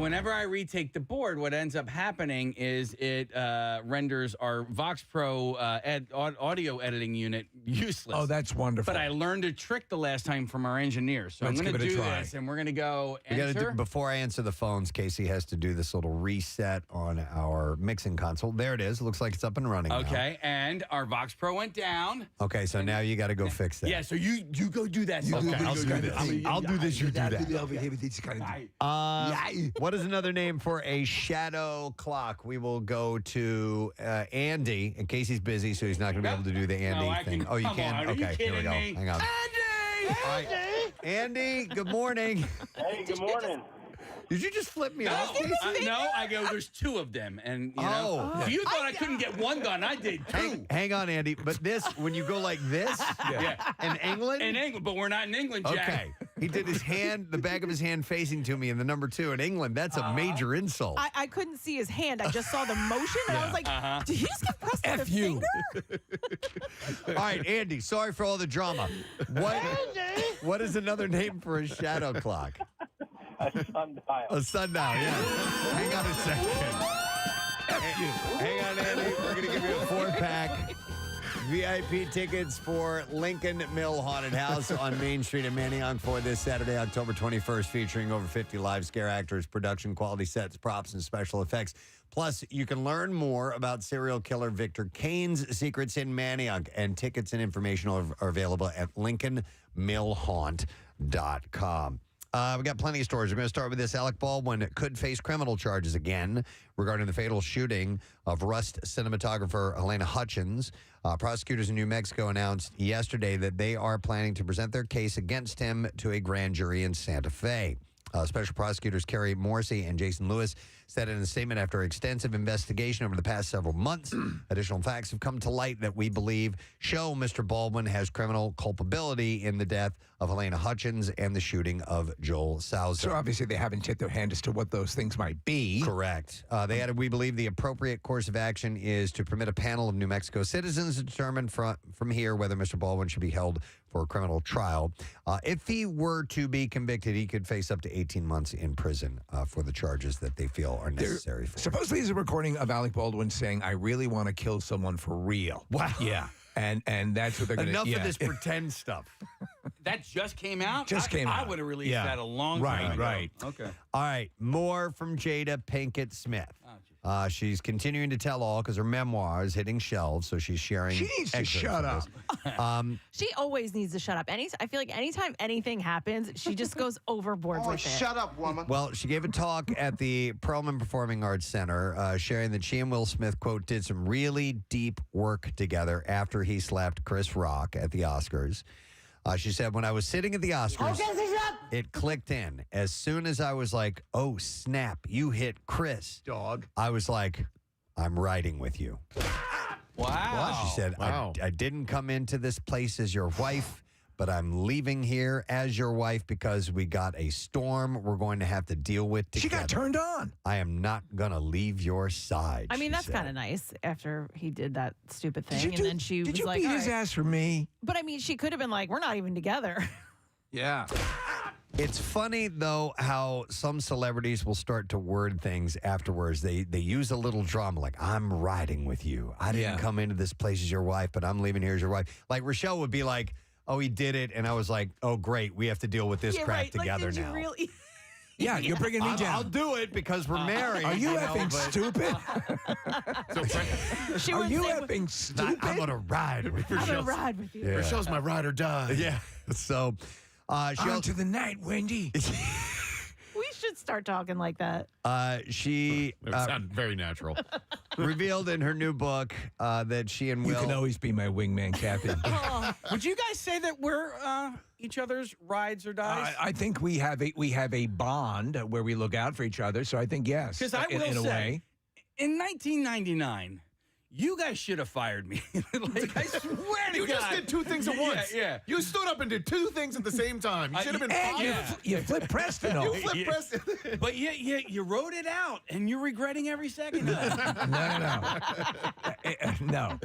whenever I retake the board, what ends up happening is it renders our Vox Pro audio editing unit useless. Oh, that's wonderful. But I learned a trick the last time from our engineer. So Let's I'm going to give it a do try. this, and we're going to go We gotta enter. before I answer the phones, Casey has to do this little reset on our mixing console. There it is. Looks like it's up and running now. Okay, and our Vox Pro went down. Okay, so now you got to go fix that. Yeah, so you go do that. Okay, I'll do do this. I'll do this, you do that. What is another name for a shadow clock? We will go to Andy. And Casey's busy, so he's not going to be able to do the Andy thing. Oh, you come can? on, are Okay, you here we go. kidding me? Hang on. Andy! All right. Andy, good morning. Hey, good morning. Did you just flip me No, off? no, I go, there's two of them. And, you know, Oh. if you thought I couldn't get one done, I did two. Hang on, Andy. But this, when you go like this, Yeah. in England? In England, but we're not in England, Jack. Okay. He did his hand, the back of his hand facing to me in the number 2. In England, that's a major insult. I couldn't see his hand. I just saw the motion, and I was like, did he just give Preston F the you. finger? All right, Andy, sorry for all the drama. What is another name for a shadow clock? A sundial. A sundial, yeah. Hang on a second. Hang on, Andy. We're going to give you a 4-pack. VIP tickets for Lincoln Mill Haunted House on Main Street in Manayunk for this Saturday, October 21st, featuring over 50 live scare actors, production quality sets, props, and special effects. Plus, you can learn more about serial killer Victor Kane's secrets in Manayunk, and tickets and information are available at LincolnMillHaunt.com. We got plenty of stories. We're going to start with this. Alec Baldwin could face criminal charges again regarding the fatal shooting of Rust cinematographer Helena Hutchins. Prosecutors in New Mexico announced yesterday that they are planning to present their case against him to a grand jury in Santa Fe. Special prosecutors Kerry Morrissey and Jason Lewis said in a statement after extensive investigation over the past several months, additional facts have come to light that we believe show Mr. Baldwin has criminal culpability in the death of Helena Hutchins and the shooting of Joel Souser. So obviously they haven't tipped their hand as to what those things might be. Correct. They added, we believe the appropriate course of action is to permit a panel of New Mexico citizens to determine from here whether Mr. Baldwin should be held for a criminal trial. If he were to be convicted, he could face up to 18 months in prison for the charges that they feel are necessary for him. Supposedly there's a recording of Alec Baldwin saying, I really want to kill someone for real. Wow. Yeah. And that's what they're going to Enough of this pretend stuff. That just came out? Just came out. I would have released that a long time ago. Right. Okay. All right, more from Jada Pinkett Smith. She's continuing to tell all because her memoir is hitting shelves, so she's sharing. She needs to excerpts shut of up. this. She always needs to shut up. I feel like anytime anything happens, she just goes overboard with it. Shut up, woman. Well, she gave a talk at the Perlman Performing Arts Center, sharing that she and Will Smith, quote, did some really deep work together after he slapped Chris Rock at the Oscars. She said, when I was sitting at the Oscars, it clicked in. As soon as I was like, oh, snap, you hit Chris. Dog. I was like, I'm riding with you. Wow. She said, Wow. I didn't come into this place as your wife, but I'm leaving here as your wife because we got a storm we're going to have to deal with together. She got turned on. I am not going to leave your side. I mean, she that's said. kind of nice after he did that stupid thing. Did And then she did was you like, beat all his right. ass for me? But I mean, she could have been like, we're not even together. Yeah. It's funny, though, how some celebrities will start to word things afterwards. They use a little drama, like, I'm riding with you. I didn't come into this place as your wife, but I'm leaving here as your wife. Like, Rochelle would be like, oh, he did it. And I was like, oh, great. We have to deal with this crap together like, did now. You really? Yeah, you're bringing me I'll down. do it because we're married. Are you know, effing but stupid? She Are would you say, effing stupid? I'm going to ride with you. I'm gonna ride with you. Yeah. Rochelle's my ride or die. Yeah. So, she On to the night, Wendy. We should start talking like that. she It sounded very natural. revealed in her new book that she and You Will. can always be my wingman, Kathy. Would you guys say that we're each other's rides or dies? I think we have a bond where we look out for each other. So I think yes. Because I will in a say, way. in 1999, you guys should have fired me. Like, I swear to You God. just did two things at once. Yeah. You stood up and did two things at the same time. You should have been And fired. you flipped Preston off. You flipped Preston. But you wrote it out, and you're regretting every second of it. No.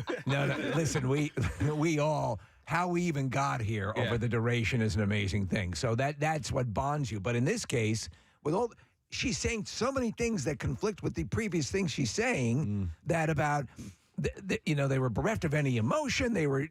Listen, we all, how we even got here over the duration is an amazing thing. So that's what bonds you. But in this case, with all, she's saying so many things that conflict with the previous things she's saying that about. They were bereft of any emotion. They were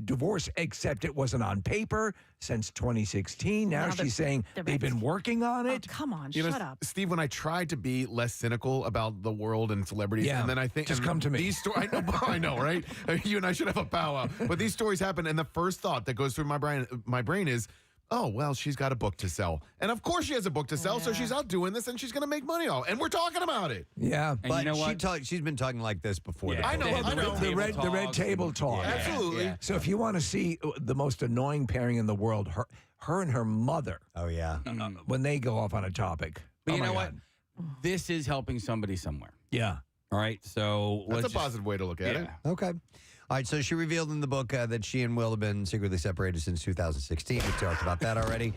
divorced, except it wasn't on paper since 2016. Now she's saying they've been working on it. Oh, come on, You know, shut up. Steve, when I tried to be less cynical about the world and celebrities, and then I think just come to me. These I know, right? You and I should have a powwow. But these stories happen, and the first thought that goes through my brain is, oh, well, she's got a book to sell. And of course she has a book to sell, so she's out doing this and she's going to make money off. And we're talking about it. Yeah. And But you know what? she's been talking like this before. Yeah, I know, they had I know. The red table talk. Yeah. Absolutely. Yeah. So if you want to see the most annoying pairing in the world, her and her mother, Oh, yeah. when they go off on a topic. But oh you my know God. what? This is helping somebody somewhere. Yeah. All right. So That's let's a positive way to look at it. Okay. All right, so she revealed in the book that she and Will have been secretly separated since 2016. We talked about that already.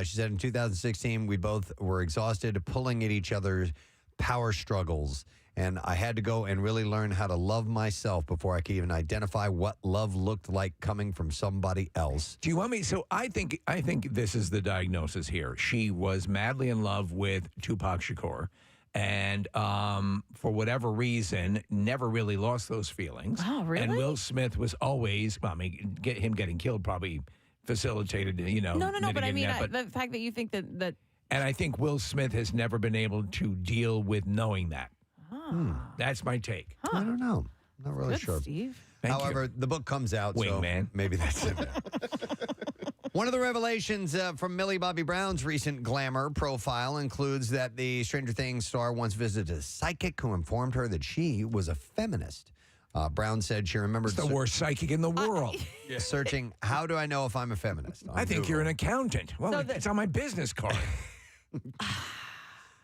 She said in 2016, we both were exhausted, pulling at each other's power struggles. And I had to go and really learn how to love myself before I could even identify what love looked like coming from somebody else. Do you want me? So I think this is the diagnosis here. She was madly in love with Tupac Shakur, and for whatever reason, never really lost those feelings. Oh, really? And Will Smith was always. Well, I mean, him getting killed probably facilitated. No. But I mitigating mean, that, the fact that you think that. and I think Will Smith has never been able to deal with knowing that. That's my take. I don't know. Not really Good, sure. Steve. Thank However, you. the book comes out, so Wingman. maybe that's it. One of the revelations from Millie Bobby Brown's recent glamour profile includes that the Stranger Things star once visited a psychic who informed her that she was a feminist. Brown said she remembered It's the worst psychic in the world. searching, how do I know if I'm a feminist? on I think Google. you're an accountant. Well, So it's on my business card.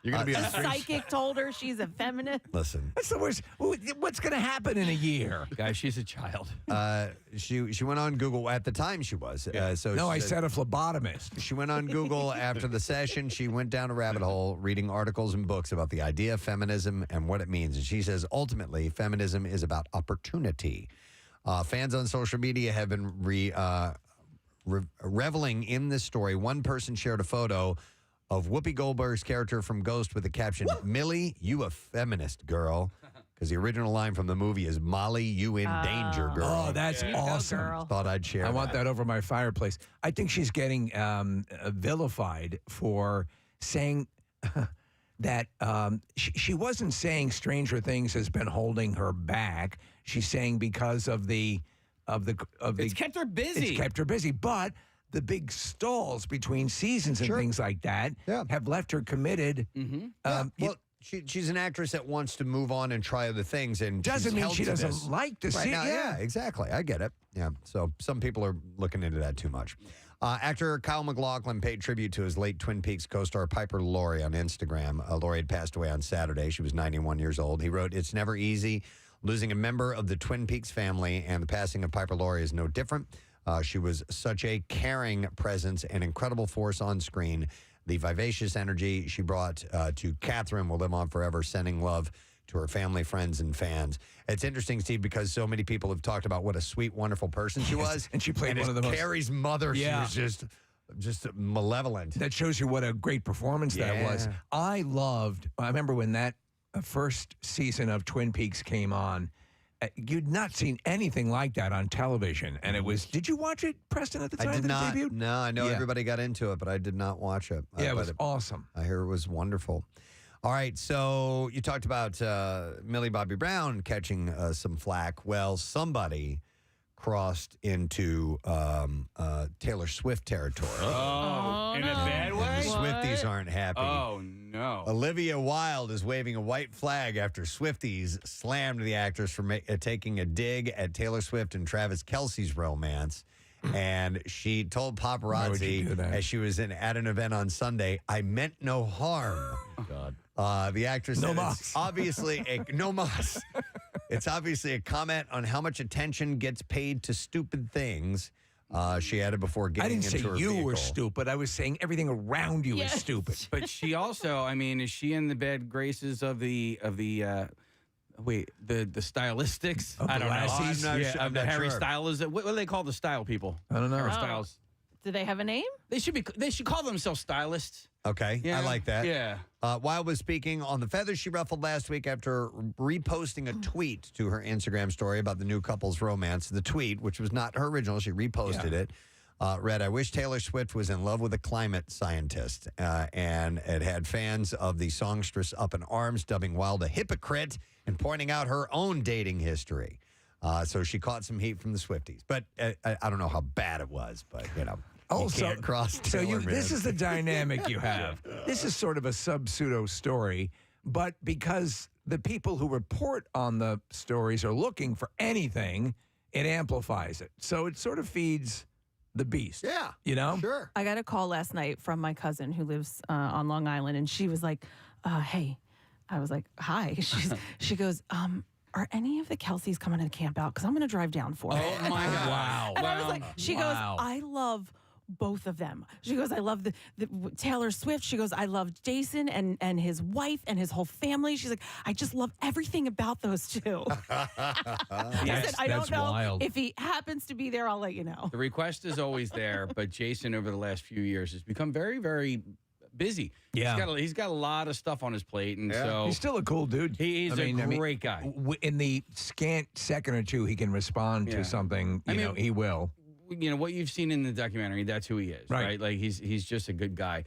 You're going to be The on the street. psychic told her she's a feminist. Listen, That's the worst. What's going to happen in a year? Guys, she's a child. she went on Google at the time she was. So No, she I said a phlebotomist. she went on Google after the session. She went down a rabbit hole reading articles and books about the idea of feminism and what it means. And she says, ultimately, feminism is about opportunity. Fans on social media have been reveling in this story. One person shared a photo of Whoopi Goldberg's character from Ghost with the caption, Millie, you a feminist girl. Because the original line from the movie is, Molly, you in danger, girl. Oh, that's You go, awesome. girl. Thought I'd share I want that over my fireplace. I think she's getting vilified for saying that she wasn't saying Stranger Things has been holding her back. She's saying because of the It's kept her busy. It's kept her busy, but the big stalls between seasons and things like that have left her committed. Well, she's an actress that wants to move on and try other things, and Doesn't she's mean held she to doesn't this. like to Right see. now, yeah, exactly. I get it. Yeah. So some people are looking into that too much. Actor Kyle MacLachlan paid tribute to his late Twin Peaks co-star Piper Laurie on Instagram. Laurie had passed away on Saturday. She was 91 years old. He wrote, "It's never easy. Losing a member of the Twin Peaks family, and the passing of Piper Laurie is no different. She was such a caring presence and incredible force on screen. The vivacious energy she brought to Catherine will live on forever, sending love to her family, friends, and fans." It's interesting, Steve, because so many people have talked about what a sweet, wonderful person she was. And she played one of the most... Carrie's mother, Yeah. she was just malevolent. That shows you what a great performance that was. Yeah. I remember when that first season of Twin Peaks came on, you'd not seen anything like that on television. And it was, did you watch it, Preston, at the time I did that not. it debuted? No, I know Yeah. everybody got into it, but I did not watch it. Yeah, it but was awesome. I hear it was wonderful. All right, so you talked about Millie Bobby Brown catching some flack. Well, somebody crossed into Taylor Swift territory. Oh, in a bad way? The Swifties aren't happy. Oh, no. Olivia Wilde is waving a white flag after Swifties slammed the actress for taking a dig at Taylor Swift and Travis Kelce's romance. And she told Why would you do paparazzi that? as she was at an event on Sunday, "I meant no harm." God. The actress No said mas. it's obviously no mas. It's obviously a comment on how much attention gets paid to stupid things. She added before I getting didn't into say her you were vehicle. stupid. I was saying everything around you is Yes. stupid. But she also, I mean, is she in the bad graces of the stylistics? Of I the don't know. lassies? I'm not Yeah, sure. I'm Of the not Harry sure. Styles. What do they call the style people? I don't know. Harry Oh. Styles. Do they have a name? They should call themselves stylists. Okay, Yeah. I like that. Yeah. Wild was speaking on the feathers she ruffled last week after reposting a tweet to her Instagram story about the new couple's romance. The tweet, which was not her original, she reposted it, read, "I wish Taylor Swift was in love with a climate scientist." And it had fans of the songstress up in arms, dubbing Wild a hypocrite and pointing out her own dating history. So she caught some heat from the Swifties. But I don't know how bad it was, but, you know. Also, you can't cross so Taylor, this man. is the dynamic you have. This is sort of a sub-pseudo story, but because the people who report on the stories are looking for anything, it amplifies it. So it sort of feeds the beast. Yeah. You know? Sure. I got a call last night from my cousin who lives on Long Island, and she was like, hey. I was like, hi. She goes, are any of the Kelseys coming to the camp out? Because I'm going to drive down for it. Oh, my God. Wow. And I was like, she goes, Wow. I love both of them. She goes, I love the Taylor Swift. She goes, I love Jason and his wife and his whole family. She's like, I just love everything about those two. I said, I don't know wild. if he happens to be there. I'll let you know. The request is always there, but Jason over the last few years has become very, very busy. Yeah. He's got a lot of stuff on his plate, and so He's still a cool dude. he's a great guy. In the scant second or two he can respond Yeah. to something, I you know, mean, he will. You know what you've seen in the documentary, that's who he is, Right. right? Like he's just a good guy.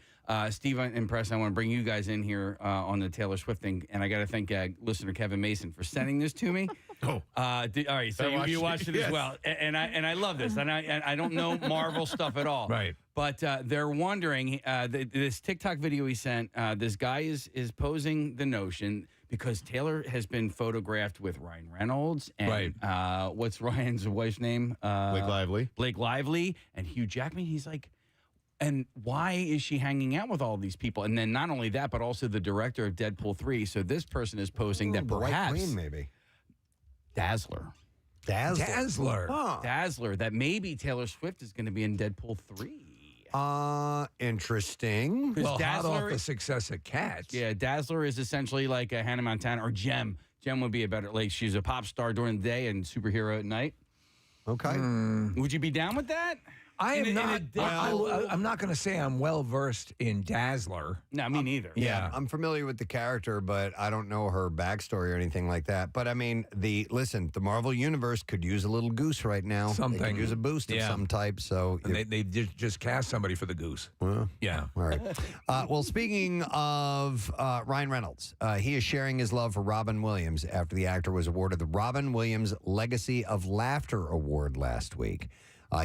Steve and Preston, I want to bring you guys in here on the Taylor Swift thing, and I got to thank listener Kevin Mason for sending this to me. Oh. All right, so you watched it yes. as well, and I love this, and I don't know Marvel stuff at all, Right. But they're wondering this TikTok video he sent. This guy is posing the notion because Taylor has been photographed with Ryan Reynolds and what's Ryan's wife's name? Blake Lively. Blake Lively and Hugh Jackman. He's like, and why is she hanging out with all these people? And then not only that, but also the director of Deadpool 3. So this person is posing that The White perhaps Queen, maybe. Dazzler. Dazzler. Dazzler, that maybe Taylor Swift is going to be in Deadpool 3. Interesting. Because Well, hot off Dazzler, the success of Cats. yeah, Dazzler is essentially like a Hannah Montana or Gem. Gem would be a better, like she's a pop star during the day and superhero at night. Okay. Would you be down with that? I am In a not. Deadpool- I'm not going to say I'm well versed in Dazzler. No, me neither. Yeah. I'm familiar with the character, but I don't know her backstory or anything like that. But I mean, the Marvel Universe could use a little goose right now. They Something. could use a boost of Yeah. some type. So, And they just cast somebody for the goose. well, Yeah. all right. Well, speaking of Ryan Reynolds, he is sharing his love for Robin Williams after the actor was awarded the Robin Williams Legacy of Laughter Award last week.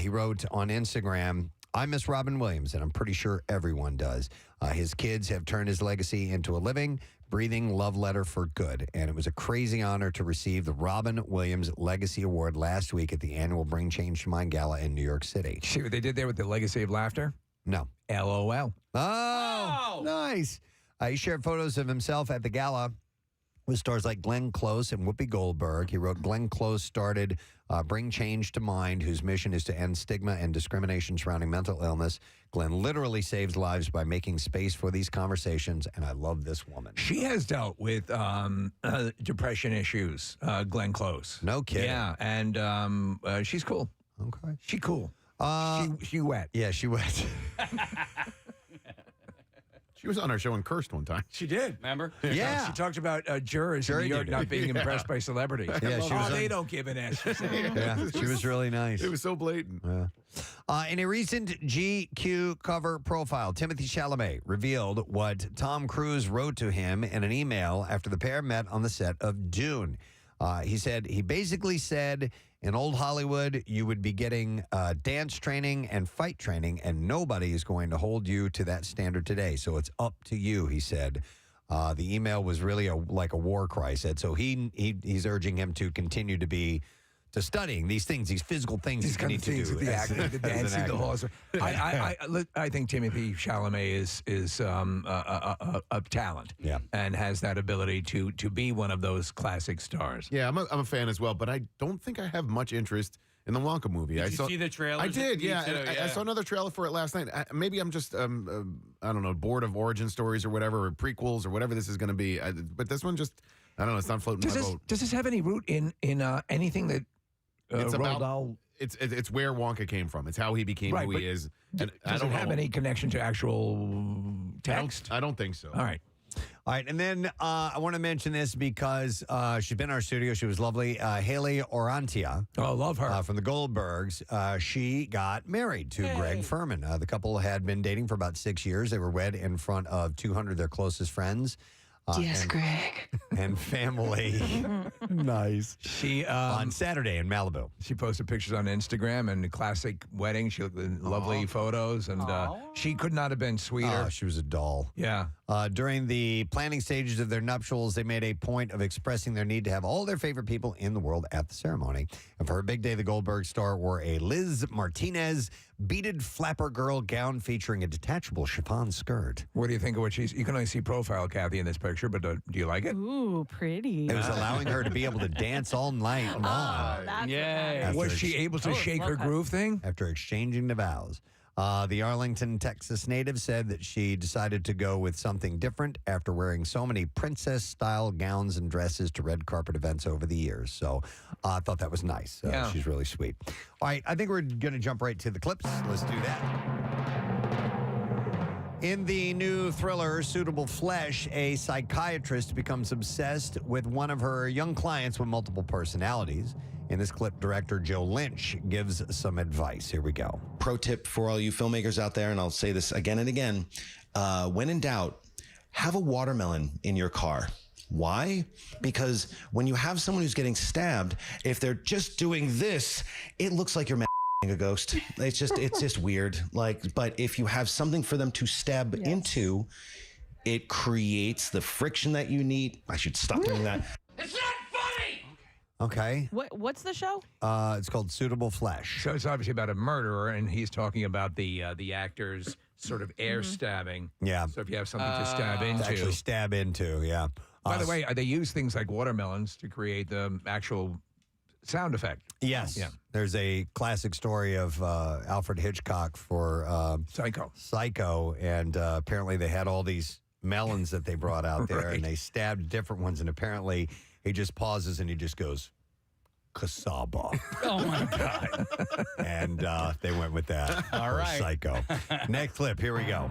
He wrote on Instagram, I miss Robin Williams, and I'm pretty sure everyone does. His kids have turned his legacy into a living, breathing love letter for good. And it was a crazy honor to receive the Robin Williams Legacy Award last week at the annual Bring Change to Mind Gala in New York City. See what they did there with the Legacy of Laughter? No. LOL. Oh, nice. He shared photos of himself at the gala with stars like Glenn Close and Whoopi Goldberg. He wrote, Glenn Close started Bring Change to Mind, whose mission is to end stigma and discrimination surrounding mental illness. Glenn literally saves lives by making space for these conversations, and I love this woman. She has dealt with depression issues, Glenn Close. No kidding. Yeah, and she's cool. Okay. She cool. She wet. Yeah, she went. She was on our show and cursed one time. She did. Remember? Yeah. She talked about jurors in Jury New York duty. not being impressed by celebrities. Yeah, she was they on- don't give an S. She said. Yeah, she was really nice. It was so blatant. In a recent GQ cover profile, Timothée Chalamet revealed what Tom Cruise wrote to him in an email after the pair met on the set of Dune. He basically said, in old Hollywood, you would be getting dance training and fight training, and nobody is going to hold you to that standard today. So it's up to you, he said. The email was really like a war cry, said. So he's urging him to continue to studying these things, these physical things These you kind need of to things do. with the as- acting, the as an dancing, the actor. horse. I think Timothée Chalamet is a talent. Yeah. And has that ability to be one of those classic stars. Yeah, I'm a fan as well, but I don't think I have much interest in the Wonka movie. Did you see the trailer? I did, Me yeah. too, And I yeah. saw another trailer for it last night. Maybe I'm just, I don't know, bored of origin stories or whatever, or prequels or whatever this is going to be. But this one just, I don't know, it's not floating my boat. Does this have any root in anything that It's Roald about- Dahl it's where Wonka came from. It's how he became who he is. And Does it have any connection to actual text? I don't think so. All right. All right, and then I want to mention this because she's been in our studio. She was lovely. Haley Orantia. Oh, love her. From the Goldbergs. She got married to Greg Furman. The couple had been dating for about 6 years. They were wed in front of 200 of their closest friends. Yes, Greg. And family. Nice. She on Saturday in Malibu. She posted pictures on Instagram and the classic wedding. She looked at lovely photos, and she could not have been sweeter. She was a doll. Yeah. During the planning stages of their nuptials, they made a point of expressing their need to have all their favorite people in the world at the ceremony. And for her big day, the Goldberg star wore a Liz Martinez beaded flapper girl gown featuring a detachable chiffon skirt. What do you think of what she's? You can only see profile Kathy in this picture, but do you like it? Ooh, pretty. It was allowing her to be able to dance all night long. That's Yay. Was she able to shake her groove thing? After exchanging the vows. The Arlington, Texas native said that she decided to go with something different after wearing so many princess-style gowns and dresses to red carpet events over the years. So I thought that was nice. Yeah. She's really sweet. All right, I think we're going to jump right to the clips. Let's do that. In the new thriller, Suitable Flesh, a psychiatrist becomes obsessed with one of her young clients with multiple personalities. In this clip, director Joe Lynch gives some advice. Here we go. Pro tip for all you filmmakers out there, and I'll say this again and again, when in doubt, have a watermelon in your car. Why? Because when you have someone who's getting stabbed, if they're just doing this, it looks like you're a ghost. It's just weird. But if you have something for them to stab into, it creates the friction that you need. I should stop doing that. It's not funny! Okay. What's the show? It's called Suitable Flesh. So it's obviously about a murderer, and he's talking about the actor's sort of air stabbing. Yeah. So if you have something to stab into. To actually stab into, yeah. By the way, they use things like watermelons to create the actual sound effect. Yes. Yeah. There's a classic story of Alfred Hitchcock for Psycho, and apparently they had all these melons that they brought out there, and they stabbed different ones, and apparently he just pauses and he just goes, Casaba. Oh, my God. And they went with that. All for right. Psycho. Next clip. Here we go.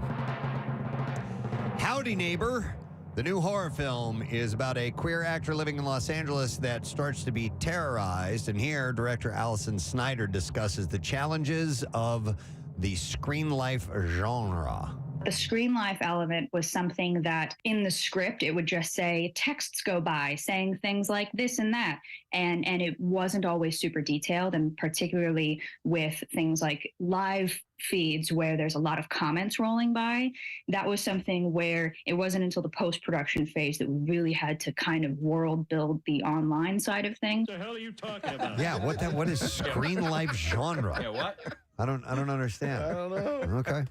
Howdy, Neighbor. The new horror film is about a queer actor living in Los Angeles that starts to be terrorized. And here, director Allison Snyder discusses the challenges of the screen life genre. The screen life element was something that in the script, it would just say texts go by saying things like this and that. And it wasn't always super detailed, and particularly with things like live feeds where there's a lot of comments rolling by. That was something where it wasn't until the post-production phase that we really had to kind of world build the online side of things. What the hell are you talking about? Yeah, what is screen life genre? Yeah, what? I don't understand. I don't know. Okay.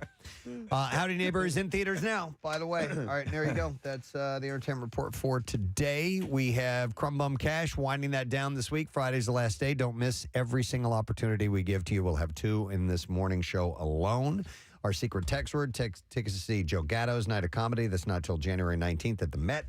Howdy Neighbor is in theaters now, by the way. All right, there you go. That's the entertainment report for today. We have Crumb Bum Cash winding that down this week. Friday's the last day. Don't miss every single opportunity we give to you. We'll have 2 in this morning show alone. Our secret text word, tickets to see Joe Gatto's Night of Comedy. That's not till January 19th at the Met.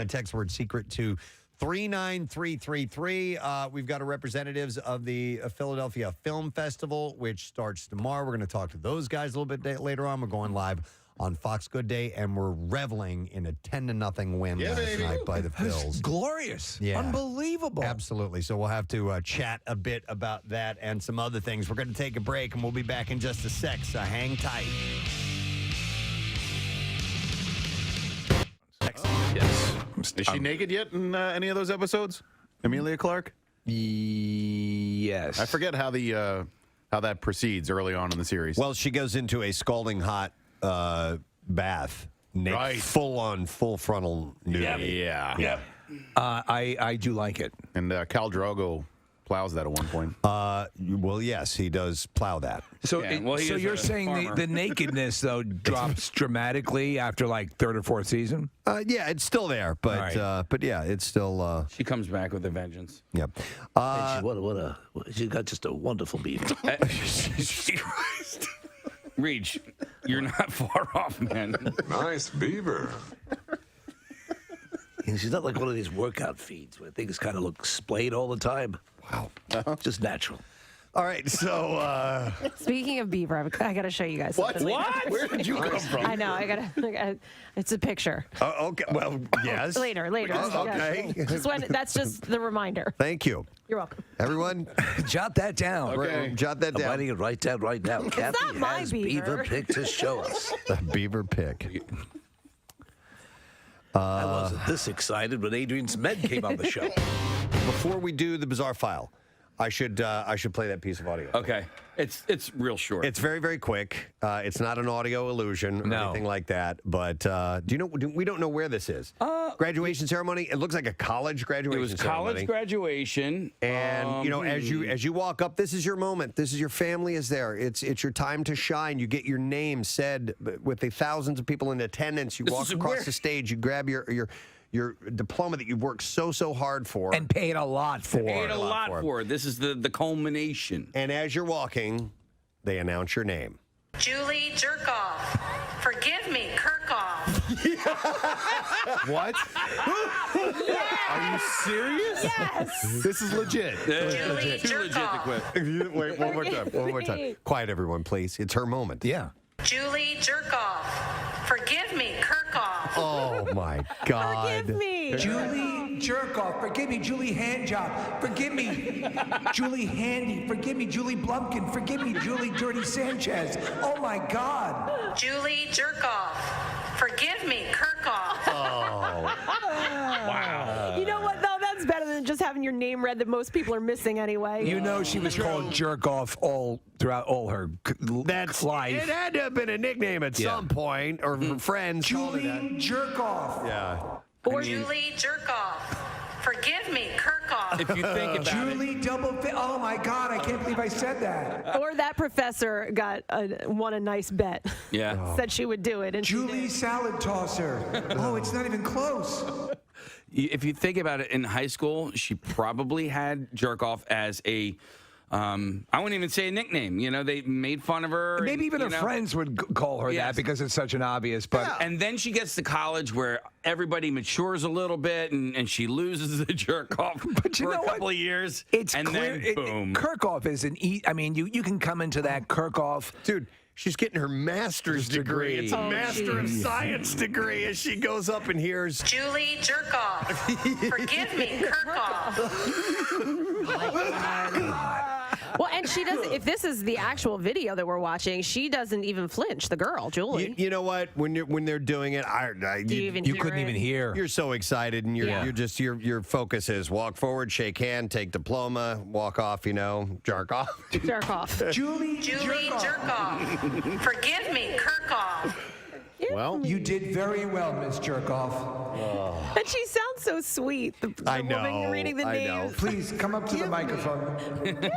Text word secret to 39333. We've got representatives of the Philadelphia Film Festival, which starts tomorrow. We're going to talk to those guys a little bit later on. We're going live on Fox Good Day, and we're reveling in a 10-0 win last night by the Phils. Glorious. Yeah. Unbelievable. Absolutely. So we'll have to chat a bit about that and some other things. We're going to take a break, and we'll be back in just a sec, so hang tight. Yes. Is she naked yet in any of those episodes? Emilia Clarke? Yes. I forget how that proceeds early on in the series. Well, she goes into a scalding hot bath, Right. full frontal nudity. Yeah. I do like it. And Khal Drogo plows that at one point. Well, yes, he does plow that. So, Yeah, well, he so is you're a saying farmer. the nakedness though drops dramatically after like 3rd or 4th season? Yeah, it's still there, but All right. but yeah, it's still. She comes back with a vengeance. Yep. She's got just a wonderful beard. Reach, you're not far off, man. Nice beaver. She's not like one of these workout feeds where things kind of look splayed all the time. Wow. Just natural. All right, so Speaking of beaver, I got to show you guys something. What? Where did you come from? I know. I got. It's a picture. Okay. Well, yes. Later. Okay. That's just the reminder. Thank you. You're welcome. Everyone, jot that down. Okay. Jot that I'm down. writing it right down right now. Kathy not my has beaver. pick to show us. The beaver pick. I wasn't this excited when Adrian's men came on the show. Before we do the bizarre file, I should play that piece of audio. Okay. It's real short. It's very, very quick. It's not an audio illusion or anything like that. But do you know? We don't know where this is. Graduation ceremony. It looks like a college graduation. It was ceremony. college graduation, and as you walk up, this is your moment. This is your family is there. It's your time to shine. You get your name said with the thousands of people in attendance. You walk across the stage. You grab your diploma that you've worked so hard for. And paid a lot for. Paid a lot for. This is the culmination. And as you're walking, they announce your name. Julie Jerkoff. Forgive me, Kirkhoff. What? Are you serious? Yes. This is legit. Julie Too legit to quit. Wait, one more time. One more time. Quiet, everyone, please. It's her moment. Yeah. Julie Jerkoff. Forgive me, Kirkhoff. Oh, my God. Forgive me. Julie Jerkoff, forgive me. Julie Handjob, forgive me. Julie Handy, forgive me. Julie Blumpkin, forgive me. Julie Dirty Sanchez. Oh my God. Julie Jerkoff. Forgive me, Kirkhoff. Oh. Wow. You know what, though? That's better than just having your name read that most people are missing anyway. You know she was called Jerkoff throughout all her life. It had to have been a nickname at some point, or friends. Julie Jerkoff. Yeah. Or Julie Jerkoff. Forgive me, Kirkhoff. If you think about Julie oh my God, I can't believe I said that. Or that professor won a nice bet. Yeah. Said she would do it. And Julie Salad Tosser. Oh, it's not even close. If you think about it, in high school, she probably had jerk off as a, I wouldn't even say a nickname. You know, they made fun of her. Maybe even her friends would call her that because it's such an obvious. But And then she gets to college where everybody matures a little bit and she loses the jerk off for a couple of years. It's and clear. then boom. Kirkhoff is I mean, you can come into that Kirkhoff. Dude, she's getting her master's degree. It's a Master of Science degree as she goes up and hears Julie Jerkoff. Forgive me, Kirkhoff. Well, and she doesn't. If this is the actual video that we're watching, she doesn't even flinch. The girl, Julie. You know what? When they're doing it, you couldn't even hear. You're so excited, and you're just your focus is walk forward, shake hand, take diploma, walk off. You know, jerk off. Jerk off. Julie Jerkoff. Forgive me, Kirkhoff. Well, you did very well, Miss Jerkoff. And she sounds so sweet. The I know. woman reading the names. know. Please come up to the microphone,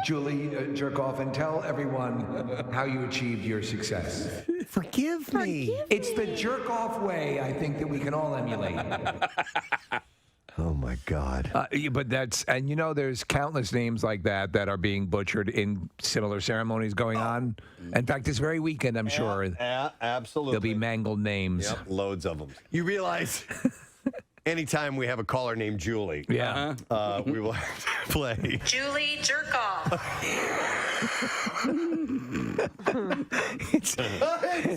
Julie Jerkoff, and tell everyone how you achieved your success. Forgive me. It's the jerk-off way, I think, that we can all emulate. Oh my God! But there's countless names like that are being butchered in similar ceremonies going on. In fact, this very weekend, I'm sure absolutely there'll be mangled names. Yep, loads of them. You realize, anytime we have a caller named Julie, we will have to play Julie Jerkoff. It's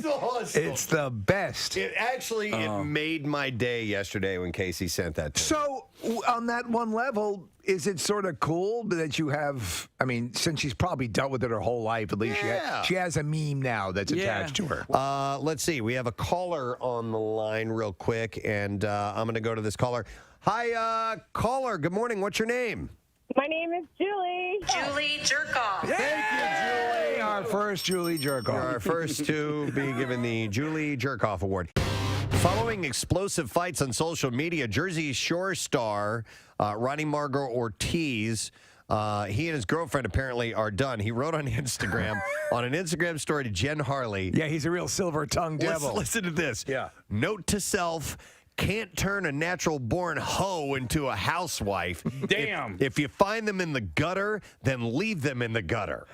awesome. It's the best. It actually it made my day yesterday when Casey sent that to me. So, on that one level, is it sort of cool that you have, I mean, since she's probably dealt with it her whole life, at least she has a meme now that's attached to her. Let's see. We have a caller on the line real quick, and I'm going to go to this caller. Hi, caller. Good morning. What's your name? My name is Julie. Julie Jerkoff. Thank you, Julie. Our first Julie Jerkoff. You're our first to be given the Julie Jerkoff Award. Following explosive fights on social media, Jersey Shore star Ronnie Margot Ortiz, he and his girlfriend apparently are done. He wrote on Instagram, on an Instagram story to Jen Harley. Yeah, he's a real silver-tongued devil. Listen to this. Yeah. Note to self, can't turn a natural-born hoe into a housewife. Damn. If you find them in the gutter, then leave them in the gutter.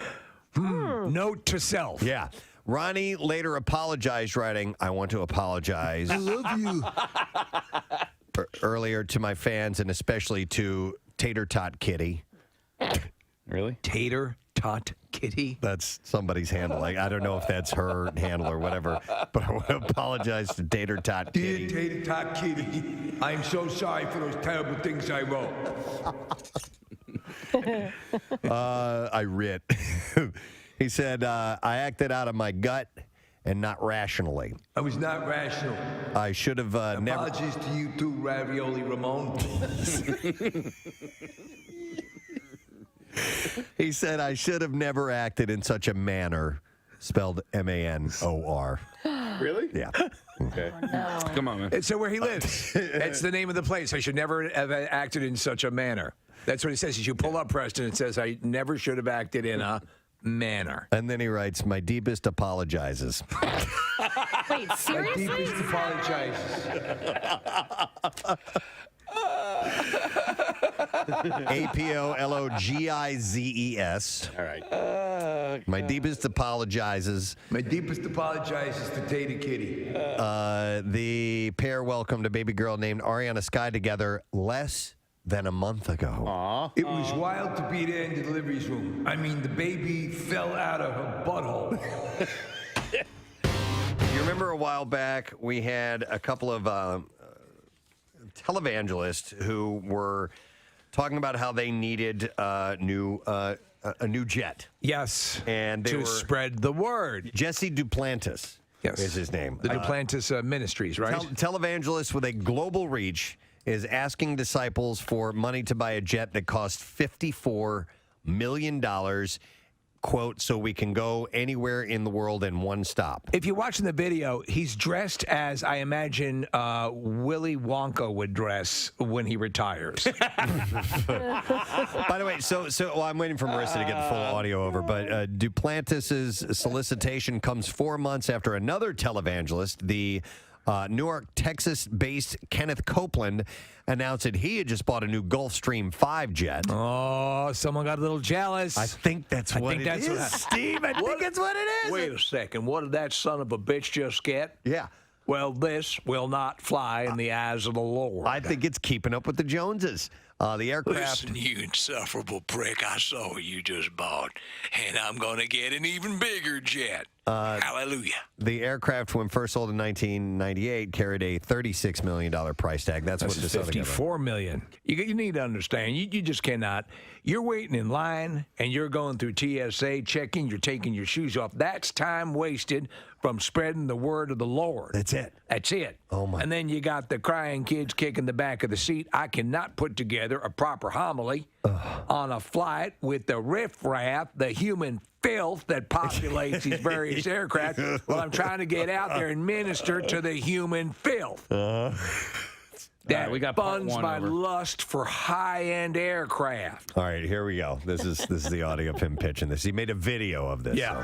Note to self. Yeah. Ronnie later apologized, writing, I want to apologize. I love you. Earlier to my fans and especially to Tater Tot Kitty. Really? Tater Tot Kitty. That's somebody's handle. Like, I don't know if that's her handle or whatever, but I want to apologize to Tater Tot Kitty. Dear Tater Tot Kitty, I'm so sorry for those terrible things I wrote. I writ. He said, I acted out of my gut and not rationally. I was not rational. I should have never. Apologies to you too, Ravioli Ramon. He said, I should have never acted in such a manner, spelled M-A-N-O-R. Really? Yeah. Okay. Come on, man. It's where he lives. That's the name of the place. I should never have acted in such a manner. That's what it says. As you pull up Preston, it says, I never should have acted in a manner. And then he writes, my deepest apologizes. Wait, seriously? My deepest apologizes. A-P-O-L-O-G-I-Z-E-S. All right. My deepest apologizes. My deepest apologizes to Tater Kitty. The pair welcomed a baby girl named Ariana Sky together less than a month ago. It was wild to be there in the delivery room. I mean, the baby fell out of her butthole. You remember a while back, we had a couple of televangelists who were talking about how they needed a new jet. Yes. And they to were spread the word. Jesse Duplantis. Yes. Is his name. The Duplantis Ministries, right? Televangelist with a global reach is asking disciples for money to buy a jet that costs $54 million, quote, so we can go anywhere in the world in one stop. If you're watching the video, he's dressed as I imagine Willy Wonka would dress when he retires. By the way, well, I'm waiting for Marissa to get the full audio over, but Duplantis' solicitation comes 4 months after another televangelist, the Newark, Texas-based Kenneth Copeland, announced that he had just bought a new Gulfstream 5 jet. Oh, someone got a little jealous. I think that's what it is, Steve. I think that's what it is. Wait a second. What did that son of a bitch just get? Yeah. Well, this will not fly in the eyes of the Lord. I think it's keeping up with the Joneses. The aircraft. Listen, you insufferable prick. I saw what you just bought, and I'm going to get an even bigger jet. Hallelujah. The aircraft, when first sold in 1998, carried a $36 million price tag. That's what this other guy $54 million. You need to understand. You just cannot. You're waiting in line, and you're going through TSA, checking. You're taking your shoes off. That's time wasted from spreading the word of the Lord. That's it. That's it. Oh, my. And then you got the crying kids kicking the back of the seat. I cannot put together a proper homily on a flight with the riffraff, the human filth that populates these various aircraft while I'm trying to get out there and minister to the human filth. That we got part funds one my over. lust for high-end aircraft. All right, here we go. This is the audio of him pitching this. He made a video of this. Yeah.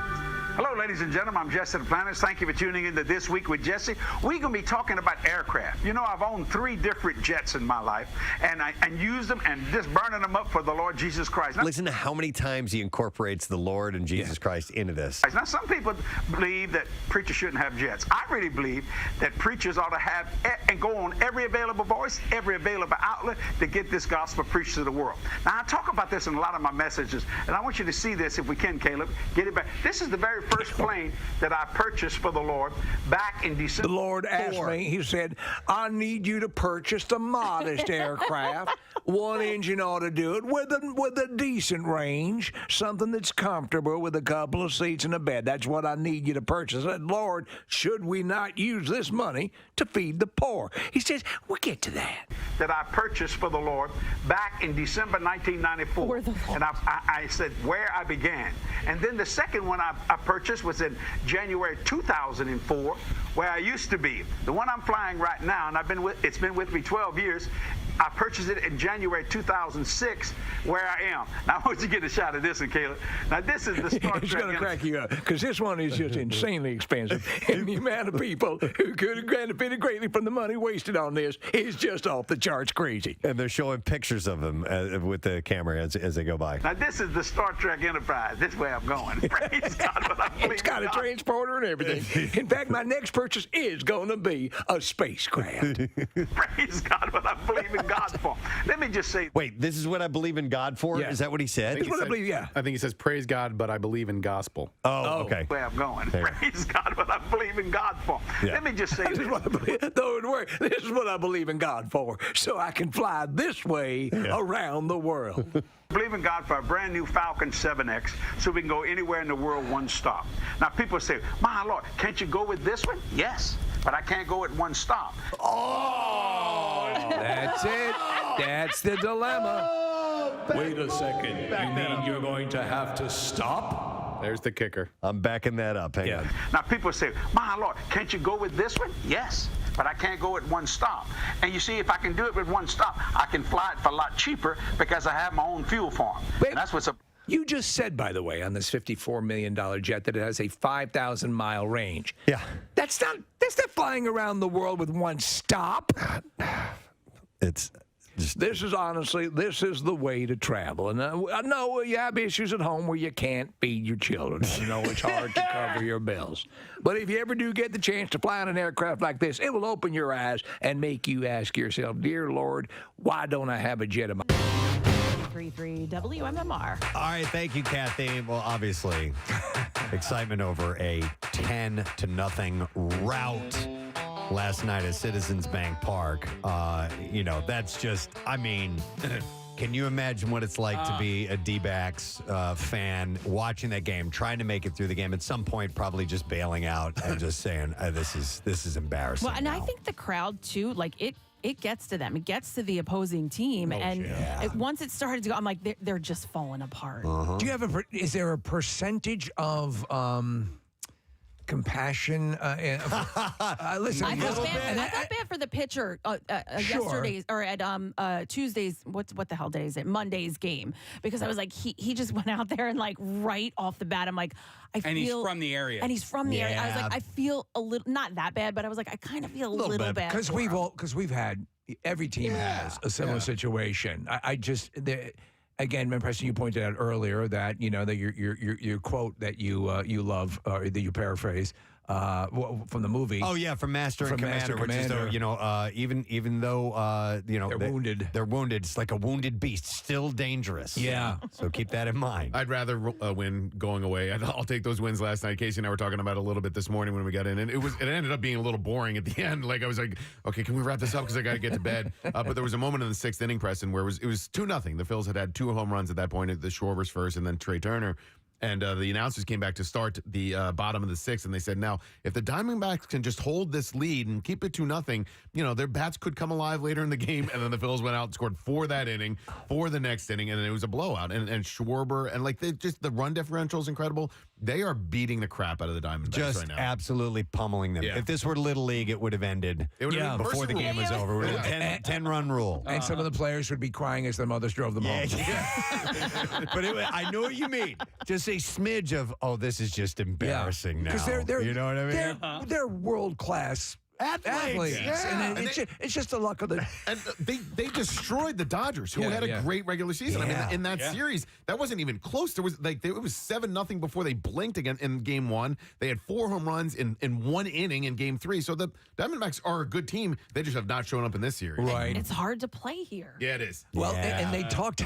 Hello, ladies and gentlemen. I'm Jesse Duplantis. Thank you for tuning into This Week with Jesse. We're going to be talking about aircraft. You know, I've owned 3 different jets in my life, and used them and just burning them up for the Lord Jesus Christ. Now, Listen to how many times he incorporates the Lord and Jesus Christ into this. now, some people believe that preachers shouldn't have jets. I really believe that preachers ought to have and go on every available voice, every available outlet to get this gospel preached to the world. Now, I talk about this in a lot of my messages, and I want you to see this if we can, Caleb. Get it back. This is the very first plane that I purchased for the Lord back in December. The Lord asked me, he said, I need you to purchase the modest aircraft. 1 engine ought to do it with a decent range, something that's comfortable with a couple of seats and a bed. That's what I need you to purchase. I said, Lord, should we not use this money to feed the poor? He says, we'll get to that. That I purchased for the Lord back in December 1994. And I said where I began. And then the second one I purchased was in January 2004, where I used to be. The one I'm flying right now, and it's been with me 12 years. I purchased it in January 2006, where I am. Now, I want you to get a shot of this one, Caleb. Now, this is the Star Trek. It's going to crack you up, because this one is just insanely expensive. And the amount of people who could have benefited greatly from the money wasted on this is just off the charts crazy. And they're showing pictures of him with the camera as they go by. Now, this is the Star Trek Enterprise. This is where I'm going. Praise God. But It's got a transporter and everything. In fact, my next purchase purchase is going to be a spacecraft. Praise God, what I believe in God for. Let me just say. Wait, this is what I believe in God for? Yeah. Is that what he said? That's what I believe, yeah. I think he says, praise God, but I believe in gospel. Oh, okay. Where I'm going. There. Praise God, what I believe in God for. Yeah. Let me just say This is what I believe, this is what I believe in God for, so I can fly this way around the world. believe in God for a brand new Falcon 7X so we can go anywhere in the world one stop. Now, people say, my Lord, can't you go with this one? Yes, but I can't go at one stop. Oh, that's it. That's the dilemma. Wait a second. You mean you're going to have to stop? There's the kicker. I'm backing that up. Hang on. Now, people say, my Lord, can't you go with this one? Yes, but I can't go at one stop. And you see, if I can do it with one stop, I can fly it for a lot cheaper because I have my own fuel farm. And that's what's up. You just said, by the way, on this $54 million jet that it has a 5,000-mile range. Yeah. That's not flying around the world with one stop. It's this is the way to travel. And I know you have issues at home where you can't feed your children. You know, it's hard to cover your bills. But if you ever do get the chance to fly on an aircraft like this, it will open your eyes and make you ask yourself, dear Lord, why don't I have a jet of my 33 WMMR. All right, thank you, Kathy. Well, obviously, excitement over a 10-0 rout last night at Citizens Bank Park. That's just, I mean, can you imagine what it's like to be a D-backs fan watching that game, trying to make it through the game, at some point probably just bailing out and just saying, this is embarrassing. Well, and I think the crowd, too, like it gets to them. It gets to the opposing team. Once it started to go, I'm like, they're just falling apart. Do you have is there a percentage of compassion? Listen, I felt bad for the pitcher yesterday's or at Tuesday's. What the hell day is it? Monday's game, because I was like, he just went out there and like right off the bat, I'm like, he's from the area. And he's from the area. I was like, I feel a little, not that bad, but I was like, I kind of feel a little bad because we've had, every team has a similar situation. Again, Preston, you pointed out earlier that that your quote that you love, or that you paraphrase from the movie. Oh yeah, from Master and Commander, which is even though they're wounded, it's like a wounded beast, still dangerous. Yeah. So keep that in mind. I'd rather win going away. I'll take those wins last night. Casey and I were talking about it a little bit this morning when we got in, and it ended up being a little boring at the end. Like I was like, okay, can we wrap this up because I got to get to bed? But there was a moment in the sixth inning, Preston, where it was 2-0. The Phils had 2 home runs at that point. The Schwarbers first, and then Trey Turner. And the announcers came back to start the bottom of the sixth, and they said, now, if the Diamondbacks can just hold this lead and keep it 2-0, their bats could come alive later in the game. And then the Phils went out and scored for that inning, for the next inning, and then it was a blowout. And Schwarber, and the run differential is incredible. They are beating the crap out of the Diamondbacks right now. Just absolutely pummeling them. Yeah. If this were Little League, it would have ended before the game was over. 10-run rule. And some of the players would be crying as their mothers drove them home. But I know what you mean. Just a smidge of, this is just embarrassing now. Because they're you know what I mean? They're Athletes. world-class athletes. Yeah. And it's just the luck of the... And they destroyed the Dodgers, who had a great regular season. I mean, in that series, that wasn't even close. There was it was 7-0 before they blinked again in game 1. They had 4 home runs in 1 inning in game 3. So the Diamondbacks are a good team. They just have not shown up in this series. Right. It's hard to play here. Yeah, it is. Well, and they talked,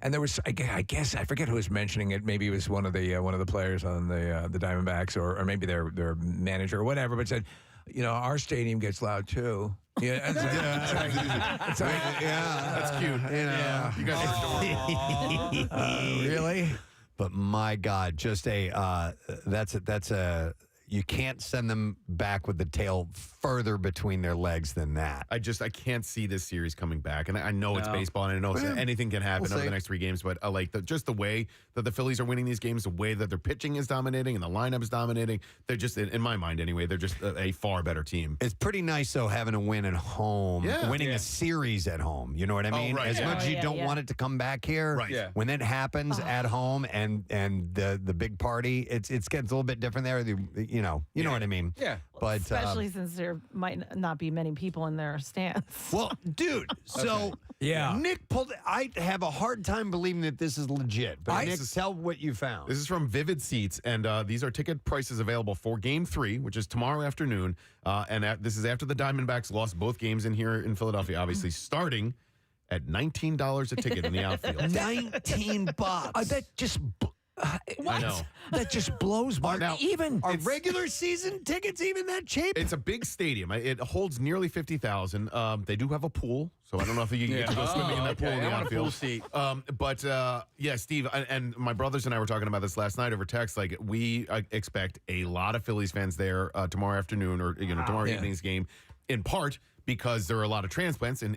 and there was, I guess, I forget who was mentioning it. Maybe it was one of the players on the Diamondbacks, or maybe their manager or whatever, but said, our stadium gets loud too. Yeah, that's cute. You guys are really? But my God, just that's a you can't send them back with the tail further between their legs than that. I can't see this series coming back. And I know it's baseball, and I know anything can happen over the next 3 games, but just the way that the Phillies are winning these games, the way that their pitching is dominating and the lineup is dominating, they're just, in my mind anyway, they're just a far better team. It's pretty nice, though, having a win at home, winning a series at home. You know what I mean? Right, as much as you don't want it to come back here, when it happens at home and the big party, it gets a little bit different there. you know what I mean. Yeah. But Especially since there might not be many people in their stands. well, dude, so Yeah. Nick pulled. I have a hard time believing that this is legit. But Nick, tell what you found. This is from Vivid Seats, and these are ticket prices available for Game 3, which is tomorrow afternoon. This is after the Diamondbacks lost both games in here in Philadelphia, obviously, starting at $19 a ticket in the outfield. $19. That just. I know. That just blows my. Now, Are regular season tickets even that cheap? It's a big stadium. It holds nearly 50,000. They do have a pool, so I don't know if you can get to go swimming in that pool in the I want a outfield. pool seat. But yeah, Steve, and my brothers and I were talking about this last night over text. Like, we expect a lot of Phillies fans there tomorrow afternoon or tomorrow evening's game, in part because there are a lot of transplants in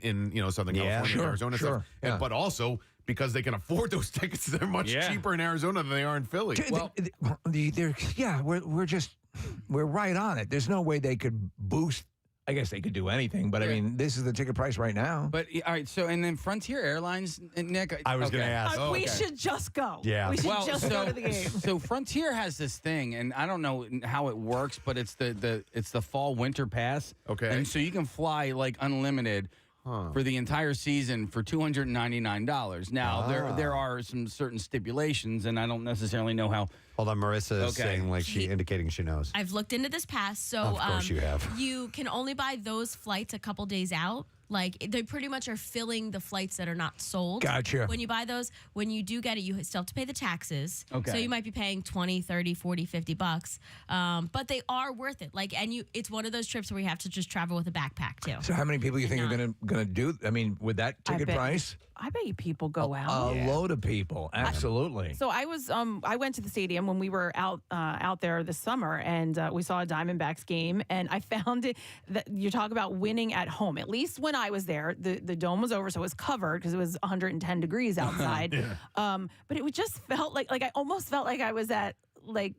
Southern California, and Arizona, stuff, but also because they can afford those tickets. They're much cheaper in Arizona than they are in Philly. Well, we're right on it. There's no way they could boost. I guess they could do anything, but I mean, this is the ticket price right now. But all right, so and then Frontier Airlines, Nick. I was going to ask. We should just go. Yeah. We should just go to the game. So Frontier has this thing, and I don't know how it works, but it's the fall winter pass. Okay. And so you can fly like unlimited for the entire season for $299. Now there are some certain stipulations, and I don't necessarily know how. Hold on, Marissa is saying like indicating she knows. I've looked into this pass, so Of course you have. You can only buy those flights a couple days out. Like, they pretty much are filling the flights that are not sold. Gotcha. When you buy those, when you do get it, you still have to pay the taxes. Okay. So you might be paying 20, 30, 40, 50 bucks. But they are worth it. Like, and it's one of those trips where you have to just travel with a backpack too. So how many people you think are gonna do? I mean, with that ticket price, I bet you people go out. a load of people. Absolutely. So I was I went to the stadium when we were out there this summer, and we saw a Diamondbacks game, and I found it that you talk about winning at home. At least when I was there, the dome was over, so it was covered because it was 110 degrees outside. But it just felt like I almost felt like I was at like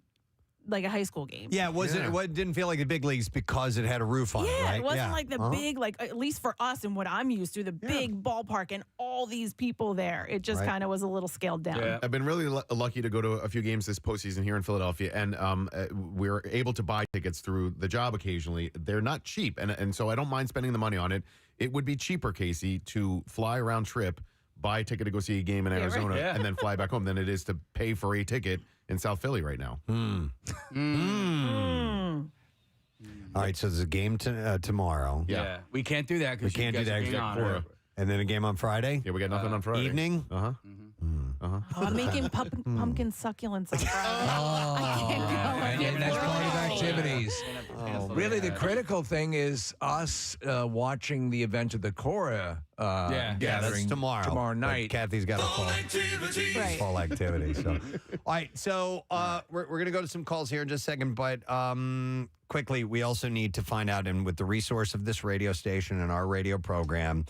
a high school game. Yeah, it didn't feel like the big leagues because it had a roof on it, right? It wasn't like the big, like, at least for us and what I'm used to, the big ballpark and all these people there. It just kind of was a little scaled down. Yeah. I've been really lucky to go to a few games this postseason here in Philadelphia, and we're able to buy tickets through the job occasionally. They're not cheap, and so I don't mind spending the money on it. It would be cheaper, Casey, to fly a round trip, buy a ticket to go see a game in Arizona, and then fly back home than it is to pay for a ticket in South Philly right now. All right, so there's a game tomorrow. Yeah. We can't do that We because can't do that. And then a game on Friday? Yeah, we got nothing on Friday. Evening? I'm making pumpkin succulents on Friday. I can't go. And that's part of activities. Really, the critical thing is us watching the event of the Cora gathering that's tomorrow night. But Kathy's got a fall activity. So, all right, so we're going to go to some calls here in just a second, but quickly, we also need to find out, and with the resource of this radio station and our radio program,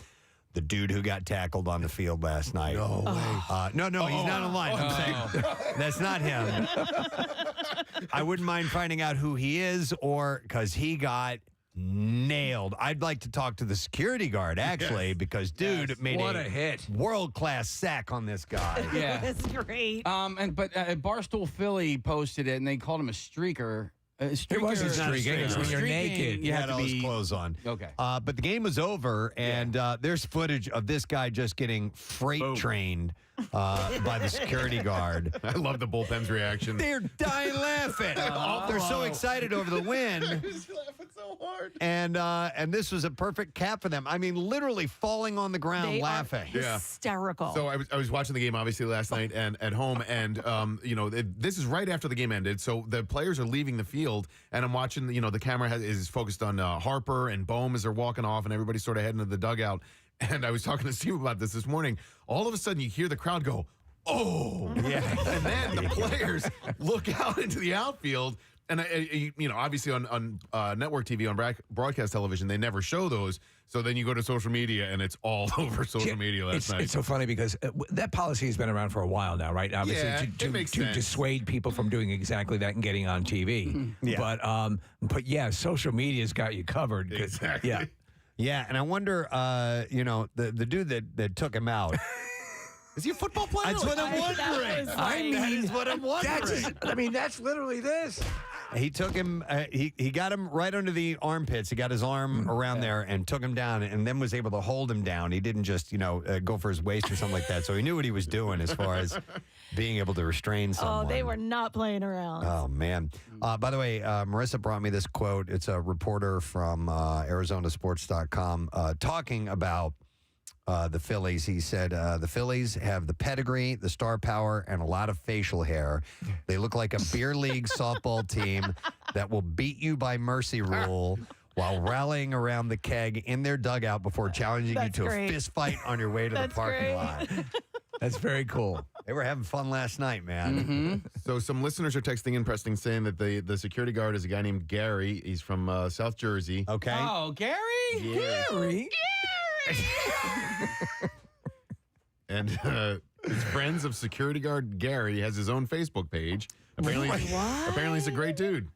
the dude who got tackled on the field last night. No way. No, he's not online. I'm saying that's not him. I wouldn't mind finding out who he is, or because he got nailed. I'd like to talk to the security guard, actually, because dude made what a hit. World-class sack on this guy. Yeah. That's great. But Barstool Philly posted it, and they called him a streaker. It wasn't streaking. It's when you're naked. You had all his clothes on. Okay. But the game was over, and there's footage of this guy just getting freight trained by the security guard. I love the bullpen's reaction. They're dying laughing. They're so excited over the win. He's laughing so hard. And this was a perfect cap for them. I mean, literally falling on the ground They laughing. are hysterical. So I was watching the game obviously last night and at home, and this is right after the game ended. So the players are leaving the field, and I'm watching. The camera is focused on Harper and Bohm as they're walking off, and everybody's sort of heading to the dugout. And I was talking to Steve about this morning. All of a sudden, you hear the crowd go, "Oh!" Yeah, and then the players look out into the outfield. And obviously on network TV, on broadcast television, they never show those. So then you go to social media, and it's all over social media last night. It's so funny because that policy has been around for a while now, right? Obviously, it makes to sense. dissuade people from doing exactly that and getting on TV. Yeah. But yeah, social media's got you covered. Exactly. Yeah. Yeah, and I wonder, the dude that took him out. Is he a football player? That's what I'm wondering. I mean, that is what I'm wondering. That's literally this. He took him. He got him right under the armpits. He got his arm around there and took him down, and then was able to hold him down. He didn't just go for his waist or something like that. So he knew what he was doing as far as being able to restrain someone. Oh, they were not playing around. Oh, man. By the way, Marissa brought me this quote. It's a reporter from ArizonaSports.com talking about the Phillies. He said, the Phillies have the pedigree, the star power, and a lot of facial hair. They look like a beer league softball team that will beat you by mercy rule while rallying around the keg in their dugout before challenging you to a fist fight on your way to the parking lot. That's very cool. They were having fun last night, man. So some listeners are texting in, Preston, saying that the security guard is a guy named Gary. He's from South Jersey. Okay. Oh, Gary? Gary? And his friends of security guard Gary has his own Facebook page. Apparently he's a great dude.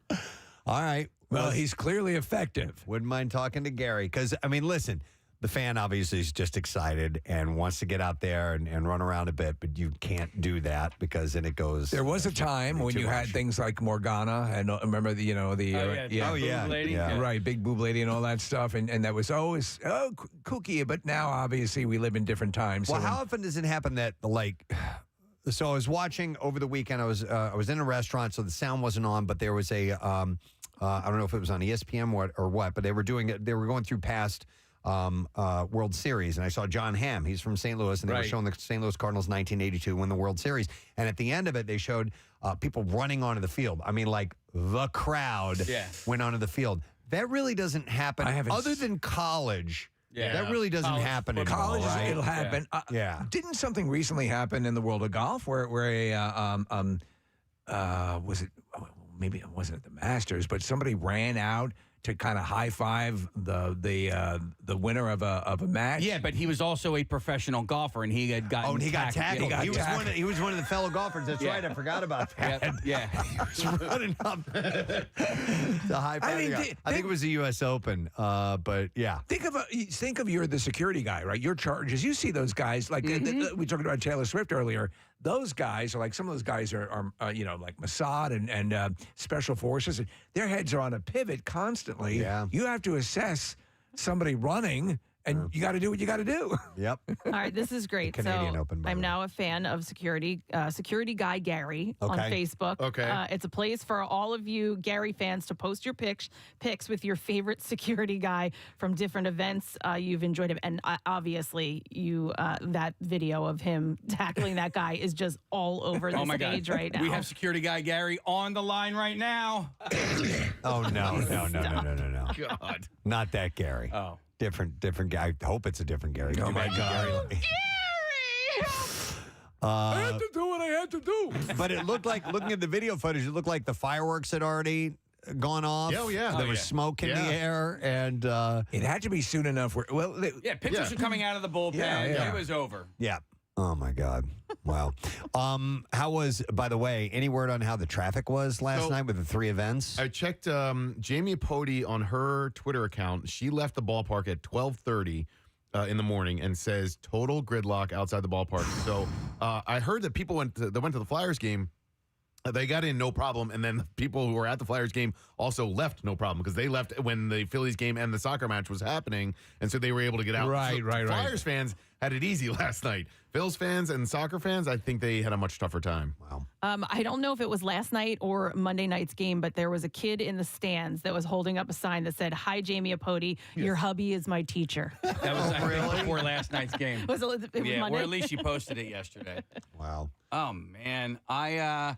All right. Well, he's clearly effective. Wouldn't mind talking to Gary because, I mean, listen, the fan obviously is just excited and wants to get out there and run around a bit, but you can't do that because then it goes. There was a time when you had things like Morgana and remember the Boob lady. Right, big boob lady and all that stuff, and that was always kooky. But now obviously we live in different times. Well, so how often does it happen that like? So I was watching over the weekend. I was in a restaurant, so the sound wasn't on, but there was a I don't know if it was on ESPN or what, but they were going through past World Series, and I saw John Hamm. He's from St. Louis, and they were showing the St. Louis Cardinals 1982 win the World Series. And at the end of it, they showed people running onto the field. I mean, like the crowd went onto the field. That really doesn't happen other than college. Yeah. That really doesn't happen anymore. College, right? it'll happen. Yeah. Didn't something recently happen in the world of golf where was it? Maybe it wasn't at the Masters, but somebody ran out to kind of high five the winner of a match. Yeah, but he was also a professional golfer, and he had gotten. Oh, and he got tackled. Yeah, He was one of the fellow golfers. That's right. I forgot about that. Yeah. He was running up the high five. I think it was the U.S. Open. But yeah. Think of you're the security guy, right? Your charges. You see those guys like we talked about Taylor Swift earlier. Those guys are like some of those guys are like Mossad and special forces. And their heads are on a pivot constantly. Yeah. You have to assess somebody running, and you got to do what you got to do. Yep. All right, this is great. Canadian so Open, by I'm the way. now a fan of security guy Gary on Okay. Facebook. Okay. It's a place for all of you Gary fans to post your pics with your favorite security guy from different events you've enjoyed him. And obviously, that video of him tackling that guy is just all over the stage right now. We have security guy Gary on the line right now. Oh, no. God. Not that Gary. Oh. Different guy. I hope it's a different Gary. Oh, my God. Gary. I had to do what I had to do. But it looked like, looking at the video footage, it looked like the fireworks had already gone off. Oh, yeah. There was smoke in the air, and it had to be soon enough. Pictures are coming out of the bullpen. Yeah. It was over. yeah. Oh my God! Wow. How was? By the way, any word on how the traffic was last night with the three events? I checked Jamie Apodi on her Twitter account. She left the ballpark at 12:30 in the morning and says total gridlock outside the ballpark. So I heard that people went to the Flyers game. They got in no problem, and then the people who were at the Flyers game also left no problem because they left when the Phillies game and the soccer match was happening, and so they were able to get out. Right. Flyers fans had it easy last night. Phillies fans and soccer fans, I think they had a much tougher time. Wow. I don't know if it was last night or Monday night's game, but there was a kid in the stands that was holding up a sign that said, "Hi, Jamie Apodi. Your hubby is my teacher." That was I think, before last night's game. Was it Yeah, Monday? or at least she posted it yesterday. Wow. Oh man, I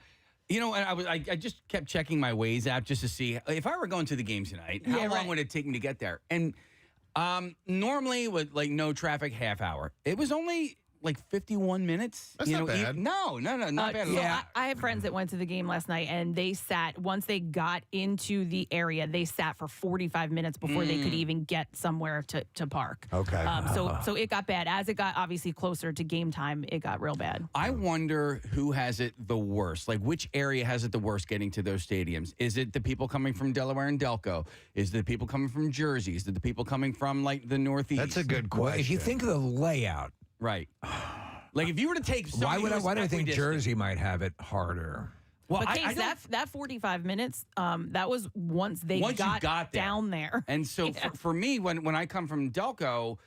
just kept checking my Waze app just to see if I were going to the game tonight, how long would it take me to get there? And normally with like no traffic, half hour. It was only like 51 minutes. That's not bad. No, not bad at all. I have friends that went to the game last night, and they sat, once they got into the area, they sat for 45 minutes before they could even get somewhere to park. Okay. So it got bad. As it got obviously closer to game time, it got real bad. I wonder who has it the worst. Like, which area has it the worst getting to those stadiums? Is it the people coming from Delaware and Delco? Is it the people coming from Jersey? Is it the people coming from, like, the Northeast? That's a good question. Well, if you think of the layout, right. Like, if you were to take why do I think distance, Jersey might have it harder? But Case, that 45 minutes, that was once you got there. down there. And so for me, when I come from Delco,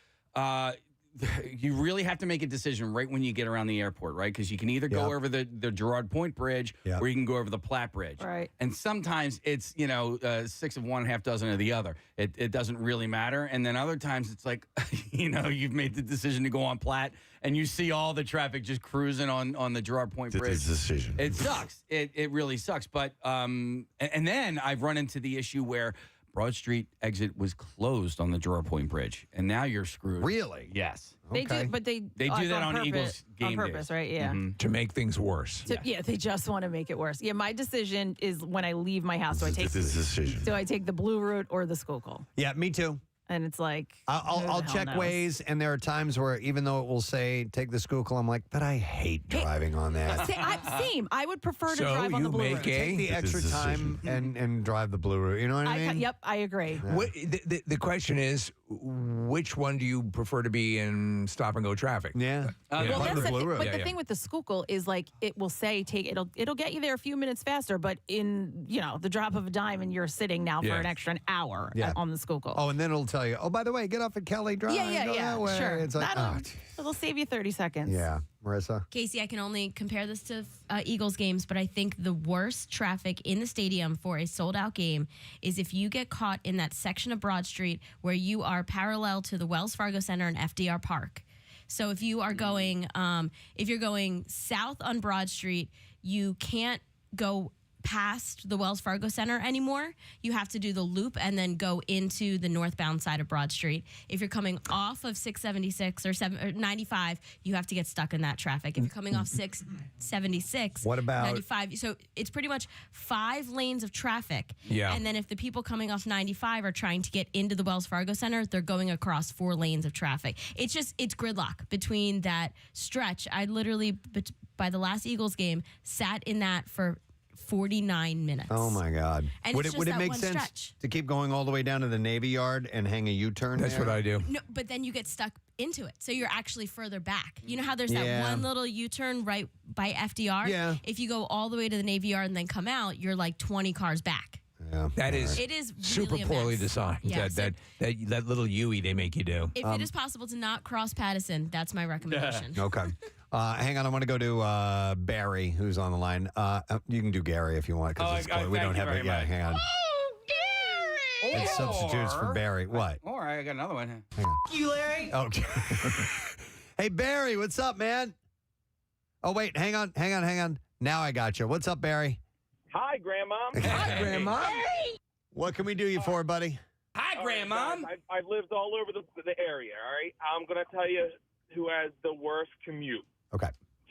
you really have to make a decision right when you get around the airport, right? Because you can either go over the Girard Point Bridge or you can go over the Platte Bridge. Right. And sometimes it's, 6 of one, half dozen of the other. It doesn't really matter. And then other times it's like, you've made the decision to go on Platte and you see all the traffic just cruising on the Girard Point Bridge. It's a decision. It sucks. It really sucks. But, and then I've run into the issue where Broad Street exit was closed on the Girard Point Bridge, and now you're screwed. Really? Yes. They do, but they do that on purpose, Eagles game on purpose, days. right? Yeah. To make things worse. Yeah, they just want to make it worse. Yeah, my decision is when I leave my house. Do I take the blue route or the Schuylkill? Yeah, me too. And it's like I'll check Waze, and there are times where even though it will say take the Schuylkill, I'm like, but I hate driving on that. Same. I would prefer to drive on the blue route. Take the extra time and drive the blue route. You know what I mean? Yep, I agree. Yeah. The question is, which one do you prefer to be in stop and go traffic? Yeah. Well, that's the thing with the Schuylkill is like it will say it'll get you there a few minutes faster, but in the drop of a dime, and you're sitting now for an extra hour on the Schuylkill. Oh, and then it'll tell you, oh, by the way, get off at Kelly Drive. Go that way. Sure. It's like, It'll save you 30 seconds. Yeah. Marissa? Casey, I can only compare this to Eagles games, but I think the worst traffic in the stadium for a sold-out game is if you get caught in that section of Broad Street where you are parallel to the Wells Fargo Center and FDR Park. So if you are going, if you're going south on Broad Street, you can't go past the Wells Fargo Center anymore. You have to do the loop and then go into the northbound side of Broad Street. If you're coming off of 676 or 95, you have to get stuck in that traffic. If you're coming off 676, what about 95? So it's pretty much 5 lanes of traffic. Yeah. And then if the people coming off 95 are trying to get into the Wells Fargo Center, they're going across 4 lanes of traffic. It's gridlock between that stretch. I literally, by the last Eagles game, sat in that for 49 minutes. Oh my God! And would it's it just make one sense stretch. to keep going all the way down to the Navy Yard and hang a U-turn? That's what I do. No, but then you get stuck into it, so you're actually further back. You know how there's that one little U-turn right by FDR? Yeah. If you go all the way to the Navy Yard and then come out, you're like 20 cars back. Yeah, it is really super poorly designed. Yeah, that little U-ey they make you do. If it is possible to not cross Pattison, that's my recommendation. Okay. Hang on, I want to go to Barry, who's on the line. You can do Gary if you want, because we don't have it. Yeah, hang on. It substitutes for Barry. What? All right, I got another one. Hang on. You, Larry? Okay. Hey, Barry, what's up, man? Oh, wait, hang on. Now I got you. What's up, Barry? Hi, Grandma. Hi, Grandma. What can we do you for, buddy? Hi, Grandma. I've lived all over the area, all right? I'm going to tell you who has the worst commute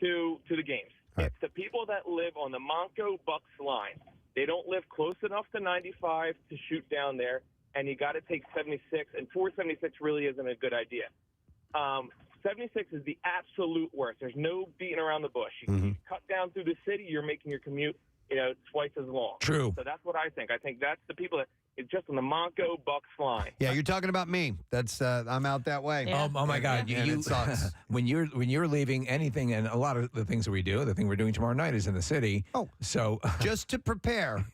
to the games. Right. It's the people that live on the Monco-Bucks line. They don't live close enough to 95 to shoot down there, and you got to take 76, and 476 really isn't a good idea. 76 is the absolute worst. There's no beating around the bush. You cut down through the city, you're making your commute twice as long. True. So that's what I think. I think that's the people that it's just on the Monco-Bucks line. Yeah, you're talking about me. That's I'm out that way. Yeah. Oh my God! And it sucks. when you're leaving anything, and a lot of the things that we do, the thing we're doing tomorrow night is in the city. Oh, so just to prepare.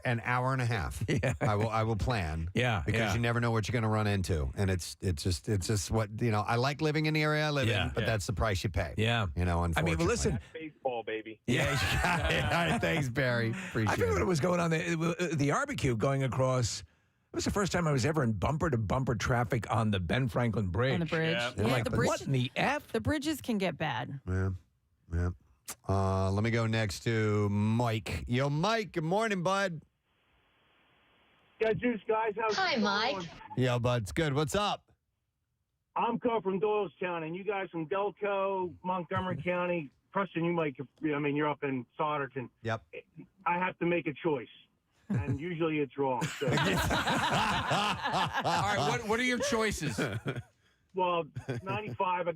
An hour and a half. Yeah. I will plan. Yeah. Because you never know what you're going to run into, and it's just what I like living in the area I live in, but that's the price you pay. Yeah. Unfortunately. I mean, but listen. That's baseball, baby. Yeah. All right, thanks, Barry. Appreciate I forget it. what was going on the barbecue going across. It was the first time I was ever in bumper-to-bumper traffic on the Ben Franklin Bridge. On the bridge. I'm like, the bridge. what in the F? The bridges can get bad. Yeah. Let me go next to Mike. Yo, Mike, good morning, bud. Yeah, Juice, guys. Hi, Mike. Yo, bud, it's good. What's up? I'm coming from Doylestown, and you guys from Delco, Montgomery County. Preston, you're up in Solderton. Yep. I have to make a choice, and usually it's wrong. So. All right, what are your choices? Well, 95, I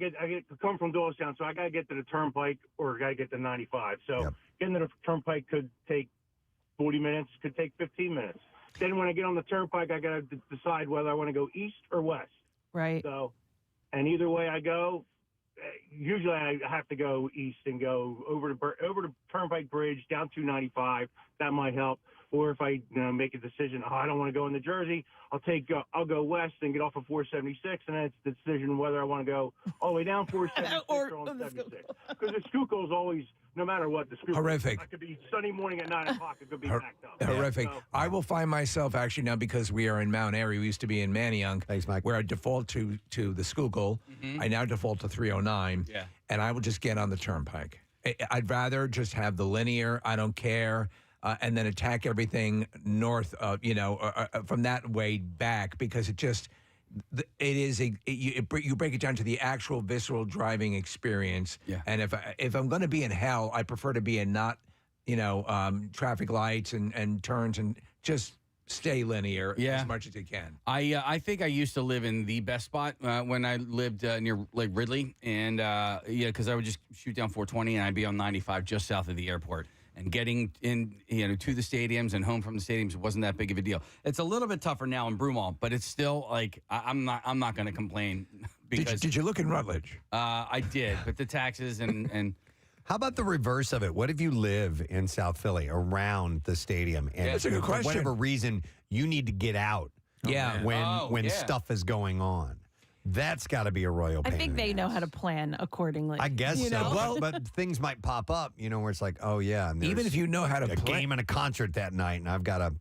come from Doylestown, so I got to get to the Turnpike or I got to get to 95. So getting to the Turnpike could take 40 minutes, could take 15 minutes. Then when I get on the Turnpike, I got to decide whether I want to go east or west. Right. So, and either way I go, usually I have to go east and go over the Turnpike Bridge down 295. That might help. Or if I make a decision, I don't want to go into Jersey, I'll go west and get off of 476, and then it's the decision whether I want to go all the way down 476 or on 76. Because the Schuylkill is always, no matter what, the Schuylkill. Horrific. It could be Sunday morning at 9 o'clock. It could be backed up. Horrific. So, I will find myself actually now, because we are in Mount Airy. We used to be in Manayunk. Thanks, Mike. Where I default to the Schuylkill. I now default to 309. Yeah. And I will just get on the Turnpike. I'd rather just have the linear. I don't care. And then attack everything north of, from that way back, because it is you break it down to the actual visceral driving experience. Yeah. And if I'm going to be in hell, I prefer to be in not, traffic lights and turns, and just stay linear as much as you can. I think I used to live in the best spot when I lived near Lake Ridley, and because I would just shoot down 420 and I'd be on 95 just south of the airport. And getting in, to the stadiums and home from the stadiums wasn't that big of a deal. It's a little bit tougher now in Broomall, but it's still like I'm not going to complain. Because did you look in Rutledge? I did, but the taxes and. How about the reverse of it? What if you live in South Philly around the stadium, and that's a good question. for whatever reason you need to get out? Yeah. When stuff is going on. That's got to be a royal pain. I think they know how to plan accordingly. I guess so. Well, but things might pop up, where it's like, oh, yeah. And even if you know how to a game and a concert that night, and I've got to,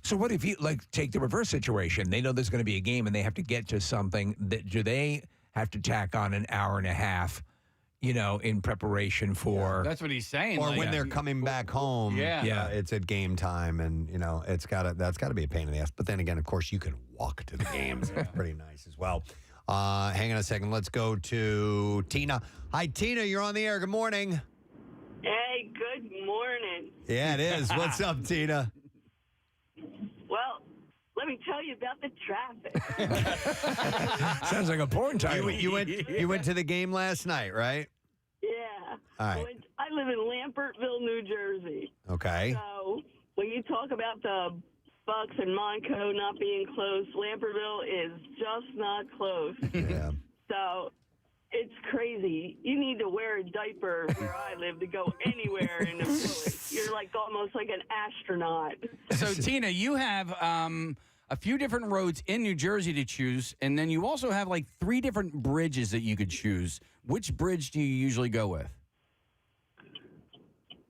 So what if you, take the reverse situation? They know there's going to be a game, and they have to get to something. Do they have to tack on an hour and a half, in preparation for... That's what he's saying. Or when they're coming back home, it's at game time, and, that's got to be a pain in the ass. But then again, of course, you can walk to the games. It's pretty nice as well. Hang on a second. Let's go to Tina. Hi, Tina. You're on the air. Good morning. Hey, good morning. Yeah, it is. What's up, Tina? Well, let me tell you about the traffic. Sounds like a porn title. You went to the game last night, right? Yeah. All right. I live in Lambertville, New Jersey. Okay. So when you talk about the Bucks and Monco not being close, Lambertville is just not close. Yeah. So it's crazy. You need to wear a diaper where I live to go anywhere in the village. You're almost like an astronaut. So, Tina, you have a few different roads in New Jersey to choose, and then you also have 3 different bridges that you could choose. Which bridge do you usually go with?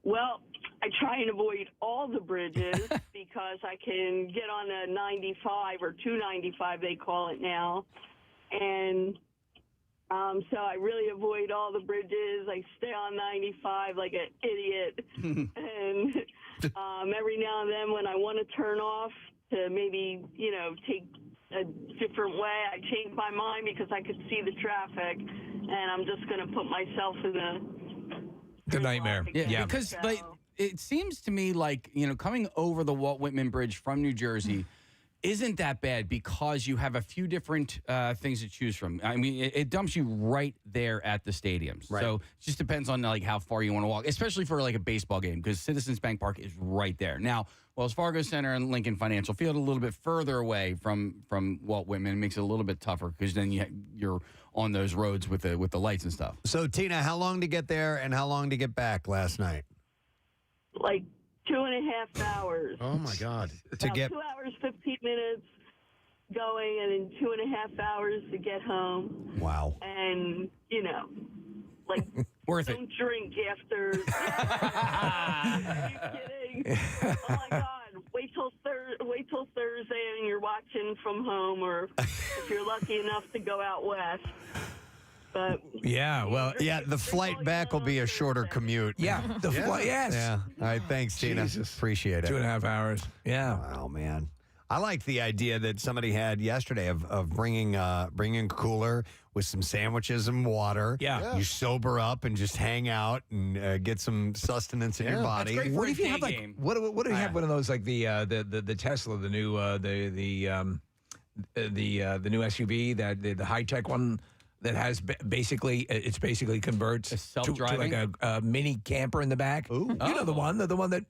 Well, I try and avoid all the bridges because I can get on a 95 or 295, they call it now. And so I really avoid all the bridges. I stay on 95 like an idiot. And every now and then when I want to turn off to maybe, take a different way, I change my mind because I could see the traffic. And I'm just going to put myself in the nightmare. Yeah. Because, it seems to me like, coming over the Walt Whitman Bridge from New Jersey isn't that bad because you have a few different things to choose from. I mean, it dumps you right there at the stadiums. Right. So it just depends on how far you want to walk, especially for a baseball game, because Citizens Bank Park is right there. Now, Wells Fargo Center and Lincoln Financial Field a little bit further away from Walt Whitman. It makes it a little bit tougher because then you're on those roads with the lights and stuff. So, Tina, how long to get there and how long to get back last night? 2.5 hours. Oh, my God. To get 2 hours, 15 minutes going, and then 2.5 hours to get home. Wow. And, worth it. Don't drink after. Are you kidding? Oh, my God. Wait till Thursday and you're watching from home, or if you're lucky enough to go out west. But the flight back will be a shorter commute. Yeah, the flight, yes. Yeah. All right, thanks, Tina. Appreciate it. 2.5 hours. Yeah. Wow, man. I like the idea that somebody had yesterday of bringing a cooler with some sandwiches and water. Yeah. You sober up and just hang out and get some sustenance in your body. That's great for What a if you day have game. what do you have one of those the Tesla, the new the new SUV, that the high tech one that has basically converts to self-driving? like a mini camper in the back. Ooh. You know the one that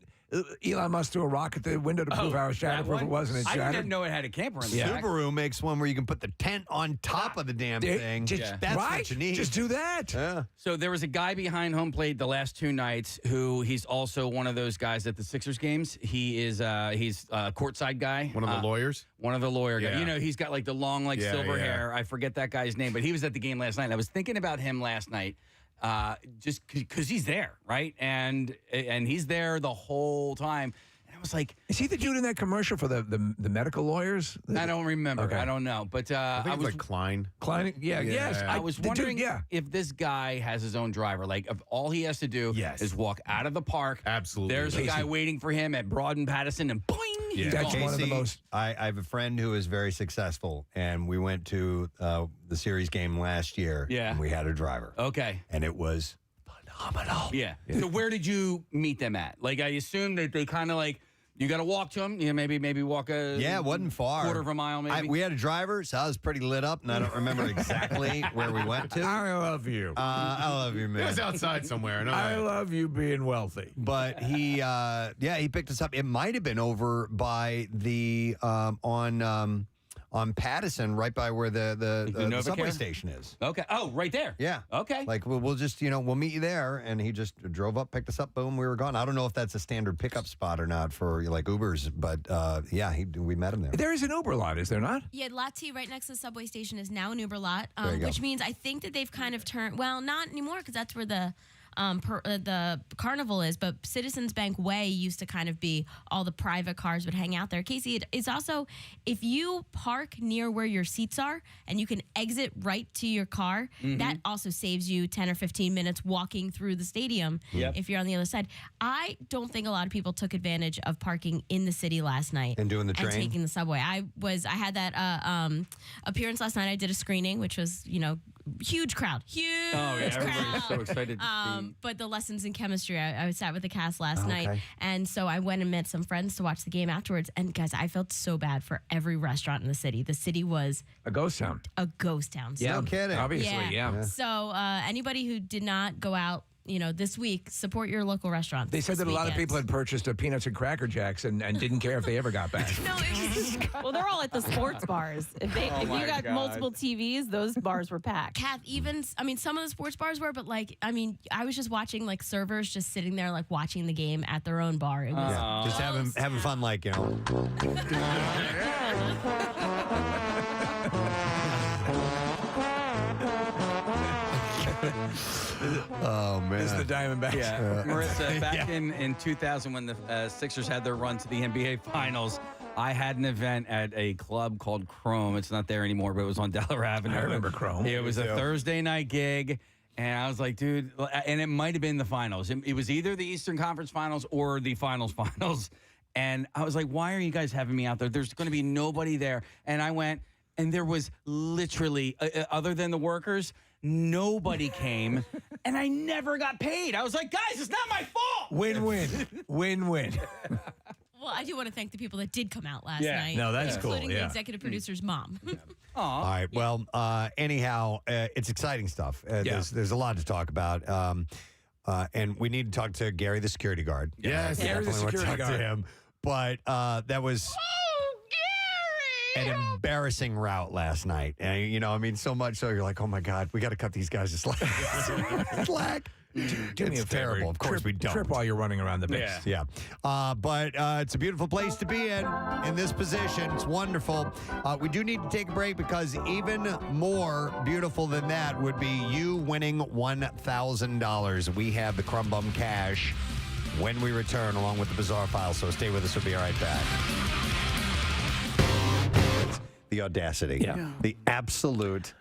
Elon Musk threw a rock at the window to prove how shatterproof it was, and it I shattered. didn't know it had a camper in the back. Subaru makes one where you can put the tent on top of the damn thing. That's what you need. Just do that. Yeah. So there was a guy behind home plate the last 2 nights who he's also one of those guys at the Sixers games. He is he's a courtside guy. One of the lawyers? One of the lawyer guys. Yeah. You know, he's got like the long, like silver yeah. hair. I forget that guy's name, but he was at the game last night. I was thinking about him last night. Just because he's there, right? And he's there the whole time. And I was like, is he the dude in that commercial for the medical lawyers? I don't remember. Okay. I don't know. But I think it was like Klein. Klein, yes. I was the wondering dude, if this guy has his own driver. Like, if all he has to do is walk out of the park. Absolutely. There's a guy waiting for him at Broad and Patterson, and boing, he's That's gone. one of the most. I have a friend who is very successful, and we went to the series game last year. Yeah. And we had a driver. Okay. And it was phenomenal. Yeah. So where did you meet them at? Like, I assume that they kind of like, you got to walk to them. You know, maybe walk a it wasn't far. quarter of a mile, maybe. We had a driver, so I was pretty lit up, and I don't remember exactly where we went to. I love you. I love you, man. It was outside somewhere. No, I love you being wealthy. But he, he picked us up. It might have been over by the on Patterson, right by where the subway station is. Okay. Oh, right there. Yeah. Okay. Like we'll just we'll meet you there, and he just drove up, picked us up, boom, we were gone. I don't know if that's a standard pickup spot or not for like Ubers, but we met him there. There is an Uber lot, is there not? Yeah, Lot T right next to the subway station is now an Uber lot, There you go. which means I think that they've kind of turned, well, not anymore because that's where the carnival is, but Citizens Bank Way used to kind of be all the private cars would hang out there. Casey, it's also, if you park near where your seats are and you can exit right to your car, that also saves you 10 or 15 minutes walking through the stadium if you're on the other side. I don't think a lot of people took advantage of parking in the city last night. And doing the train? And taking the subway. I had that appearance last night. I did a screening, which was, huge crowd. Huge everybody's crowd. so excited to see. But the lessons in chemistry, I sat with the cast last night. And so I went and met some friends to watch the game afterwards. And guys, I felt so bad for every restaurant in the city. The city was a ghost town. A ghost town. Yeah, no kidding. Obviously, yeah. So anybody who did not go out, this week, support your local restaurants. They said that a lot of people had purchased peanuts and Cracker Jacks and didn't care if they ever got back. No, it was Well, they're all at the sports bars. If you got multiple TVs, those bars were packed. Kath, some of the sports bars were, but I was just watching servers just sitting there watching the game at their own bar. It was just having fun, Oh man, it's the Diamondbacks. Yeah, Marissa, back in 2000 when the Sixers had their run to the NBA Finals, I had an event at a club called Chrome. It's not there anymore, but it was on Delaware Avenue. I remember Chrome. It was a Thursday night gig. And I was like, dude, and it might have been the finals. It was either the Eastern Conference Finals or the finals. And I was like, why are you guys having me out there? There's going to be nobody there. And I went, and there was literally, other than the workers, nobody came. And I never got paid. I was like, guys, it's not my fault. Win-win. Win-win. Well, I do want to thank the people that did come out last night. No, that's cool. Including the executive producer's mom. All right. Well, anyhow, it's exciting stuff. There's a lot to talk about. And we need to talk to Gary, the security guard. Yes, Gary, the Definitely want to security talk to guard. him. But that was an embarrassing route last night. And, so much so you're like, oh, my God, we got to cut these guys a slack. Do me a favor. Terrible. Of course we don't. Trip while you're running around the base. Yeah. But it's a beautiful place to be in this position. It's wonderful. We do need to take a break because even more beautiful than that would be you winning $1,000. We have the Crumb Bum Cash when we return along with the Bizarre File. So stay with us. We'll be right back. The audacity. The absolute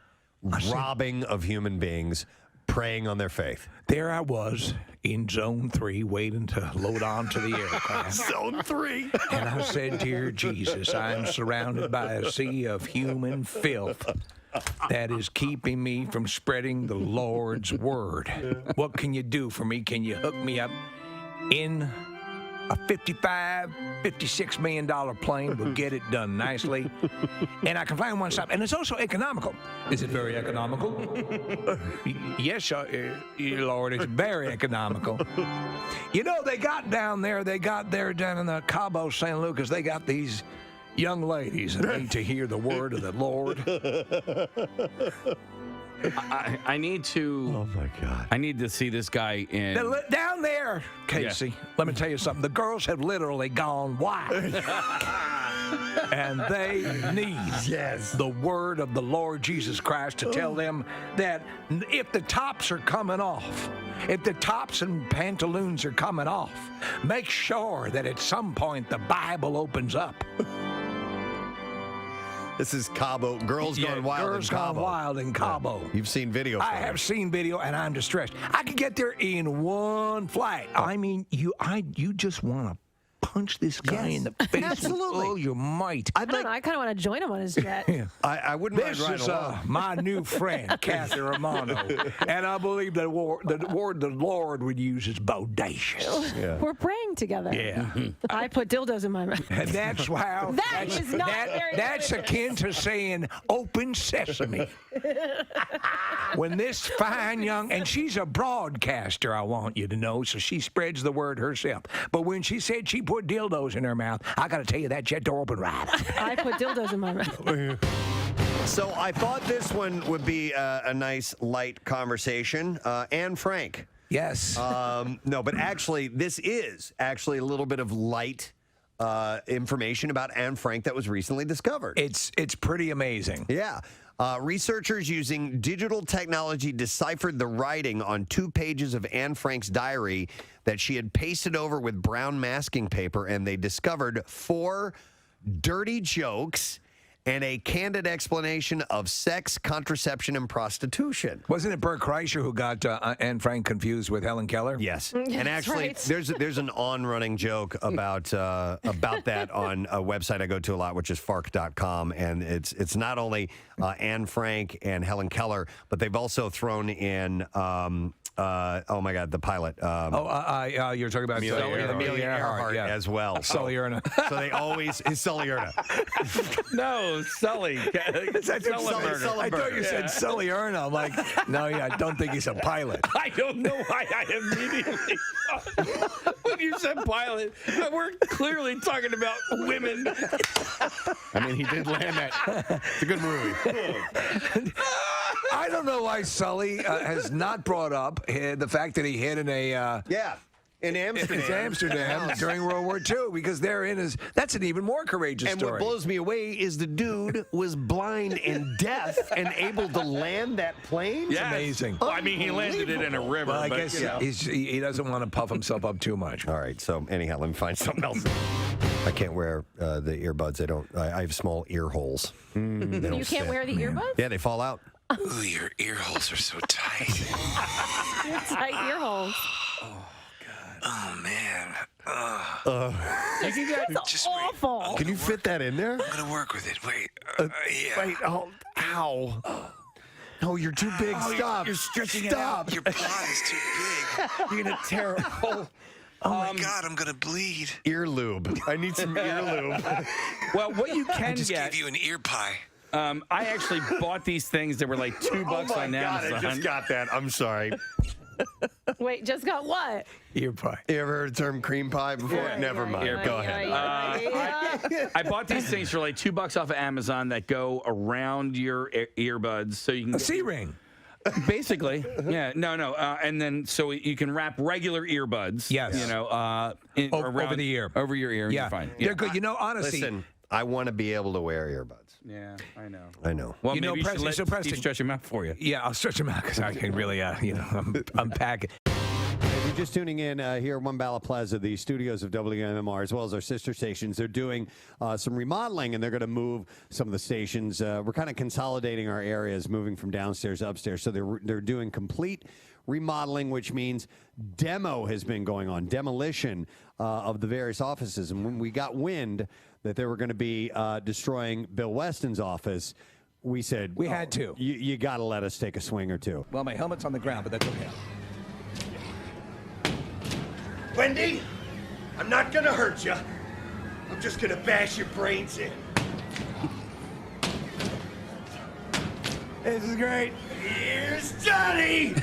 robbing of human beings preying on their faith. There I was in Zone 3 waiting to load on to the aircraft. Zone 3. And I said, dear Jesus, I am surrounded by a sea of human filth that is keeping me from spreading the Lord's word. What can you do for me? Can you hook me up in a $56 million plane will get it done nicely. And I can fly in one stop. And it's also economical. Is it very economical? Yes, Lord, it's very economical. You know, they got down there down in the Cabo San Lucas, they got these young ladies that need to hear the word of the Lord. I need to. Oh my God! I need to see this guy in Down there, Casey. Let me tell you something. The girls have literally gone wild, and they need the word of the Lord Jesus Christ to tell them that if the tops are coming off, if the tops and pantaloons are coming off, make sure that at some point the Bible opens up. This is Cabo. Girls Gone Wild Girls in Cabo. Gone Wild in Cabo. Yeah. You've seen video. I have seen video, and I'm distressed. I could get there in one flight. I mean, you just want to punch this guy in the face. Absolutely. Oh, you might. I don't know. I kind of want to join him on his jet. I wouldn't mind This riding is along. my new friend, Kathy Romano, and I believe that the word the Lord would use is bodacious. We're praying together. Yeah. I put dildos in my mouth. And that's how. That is not very That's good. akin to saying "open sesame." When this fine young, and she's a broadcaster, I want you to know, so she spreads the word herself. But when she said she put dildos in her mouth, I got to tell you that jet door opened right. I put dildos in my mouth. So I thought this one would be a nice, light conversation. Anne Frank. Yes. No, but actually, this is actually a little bit of light information about Anne Frank that was recently discovered. It's pretty amazing. Yeah. Researchers using digital technology deciphered the writing on 2 pages of Anne Frank's diary that she had pasted over with brown masking paper, and they discovered 4 dirty jokes and a candid explanation of sex, contraception, and prostitution. Wasn't it Bert Kreischer who got Anne Frank confused with Helen Keller? Yes. That's And actually, right. there's an on-running joke about that on a website I go to a lot, which is fark.com. And it's not only Anne Frank and Helen Keller, but they've also thrown in, oh my God, the pilot. You're talking about Amelia Earhart yeah. as well. Sully Erna. So they always, is Sully Erna. No, Sully. I thought you said Sully Erna. I'm like, no, I don't think he's a pilot. I don't know why I immediately thought, when you said pilot, we're clearly talking about women. I mean, he did land that. It's a good movie. I don't know why Sully has not brought up the fact that he hid in a in Amsterdam during World War II, because that's an even more courageous And story. what blows me away is the dude was blind and deaf and able to land that plane. Yes. Amazing. Well, I mean, he landed it in a river. Well, I but, guess you know. he doesn't want to puff himself up too much. All right, so anyhow, let me find something else. I can't wear the earbuds. I have small ear holes. They don't You can't fit. wear the earbuds? Yeah, they fall out. Ooh, your ear holes are so tight. Tight ear holes. Oh, man. That's awful. Can you fit that in there? I'm going to work with it. Wait. Yeah. Wait, oh, ow. No, you're too big. Stop. You're stretching it Stop. Your plot is too big. You're going to tear a hole. Oh, my God, I'm going to bleed. Ear lube. I need some ear lube. Well, what you I can just get. gave you an ear pie. I actually bought these things that were like $2 Oh my on God, Amazon. I just got that. I'm sorry. Wait, just got what? Ear pie. You ever heard the term cream pie before? Yeah, Never yeah, mind. yeah, Go yeah, ahead. I bought these things for like $2 off of Amazon that go around your earbuds, so you can A C-ring. basically, yeah, no, and then so you can wrap regular earbuds, Yes. you know, Over around- the ear. over your ear, and Yeah, you're fine. they're good. You know, honestly, Listen, I want to be able to wear earbuds. Yeah, I know. I know. Well, You know, maybe you should Preston- let so Preston- Steve stretch him out for you. yeah, I'll stretch them out because I can really, unpack it. If you're just tuning in here at One Bala Plaza, the studios of WMMR, as well as our sister stations, they're doing some remodeling, and they're going to move some of the stations. We're kind of consolidating our areas, moving from downstairs to upstairs. So they're doing complete remodeling, which means demo has been going on, demolition of the various offices. And when we got wind that they were going to be destroying Bill Weston's office, we said, We had to. You got to let us take a swing or two. Well, my helmet's on the ground, but that's okay. Wendy, I'm not gonna hurt you. I'm just gonna bash your brains in. This is great. Here's Johnny!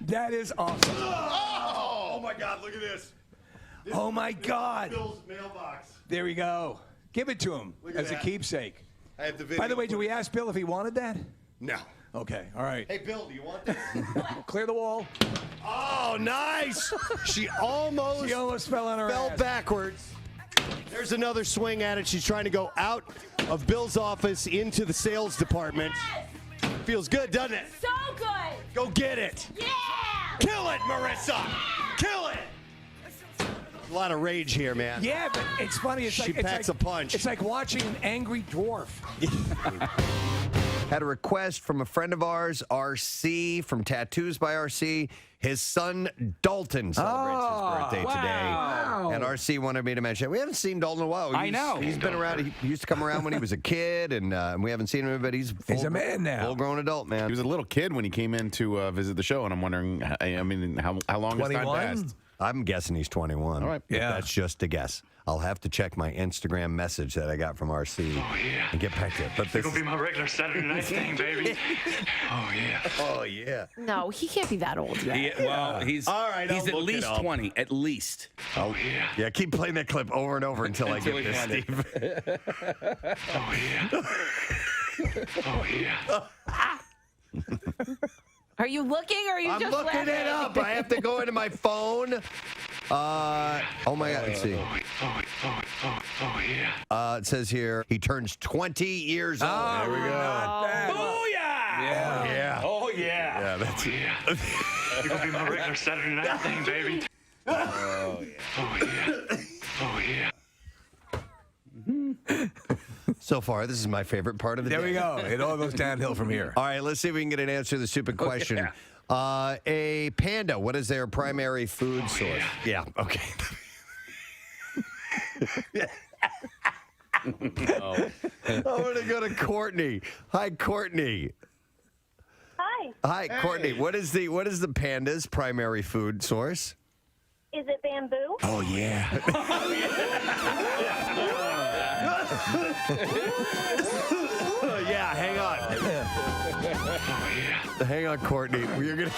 That is awesome. Oh my God, look at this. Oh my God. Bill's mailbox. There we go. Give it to him Look at as a that. keepsake. I have the video. By the way, did we ask Bill if he wanted that? No. Okay, all right. Hey, Bill, do you want this? Clear the wall. Oh, nice. She almost fell on her fell ass. backwards. There's another swing at it. She's trying to go out of Bill's office into the sales department. Feels good, doesn't it? So good. Go get it. Yeah. Kill it, Marissa. Kill it. A lot of rage here, man. Yeah, but it's funny. It's She like, packs a punch. It's like watching an angry dwarf. Had a request from a friend of ours, RC, from Tattoos by RC. His son, Dalton, celebrates his birthday wow. today. And RC wanted me to mention it. We haven't seen Dalton in a while. I know. He's been around. He used to come around when he was a kid, and we haven't seen him, but he's a man now. Full-grown adult, man. He was a little kid when he came in to visit the show, and I'm wondering, how long has time 21? passed? I'm guessing he's 21. All right. Yeah. That's just a guess. I'll have to check my Instagram message that I got from RC and get back to it. But this It'll be my regular Saturday night thing, baby. Oh, yeah. Oh, yeah. No, he can't be that old yet. Well, he's All right, he's I'll at look it least up. 20. At least. Oh, yeah. Yeah, keep playing that clip over and over until I Until get we this, find it. Steve. Oh, yeah. Oh, yeah. Are you looking or are you I'm just looking laughing? it up. I have to go into my phone. Oh, my God. Let's see. Oh, yeah. It says here he turns 20 years old. There we go. Booyah! Yeah. Oh, yeah. Yeah, that's it. It'll be my regular Saturday night thing, baby. Oh, yeah. Oh, yeah. Oh, yeah. So far, this is my favorite part of the There day. we go. It all goes downhill from here. All right, let's see if we can get an answer to the stupid question. A panda, what is their primary food source? Yeah, okay. Oh. I'm going to go to Courtney. Hi, Courtney. Hi. Hi, Courtney. What is the panda's primary food source? Is it bamboo? Oh, yeah. Yeah, hang on. Hang on, Courtney. We're gonna.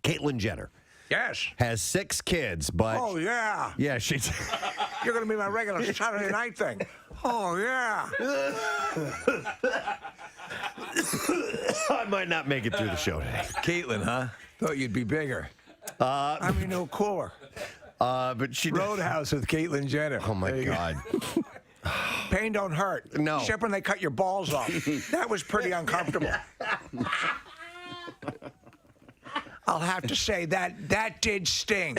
Caitlyn Jenner Yes. has 6 kids, but Oh, yeah. yeah, she's. You're going to be my regular Saturday night thing. Oh, yeah. I might not make it through the show today. Caitlin, huh? Thought you'd be bigger. I mean, no cooler. But she. Roadhouse with Caitlyn Jenner. Oh my There you go. God. Pain don't hurt. No. Except when they cut your balls off. That was pretty uncomfortable. I'll have to say that did sting.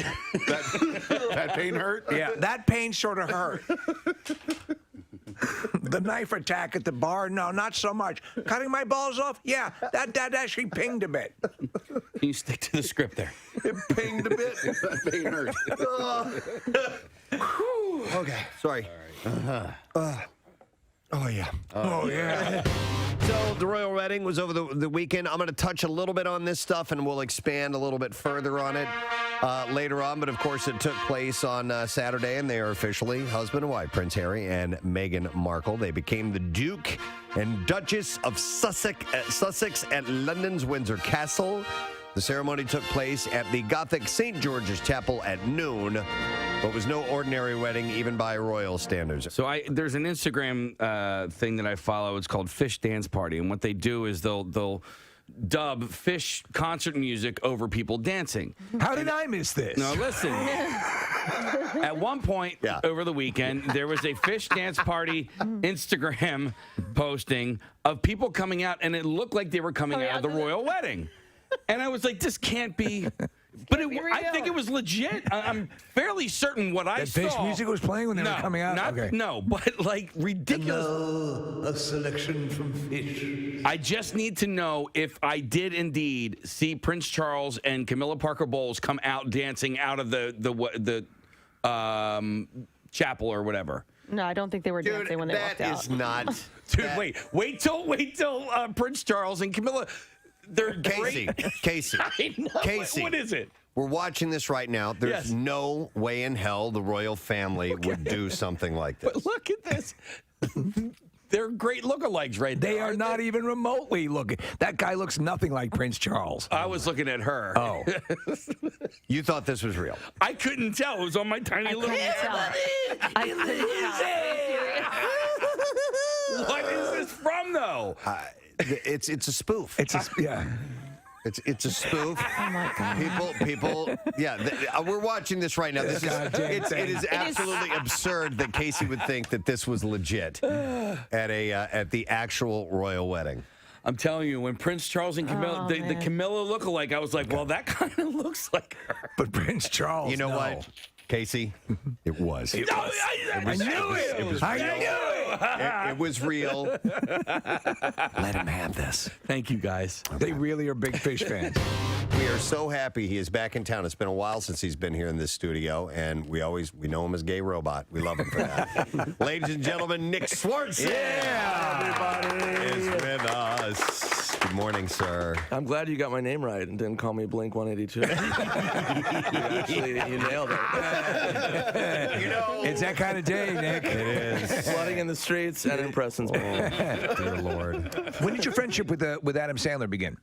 That pain hurt? Yeah, that pain sort of hurt. The knife attack at the bar, no, not so much. Cutting my balls off, yeah, that actually pinged a bit. Can you stick to the script there? It pinged a bit. That pain hurt. Okay, sorry. Oh, yeah. Oh, yeah. So the royal wedding was over the weekend. I'm going to touch a little bit on this stuff, and we'll expand a little bit further on it later on. But, of course, it took place on Saturday, and they are officially husband and wife, Prince Harry and Meghan Markle. They became the Duke and Duchess of Sussex at London's Windsor Castle. The ceremony took place at the Gothic St. George's Chapel at noon, but was no ordinary wedding, even by royal standards. So there's an Instagram thing that I follow. It's called Fish Dance Party, and what they do is they'll dub Fish concert music over people dancing. How did I miss this? No, listen. At one point over the weekend, there was a Fish Dance Party Instagram posting of people coming out, and it looked like they were coming out of the royal wedding. And I was like, this can't be. But I think it was legit. I'm fairly certain what I saw. Fish music was playing when they were coming out? Okay. No, but like ridiculous. A selection from Fish. I just need to know if I did indeed see Prince Charles and Camilla Parker Bowles come out dancing out of the chapel or whatever. No, I don't think they were dancing when they walked out. That is not. Dude, wait till Prince Charles and Camilla. They're Casey. great. Casey. I know. Casey. What is it? We're watching this right now. There's Yes. no way in hell the royal family would do something like this. But look at this. They're great lookalikes right there. They are not even remotely looking. That guy looks nothing like Prince Charles. I was looking at her. Oh. You thought this was real? I couldn't tell. It was on my tiny little. What is this from, though? It's a spoof. It's a yeah. It's a spoof. Oh my God. People. Yeah, we're watching this right now. This it is absolutely absurd that Casey would think that this was legit at the actual royal wedding. I'm telling you, when Prince Charles and Camilla, the Camilla look-alike, I was like, well, that kind of looks like her. But Prince Charles, You know what, Casey? It was. I knew it. I knew it. It was real. Let him have this. Thank you, guys. They really are big fish fans. We are so happy he is back in town. It's been a while since he's been here in this studio, and we know him as Gay Robot. We love him for that. Ladies and gentlemen, Nick Swartzen. Everybody is with us. Good morning, sir. I'm glad you got my name right and didn't call me Blink 182. you nailed it. It's that kind of day, Nick. It is. Flooding in the streets and in Preston's. Dear Lord. When did your friendship with Adam Sandler begin?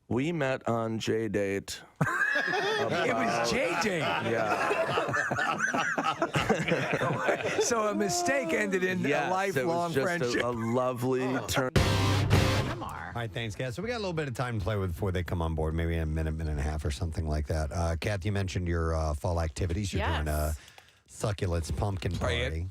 We met on J-Date. It was J-Date. Yeah. So a mistake ended in a lifelong it was just friendship. a lovely turn. All right, thanks, guys. So we got a little bit of time to play with before they come on board, maybe a minute and a half or something like that. Kath, you mentioned your fall activities. You're doing a succulents pumpkin party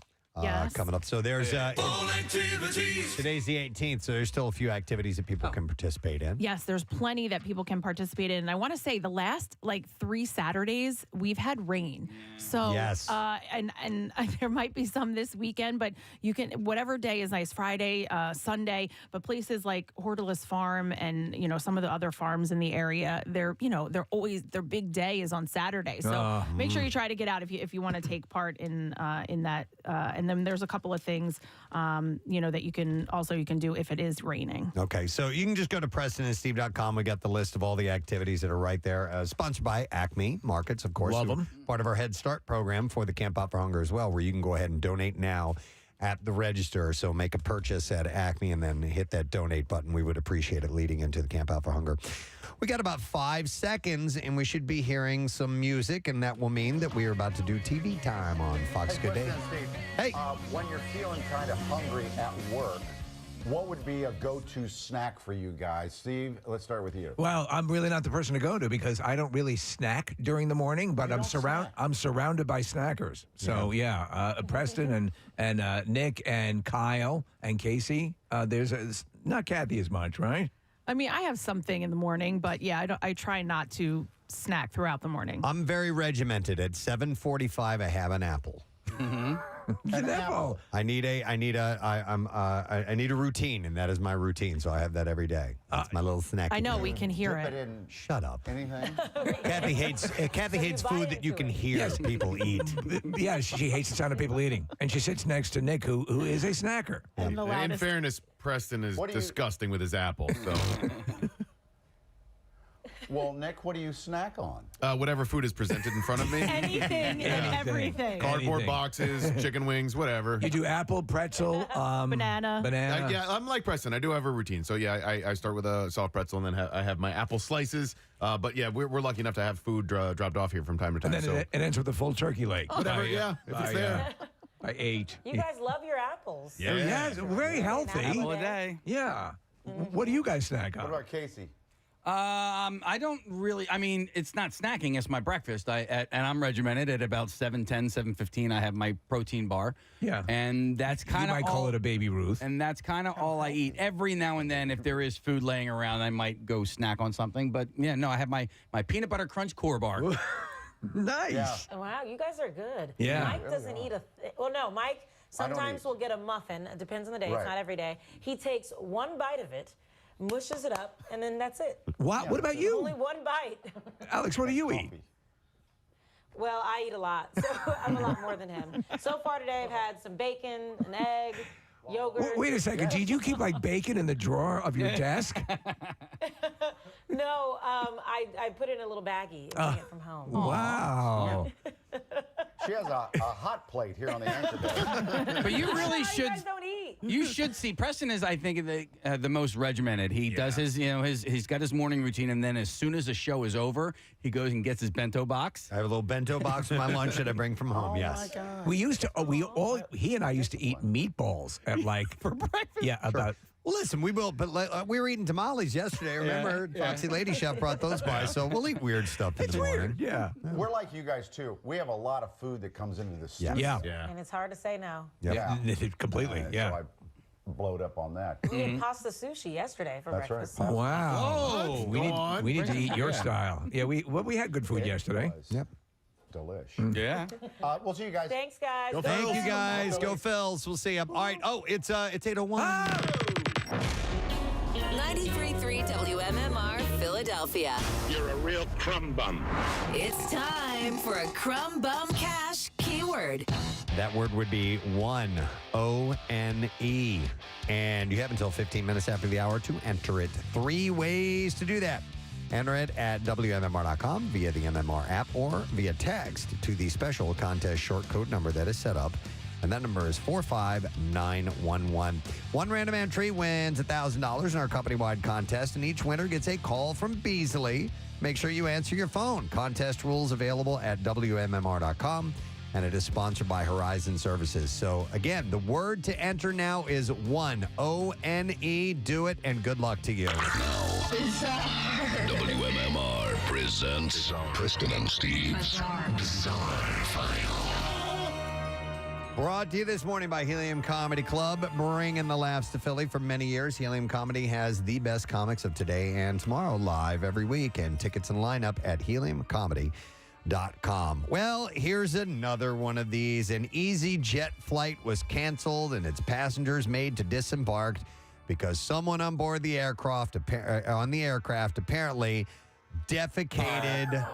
coming up. So there's today's the 18th, so there's still a few activities that people can participate in. Yes, there's plenty that people can participate in. And I want to say the last 3 Saturdays we've had rain. So Yes. And there might be some this weekend, but you can whatever day is nice, Friday, Sunday, but places like Hortulus Farm and some of the other farms in the area, they're always their big day is on Saturday. So make sure you try to get out if you want to take part in that and then there's a couple of things that you can do if it is raining. Okay, so you can just go to PrestonandSteve.com. We got the list of all the activities that are right there. Sponsored by Acme Markets, of course. Love them. Part of our Head Start program for the Camp Out for Hunger as well, where you can go ahead and donate now at the register. So make a purchase at Acme and then hit that donate button. We would appreciate it leading into the Camp Out for Hunger. We got about 5 seconds, and we should be hearing some music, and that will mean that we are about to do TV time on Fox Good Day. Hey. When you're feeling kind of hungry at work, what would be a go-to snack for you guys? Steve, let's start with you. Well, I'm really not the person to go to because I don't really snack during the morning, but I'm surrounded by snackers. So Preston and Nick and Kyle and Casey. There's not Kathy as much, right? I mean, I have something in the morning, but I try not to snack throughout the morning. I'm very regimented. At 7:45, I have an apple. Mm-hmm. An apple. I need a routine, and that is my routine. So I have that every day. That's my little snack. I know we can hear it. Shut up. Anything? Kathy hates food that you can hear people eat. Yeah, she hates the sound of people eating, and she sits next to Nick, who is a snacker. And in fairness, Preston is disgusting with his apple. So. Well, Nick, what do you snack on? Whatever food is presented in front of me. Anything and everything. Cardboard boxes, chicken wings, whatever. You do apple, pretzel, banana. Banana. I'm like Preston. I do have a routine. So, I start with a soft pretzel, and then I have my apple slices. But, we're lucky enough to have food dropped off here from time to time. And then it ends with a full turkey leg. Whatever, if it's there. I ate. You guys love your apples. Yeah, very healthy. Apple a day. Yeah. What do you guys snack on? What about Casey? I don't really. I mean, it's not snacking. It's my breakfast. And I'm regimented at about 7:10, 7:15. I have my protein bar. Yeah, and that's kind of. You might call it a Baby Ruth. And that's kind of all I eat. Every now and then, if there is food laying around, I might go snack on something. But I have my peanut butter crunch core bar. Nice. Yeah. Wow, you guys are good. Yeah. Mike doesn't eat no, Mike sometimes will get a muffin. It depends on the day. Right. It's not every day. He takes one bite of it, mushes it up, and then that's it. What? What about you? Only one bite. Alex, what do you eat? Well, I eat a lot, so I'm a lot more than him. So far today, I've had some bacon, an egg, yogurt. Wait a second. Did you keep like bacon in the drawer of your desk? No, I put it in a little baggie and bring it from home. Wow. She has a hot plate here on the anchor desk. But you really should. You guys don't eat. You should see. Preston is, I think, the most regimented. He does he's got his morning routine, and then as soon as the show is over, he goes and gets his bento box. I have a little bento box with my lunch that I bring from home. Yes. My God. We used to. He and I used to eat meatballs at like for breakfast. Yeah, about. Well, listen, we will, but we were eating tamales yesterday. Remember, Foxy Lady Chef brought those by, so we'll eat weird stuff in the morning. Yeah. We're like you guys, too. We have a lot of food that comes into the studio. Yeah. And it's hard to say no. Yeah. Completely. Yeah. So I blowed up on that. We had pasta sushi yesterday for That's breakfast. right. Wow. We need to eat your style. Yeah. We had good food yesterday. Yep. Delish. Yeah. We'll see you guys. Thanks, guys. Thank you, guys. Go Phils. We'll see you. All right. Oh, it's 8:01. 93.3 WMMR, Philadelphia. You're a real crumb bum. It's time for a crumb bum cash keyword. That word would be one, O-N-E. And you have until 15 minutes after the hour to enter it. 3 ways to do that. Enter it at WMMR.com via the MMR app or via text to the special contest short code number that is set up. And that number is 45911. One random entry wins $1,000 in our company-wide contest, and each winner gets a call from Beasley. Make sure you answer your phone. Contest rules available at WMMR.com, and it is sponsored by Horizon Services. So, again, the word to enter now is one, O-N-E. Do it, and good luck to you. WMMR presents Preston and Steve's Bizarre File. Brought to you this morning by Helium Comedy Club, bringing the laughs to Philly for many years. Helium Comedy has the best comics of today and tomorrow live every week, and tickets and lineup at heliumcomedy.com. Well, here's another one of these. An EasyJet flight was canceled and its passengers made to disembark because someone on board the aircraft apparently defecated.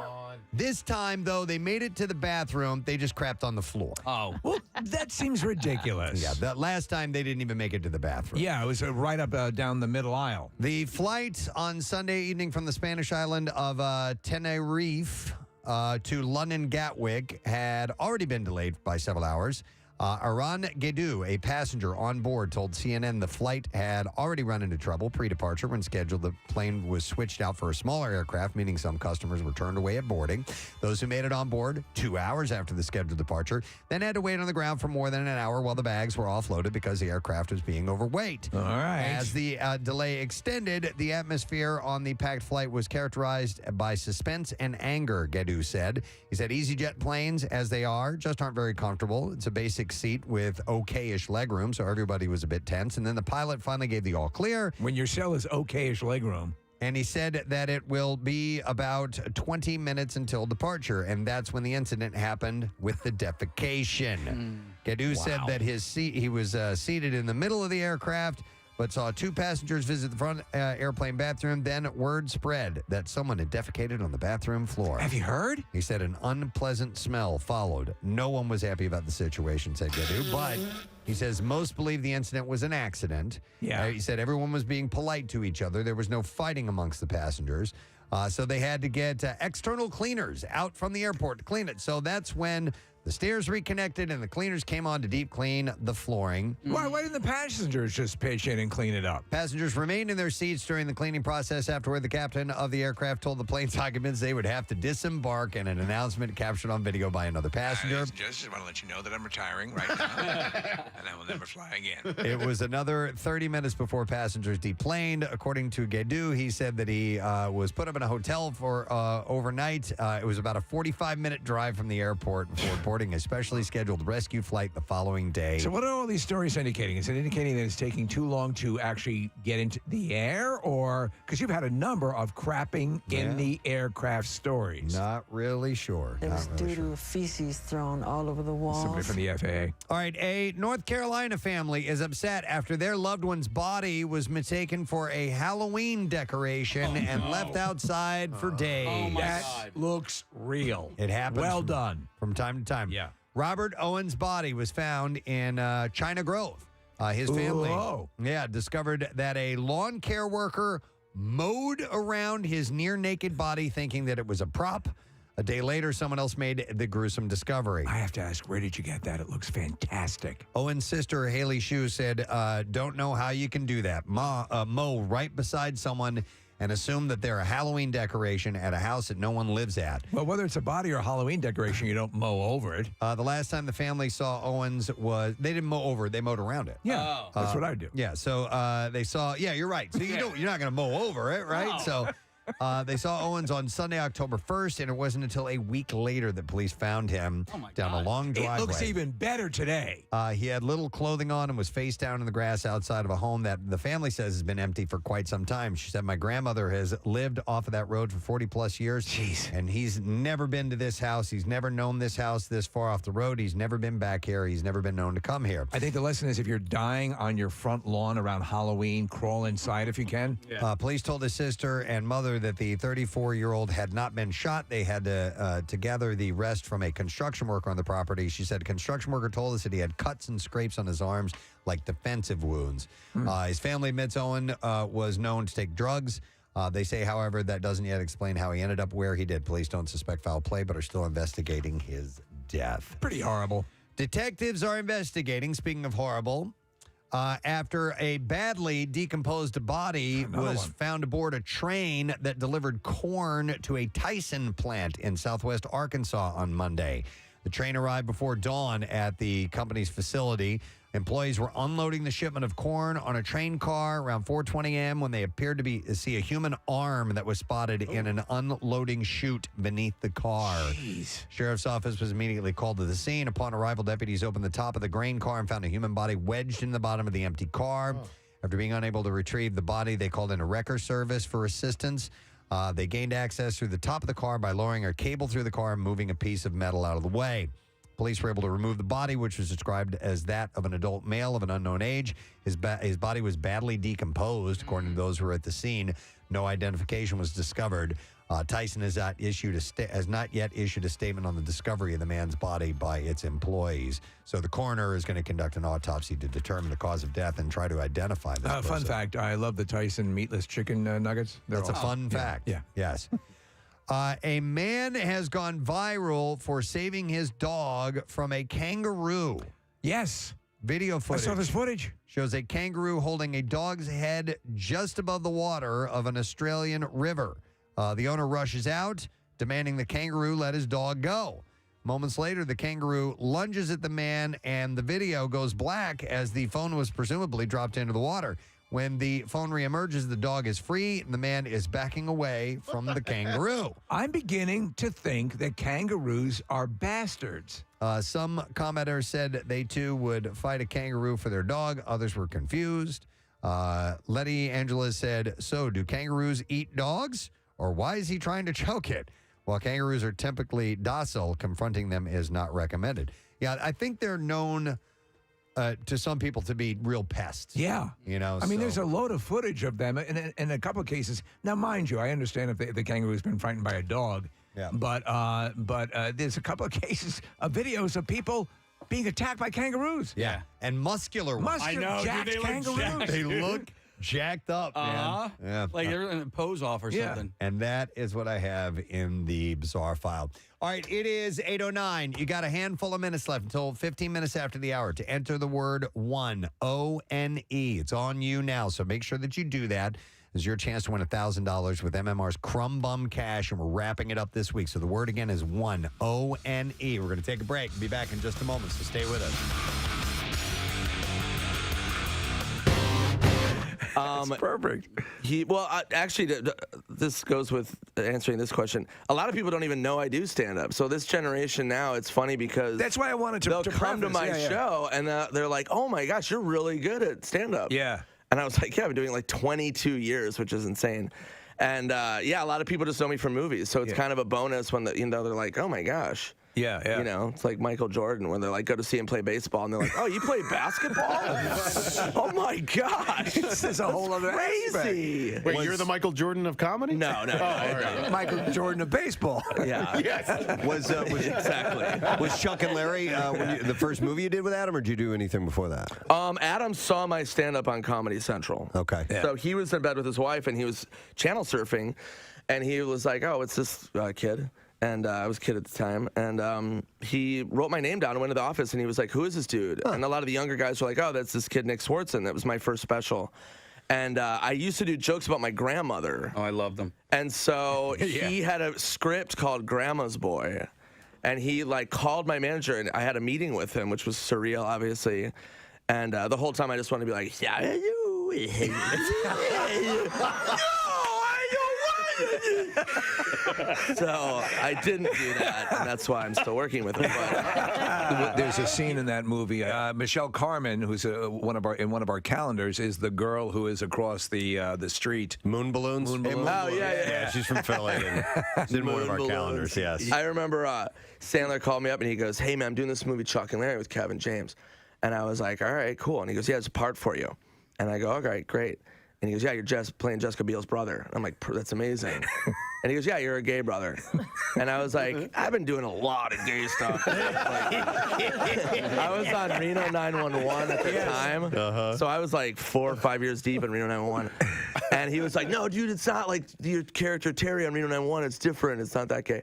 This time, though, they made it to the bathroom. They just crapped on the floor. Oh. Well, that seems ridiculous. Yeah, that last time they didn't even make it to the bathroom. Yeah, it was right up down the middle aisle. The flight on Sunday evening from the Spanish island of Tenerife to London Gatwick had already been delayed by several hours. Aran Gedu, a passenger on board, told CNN the flight had already run into trouble pre-departure. When scheduled, the plane was switched out for a smaller aircraft, meaning some customers were turned away at boarding. Those who made it on board 2 hours after the scheduled departure then had to wait on the ground for more than an hour while the bags were offloaded because the aircraft was being overweight. All right. As the delay extended, the atmosphere on the packed flight was characterized by suspense and anger, Gedu said. He said EasyJet planes, as they are, just aren't very comfortable. It's a basic seat with okay-ish legroom, so everybody was a bit tense. And then the pilot finally gave the all clear. When your cell is okay-ish legroom. And he said that it will be about 20 minutes until departure. And that's when the incident happened with the defecation. Gedu said that he was seated in the middle of the aircraft, but saw 2 passengers visit the front airplane bathroom. Then word spread that someone had defecated on the bathroom floor. Have you heard? He said an unpleasant smell followed. No one was happy about the situation, said Gedu, but he says most believe the incident was an accident. Yeah. He said everyone was being polite to each other. There was no fighting amongst the passengers. So they had to get external cleaners out from the airport to clean it. So that's when the stairs reconnected and the cleaners came on to deep clean the flooring. Why didn't the passengers just pitch in and clean it up? Passengers remained in their seats during the cleaning process. Afterward, the captain of the aircraft told the plane's occupants they would have to disembark, and an announcement captured on video by another passenger. Just want to let you know that I'm retiring right now, and I will never fly again. It was another 30 minutes before passengers deplaned. According to Gedu, he said that he was put up in a hotel for overnight. It was about a 45-minute drive from the airport before boarding a specially scheduled rescue flight the following day. So what are all these stories indicating? Is it indicating that it's taking too long to actually get into the air? Or, because you've had a number of crapping in the aircraft stories. Not really sure. It was due to feces thrown all over the walls. Somebody from the FAA. All right, a North Carolina family is upset after their loved one's body was mistaken for a Halloween decoration and left outside for days. Oh, my That God. looks real. It happens. Well done. From time to time. Yeah. Robert Owen's body was found in China Grove. His family, discovered that a lawn care worker mowed around his near-naked body thinking that it was a prop. A day later, someone else made the gruesome discovery. I have to ask, where did you get that? It looks fantastic. Owen's sister, Haley Shue, said, don't know how you can do that. Mow right beside someone and assume that they're a Halloween decoration at a house that no one lives at. Well, whether it's a body or a Halloween decoration, you don't mow over it. The last time the family saw Owens they didn't mow over it, they mowed around it. Yeah, that's what I do. Yeah, so they saw, you're right. So you're not going to mow over it, right? No. So they saw Owens on Sunday, October 1st, and it wasn't until a week later that police found him down a long driveway. It looks even better today. He had little clothing on and was face down in the grass outside of a home that the family says has been empty for quite some time. She said, my grandmother has lived off of that road for 40 plus years. Jeez. And he's never been to this house. He's never known this house this far off the road. He's never been back here. He's never been known to come here. I think the lesson is if you're dying on your front lawn around Halloween, crawl inside if you can. Police told his sister and mother that the 34-year-old had not been shot. They had to gather the rest from a construction worker on the property. She said, construction worker told us that he had cuts and scrapes on his arms like defensive wounds. His family admits Owen was known to take drugs. They say, however, that doesn't yet explain how he ended up where he did. Police don't suspect foul play, but are still investigating his death. Pretty horrible. Detectives are investigating, speaking of horrible, after a badly decomposed body was found aboard a train that delivered corn to a Tyson plant in southwest Arkansas on Monday. The train arrived before dawn at the company's facility. Employees were unloading the shipment of corn on a train car around 4:20 a.m. when they appeared to see a human arm that was spotted in an unloading chute beneath the car. Jeez. Sheriff's office was immediately called to the scene. Upon arrival, deputies opened the top of the grain car and found a human body wedged in the bottom of the empty car. After being unable to retrieve the body, they called in a wrecker service for assistance. They gained access through the top of the car by lowering a cable through the car and moving a piece of metal out of the way. Police were able to remove the body, which was described as that of an adult male of an unknown age. His body was badly decomposed, according to those who were at the scene. No identification was discovered. Tyson has not yet issued a statement on the discovery of the man's body by its employees. So the coroner is going to conduct an autopsy to determine the cause of death and try to identify this person. Fun fact, I love the Tyson meatless chicken nuggets. That's awesome. a fun fact. Yeah. Yes. A man has gone viral for saving his dog from a kangaroo. Yes. Video footage. I saw this footage. Shows a kangaroo holding a dog's head just above the water of an Australian river. The owner rushes out, demanding the kangaroo let his dog go. Moments later, the kangaroo lunges at the man, and the video goes black as the phone was presumably dropped into the water. When the phone reemerges, the dog is free, and the man is backing away from the kangaroo. I'm beginning to think that kangaroos are bastards. Some commenters said they, too, would fight a kangaroo for their dog. Others were confused. Letty Angela said, so do kangaroos eat dogs? Or why is he trying to choke it? While kangaroos are typically docile, confronting them is not recommended. Yeah, I think they're known to some people to be real pests. Yeah. You know, I mean, there's a load of footage of them in a couple of cases. Now, mind you, I understand if the kangaroo's been frightened by a dog. Yeah. But there's a couple of cases of videos of people being attacked by kangaroos. Yeah. And muscular ones. I know, jacked dude, they look kangaroos. jacked, They dude. look jacked up, man. Yeah. Like they're in a pose off or something. And that is what I have in the bizarre file. All right, it is 8:09. You got a handful of minutes left until 15 minutes after the hour to enter the word one, O-N-E. It's on you now, so make sure that you do that. It's your chance to win $1,000 with MMR's Crumb Bum Cash, and we're wrapping it up this week. So the word again is one, O-N-E. We're going to take a break and be back in just a moment, so stay with us. That's perfect. Actually, this goes with answering this question. A lot of people don't even know I do stand up. So this generation now, it's funny because that's why I wanted to. They'll come to my show and they're like, "Oh my gosh, you're really good at stand up." Yeah. And I was like, "Yeah, I've been doing it like 22 years, which is insane." And a lot of people just know me from movies, so it's kind of a bonus when they're like, "Oh my gosh." Yeah, yeah. You know, it's like Michael Jordan when they're like, go to see him play baseball, and they're like, oh, you play basketball? Oh my gosh, this is a whole other crazy. Wait, you're the Michael Jordan of comedy? No. Oh, all right. Michael Jordan of baseball. Yeah. Yes. Was exactly. Was Chuck and Larry the first movie you did with Adam, or did you do anything before that? Adam saw my stand-up on Comedy Central. Okay. So he was in bed with his wife, and he was channel surfing, and he was like, oh, it's this kid. And I was a kid at the time. And he wrote my name down and went to the office, and he was like, who is this dude? And a lot of the younger guys were like, oh, that's this kid, Nick Swartzen. That was my first special. And I used to do jokes about my grandmother. Oh, I love them. And so he had a script called Grandma's Boy. And he like called my manager, and I had a meeting with him, which was surreal, obviously. And the whole time I just wanted to be like, yeah, you. So I didn't do that, and that's why I'm still working with him. But There's a scene in that movie. Michelle Carmen, who's one of our calendars, is the girl who is across the street. Moon balloons. Oh yeah. She's from Philly. And she's in one of our calendars. Yes. I remember Sandler called me up and he goes, "Hey man, I'm doing this movie Chuck and Larry with Kevin James," and I was like, "All right, cool." And he goes, "Yeah, it's a part for you," and I go, "All right, great." And he goes, "Yeah, you're playing Jessica Biel's brother." I'm like, "That's amazing." And he goes, "Yeah, you're a gay brother." And I was like, "I've been doing a lot of gay stuff." I was on Reno 911 at the time. So I was like 4 or 5 years deep in Reno 911. And he was like, "No, dude, it's not like your character Terry on Reno 911. It's different. It's not that gay."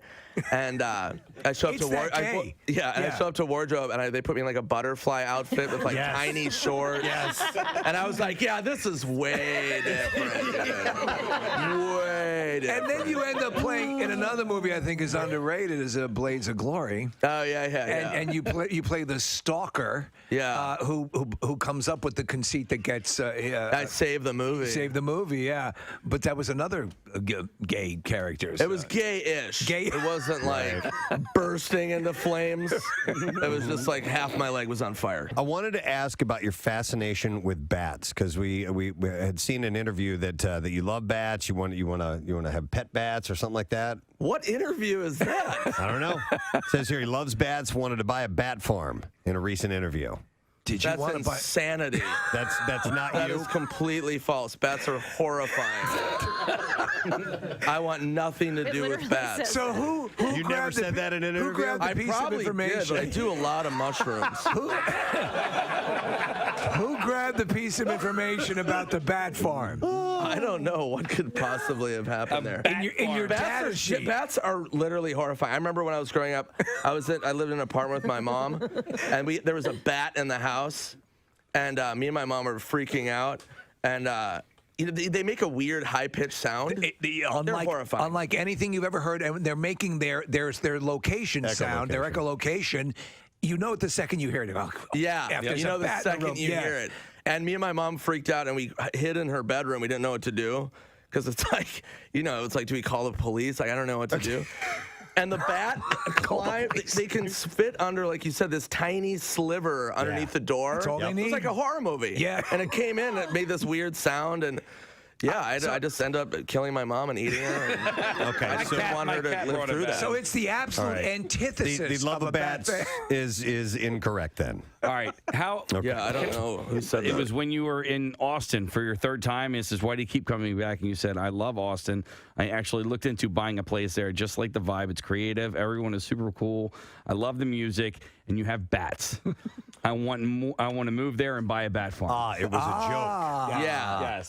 And I show up to wardrobe. I show up to wardrobe, and they put me in like a butterfly outfit with like tiny shorts. Yes. And I was like, "Yeah, this is way different. Way different." And then you end up playing in another movie I think is underrated, is Blades of Glory. Oh yeah. And you play the stalker. Yeah. Who comes up with the conceit that gets I saved the movie. Saved the movie, yeah. But that was another gay character. It was gay-ish. It wasn't like bursting into flames. It was just like half my leg was on fire. I wanted to ask about your fascination with bats, because we had seen an interview that you love bats. You want to have pet bats or something like that. What interview is that? I don't know. It says here he loves bats. Wanted to buy a bat farm in a recent interview. Did you That's want to buy? insanity. That's not That you. is completely false. Bats are horrifying. I want nothing to do with bats. So who You never said that in an Who interview? grabbed the I piece of probably information? did, but I do a lot of mushrooms. Who grabbed the piece of information about the bat farm? I don't know what could possibly have happened there. In your data sheet. Bats are literally horrifying. I remember when I was growing up, I lived in an apartment with my mom, and there was a bat in the house, and me and my mom were freaking out, and they make a weird high-pitched sound. They're horrifying. Unlike anything you've ever heard, and they're making their location sound, their echolocation. You know it the second you hear it. You know the second you hear it. And me and my mom freaked out, and we hid in her bedroom. We didn't know what to do, because it's like, it's like, do we call the police? Like, I don't know what to do. And the bat they can fit under, like you said, this tiny sliver underneath the door. That's all they need. It's like a horror movie. Yeah. And it came in, and it made this weird sound, and I just end up killing my mom and eating her. And I just didn't want her to live through that. So it's the absolute antithesis. The love of bats is incorrect then. All right. How? Okay. Yeah, I don't know who said that. It was when you were in Austin for your third time. It says, "Why do you keep coming back?" And you said, "I love Austin. I actually looked into buying a place there. Just like the vibe. It's creative. Everyone is super cool. I love the music, and you have bats. I want to move there and buy a bat farm." It was a joke.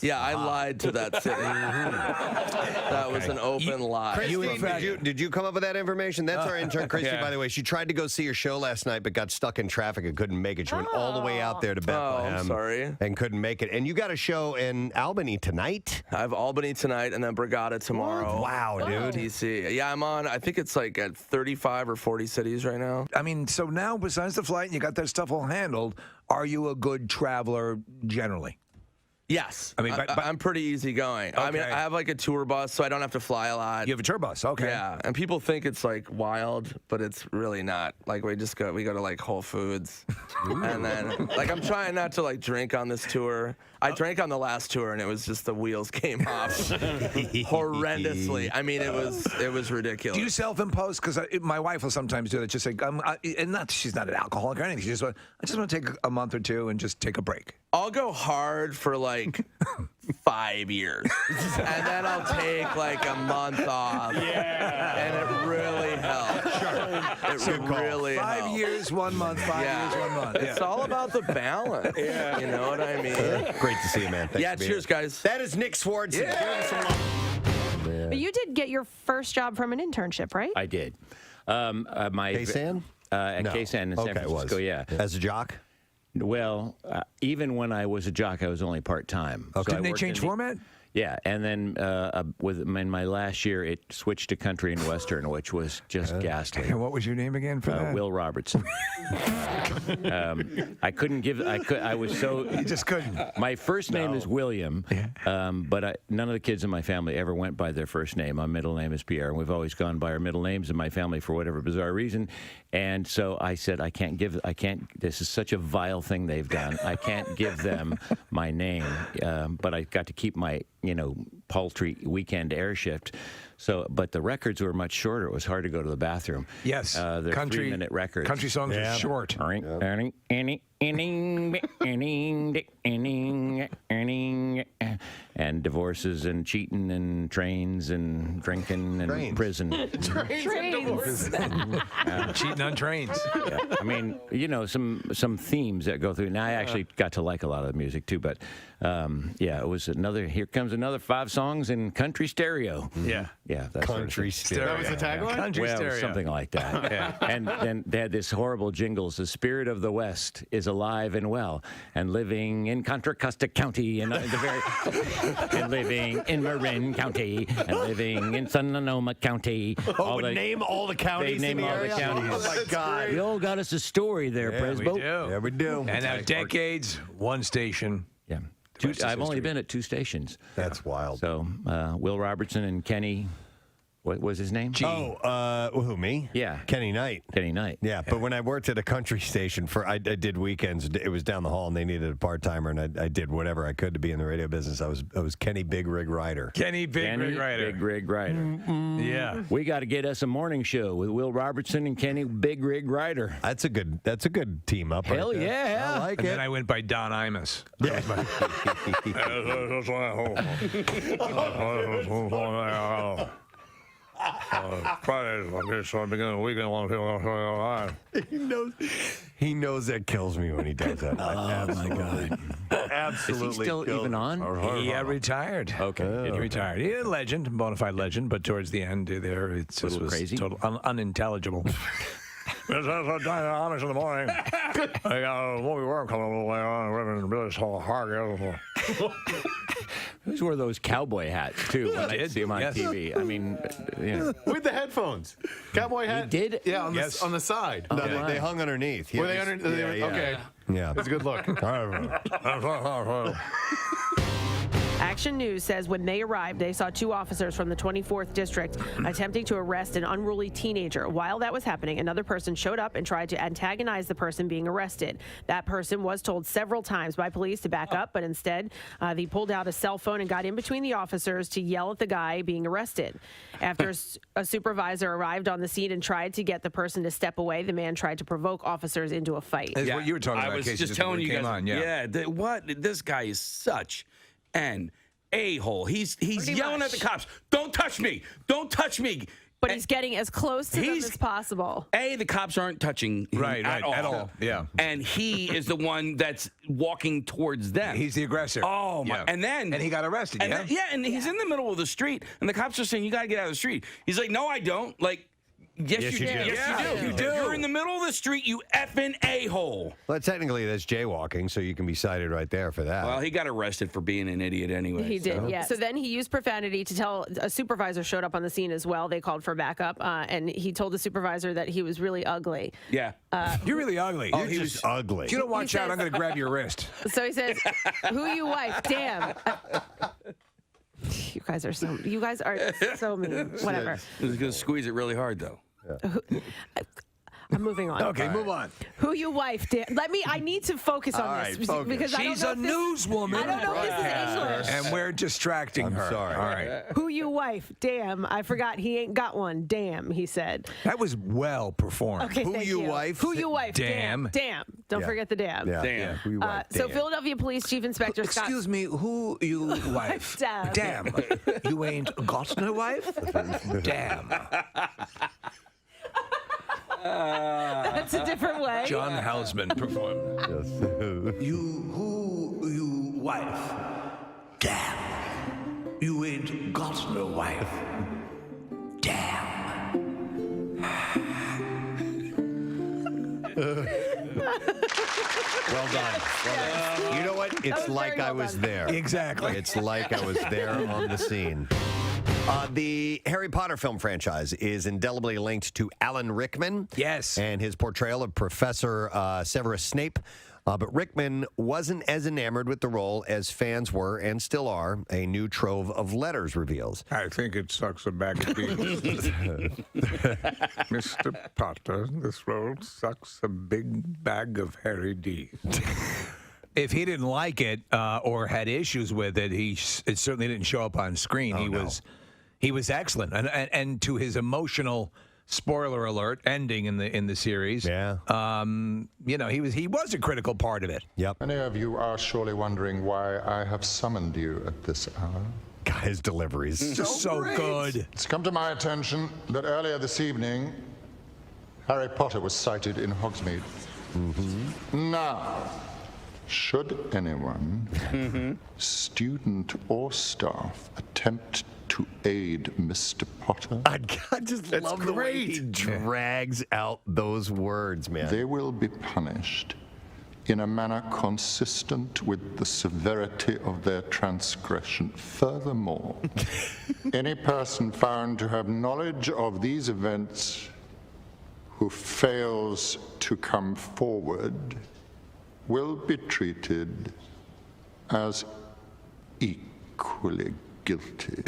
Yeah, I lied to that city. That was an open lie. Christy, did you come up with that information? That's our intern, Christy, Yeah. by the way. She tried to go see your show last night, but got stuck in traffic and couldn't make it. She went all the way out there to Bethlehem. I'm sorry. And couldn't make it. And you got a show in Albany tonight? I have Albany tonight and then Brigada tomorrow. Wow, dude. DC. Yeah, I'm on, I think it's like at 35 or 40 cities right now. I mean, so now besides the flight and you got that stuff all handled, are you a good traveler generally? Yes. I mean, I'm pretty easygoing. I mean, I have like a tour bus, so I don't have to fly a lot. You have a tour bus, okay. Yeah, and people think it's like wild, but it's really not. Like we go to like Whole Foods, and then like I'm trying not to like drink on this tour. I drank on the last tour, and it was just the wheels came off horrendously. I mean, it was ridiculous. Do you self-impose? Because my wife will sometimes do that. Just say, and not she's not an alcoholic or anything. She just I just want to take a month or two and just take a break. I'll go hard for like 5 years, and then I'll take like a month off. Yeah, and it really helps. Sure, it really 5 helps. years, 1 month. 5 years, 1 month. It's all about the balance. Yeah, you know what I mean. Great to see you, man. Thanks for being cheers, here. guys. That is Nick Swartz. But you did get your first job from an internship, right? I did. K-San? At No. K-San in San Okay, it was. Francisco, yeah. As a jock? Well, even when I was a jock, I was only part-time. Oh, couldn't they change format? Yeah, and then in my last year, it switched to country and western, which was just ghastly. And what was your name again for that? Will Robertson. I couldn't give. I was so. You just couldn't. My first name is William, but none of the kids in my family ever went by their first name. My middle name is Pierre, and we've always gone by our middle names in my family for whatever bizarre reason. And so I said, I can't. This is such a vile thing they've done. I can't give them my name, but I got to keep my paltry weekend air shift. So, but the records were much shorter. It was hard to go to the bathroom. Yes, they're 3-minute records. Country songs are short. And divorces and cheating and trains and drinking and prison. Trains. Cheating on trains. Yeah. I mean, some themes that go through. Now I actually got to like a lot of the music too, but it was here comes another 5 songs in country stereo. Yeah. Yeah. That's country stereo. That was the tagline? Country well, stereo. something like that. Yeah. And then they had this horrible jingles. The spirit of the West is alive and well, and living in Contra Costa County, and living in Marin County, and living in Sonoma County. Name all the counties. They name all the counties. Oh my God! You all got us a story there, Presbo. Yeah, we do. And now decades, one station. Yeah. I've only been at 2 stations. That's wild. So Will Robertson and Kenny. What was his name? Who, me? Yeah. Kenny Knight. Kenny Knight. Yeah, but when I worked at a country station I did weekends. It was down the hall, and they needed a part-timer, and I did whatever I could to be in the radio business. I was Kenny Big Rig Rider. Kenny Big Rig Rider. Big Rig Rider. Yeah. We got to get us a morning show with Will Robertson and Kenny Big Rig Rider. That's a good team up. Hell right there. yeah. I like And it. then I went by Don Imus. Friday, so I begin the weekend long He knows that kills me when he does that. Oh my God! Absolutely. Is he still kills even me. on? He retired. Okay. He retired. He's a legend, bona fide legend, but towards the end there, it's just was crazy. total unintelligible. It's honest in the morning. I got a movie work coming a little later on. We're in really hard. Those were those cowboy hats too. When I see him on TV. I mean, With the headphones. Cowboy hat? He did? Yeah, on the side. No, they hung underneath. Were they under? Okay. Yeah. That's a good look. Action News says when they arrived, they saw 2 officers from the 24th District attempting to arrest an unruly teenager. While that was happening, another person showed up and tried to antagonize the person being arrested. That person was told several times by police to back up, but instead they pulled out a cell phone and got in between the officers to yell at the guy being arrested. After a supervisor arrived on the scene and tried to get the person to step away, the man tried to provoke officers into a fight. That's what you were talking about, I was Casey, just telling you guys. on, This guy is such an a-hole. He's yelling at the cops. Don't touch me. Don't touch me. But he's getting as close to them as possible. The cops aren't touching him at all. Yeah. And he is the one that's walking towards them. He's the aggressor. Oh, my. Yeah. And he got arrested, and he's in the middle of the street, and the cops are saying, you got to get out of the street. He's like, no, I don't. Like, yes, you do. Yes, you do. You're in the middle of the street, you effing a-hole. Well, technically, that's jaywalking, so you can be cited right there for that. Well, he got arrested for being an idiot anyway. He did, yeah. So then he used profanity to tell a supervisor showed up on the scene as well. They called for backup, and he told the supervisor that he was really ugly. Yeah. You're really ugly. You're just ugly. If you don't watch out, I'm going to grab your wrist. So he says, "Who you wife? Damn." You guys are so mean. Whatever. He's going to squeeze it really hard, though. I'm moving on. Okay, move on. Who you wife? I need to focus on this because She's I a don't know if newswoman. I don't know if this is English. And we're distracting her. Sorry. All right. Who you wife? Damn, I forgot he ain't got one. Damn, he said. That was well performed. Okay, Who thank you wife? Who you wife? Damn. Damn. Don't Yeah. forget the damn. Yeah. Damn. Yeah. Who you wife? So Damn. Philadelphia Police Chief Inspector Scott. Excuse me, who you wife? Damn. Damn. You ain't got no wife? Damn. That's a different way. John Houseman performed. Yes. You wife? Damn. You ain't got no wife. Damn. Well done. Well done. You know what? It's was like very I well was done. there. Exactly. It's like I was there on the scene. The Harry Potter film franchise is indelibly linked to Alan Rickman. Yes. And his portrayal of Professor Severus Snape. But Rickman wasn't as enamored with the role as fans were and still are, a new trove of letters reveals. I think it sucks a bag of beans. Mr. Potter, this role sucks a big bag of Harry D. If he didn't like it or had issues with it, it certainly didn't show up on screen. He was excellent, and to his emotional, spoiler alert, ending in the series. Yeah. He was a critical part of it. Yep. Many of you are surely wondering why I have summoned you at this hour. His deliveries. So good. It's come to my attention that earlier this evening, Harry Potter was sighted in Hogsmeade. Mm-hmm. Now, should anyone, student or staff, attempt to aid Mr. Potter, I just love the way he drags out those words, man. they will be punished in a manner consistent with the severity of their transgression. Furthermore, any person found to have knowledge of these events who fails to come forward will be treated as equally guilty.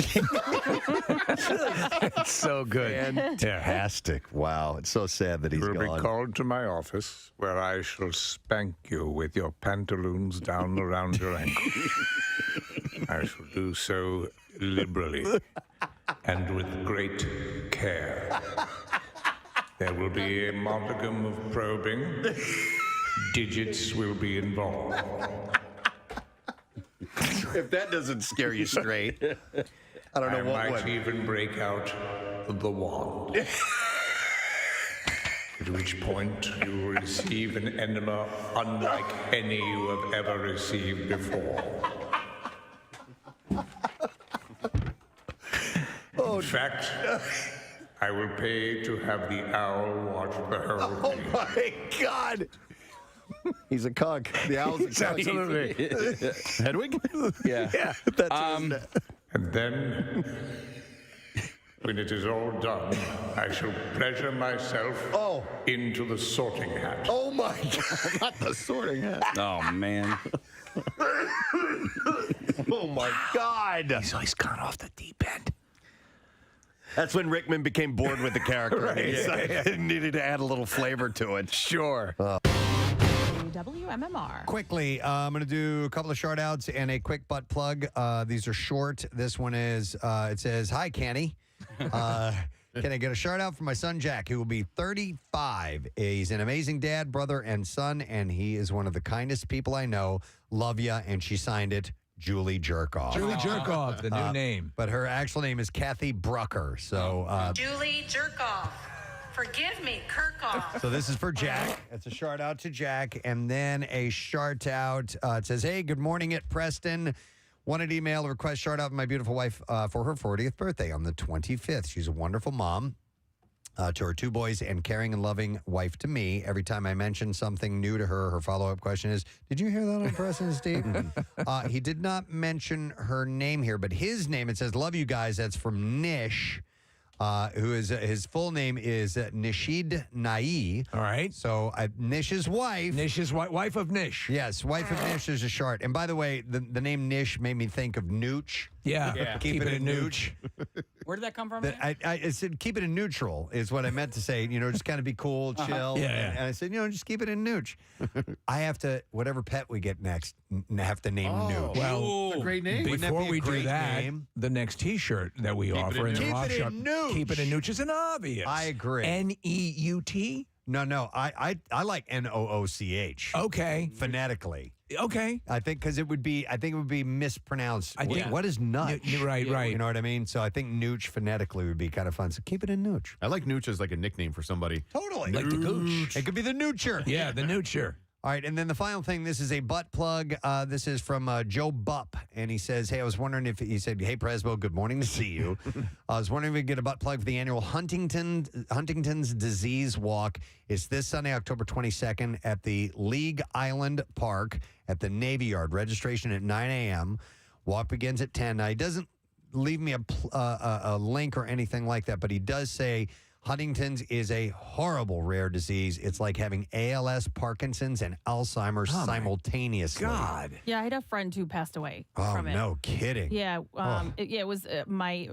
It's so good. Fantastic. Wow. It's so sad that he's You will gone. be called to my office, where I shall spank you with your pantaloons down around your ankles. I shall do so liberally and with great care. There will be a modicum of probing. Digits will be involved. If that doesn't scare you straight, I don't know what I might would. even break out the wand. At which point you will receive an enema unlike any you have ever received before. In fact, I will pay to have the owl watch the whole Oh thing. my God. He's a cuck. The owl's a cuck. Absolutely. Hedwig? Yeah. That's And then, when it is all done, I shall pleasure myself into the sorting hat. Oh my God. Not the sorting hat. Oh, man. Oh my God. He's gone off the deep end. That's when Rickman became bored with the character. Right. And he decided he needed to add a little flavor to it. Sure. WMMR. Quickly, I'm going to do a couple of shout outs and a quick butt plug. These are short. This one is, it says, "Hi, Kenny. Can I get a shout out for my son, Jack, who will be 35? He's an amazing dad, brother, and son, and he is one of the kindest people I know. Love ya." And she signed it, Julie Jerkoff. Julie Jerkoff, the new name. But her actual name is Kathy Brucker. So, Julie Jerkoff. Forgive me, Kirkhoff. So this is for Jack. It's a shout out to Jack. And then a shout out. It says, "Hey, good morning at Preston. Wanted to email a request shout out to my beautiful wife for her 40th birthday on the 25th. She's a wonderful mom to her two boys and caring and loving wife to me. Every time I mention something new to her, her follow-up question is, did you hear that on Preston, Steve?" He did not mention her name here, but his name, it says, "Love you guys." That's from Nish. Who is his full name is Nishid Nai. All right. So Nish's wife. Nish's wife of Nish. Yes, wife of Nish is a short. And by the way, the name Nish made me think of Nooch. Yeah. Keep it a Nooch. Where did that come from? I said keep it in neutral is what I meant to say. Just kind of be cool, chill. Yeah. And I said, just keep it in nooch. I have to, whatever pet we get next, have to name Nooch. Well, a great name. Wouldn't that before be a we do great that, name? the next T-shirt that we offer in the Keep Rock it in Shop, Nooch. Keep it in Nooch is an obvious. I agree. N-E-U-T? No. I like Nooch. Okay. Phonetically. Okay. I think because it would be mispronounced. What is nutch? You're right. You know what I mean? So I think nooch phonetically would be kind of fun. So keep it in nooch. I like nooch as like a nickname for somebody. Totally. Like the gooch. It could be the noocher. Yeah, the noocher. All right, and then the final thing, this is a butt plug. This is from Joe Bupp, and he says, hey, I was wondering if, he said, hey, Presbo, good morning to see you. I was wondering if we could get a butt plug for the annual Huntington's Disease Walk. It's this Sunday, October 22nd at the League Island Park at the Navy Yard. Registration at 9 a.m. Walk begins at 10. Now, he doesn't leave me a link or anything like that, but he does say Huntington's is a horrible rare disease. It's like having ALS, Parkinson's, and Alzheimer's simultaneously. God. Yeah, I had a friend who passed away Oh, from it. no kidding. Yeah, Oh. it was my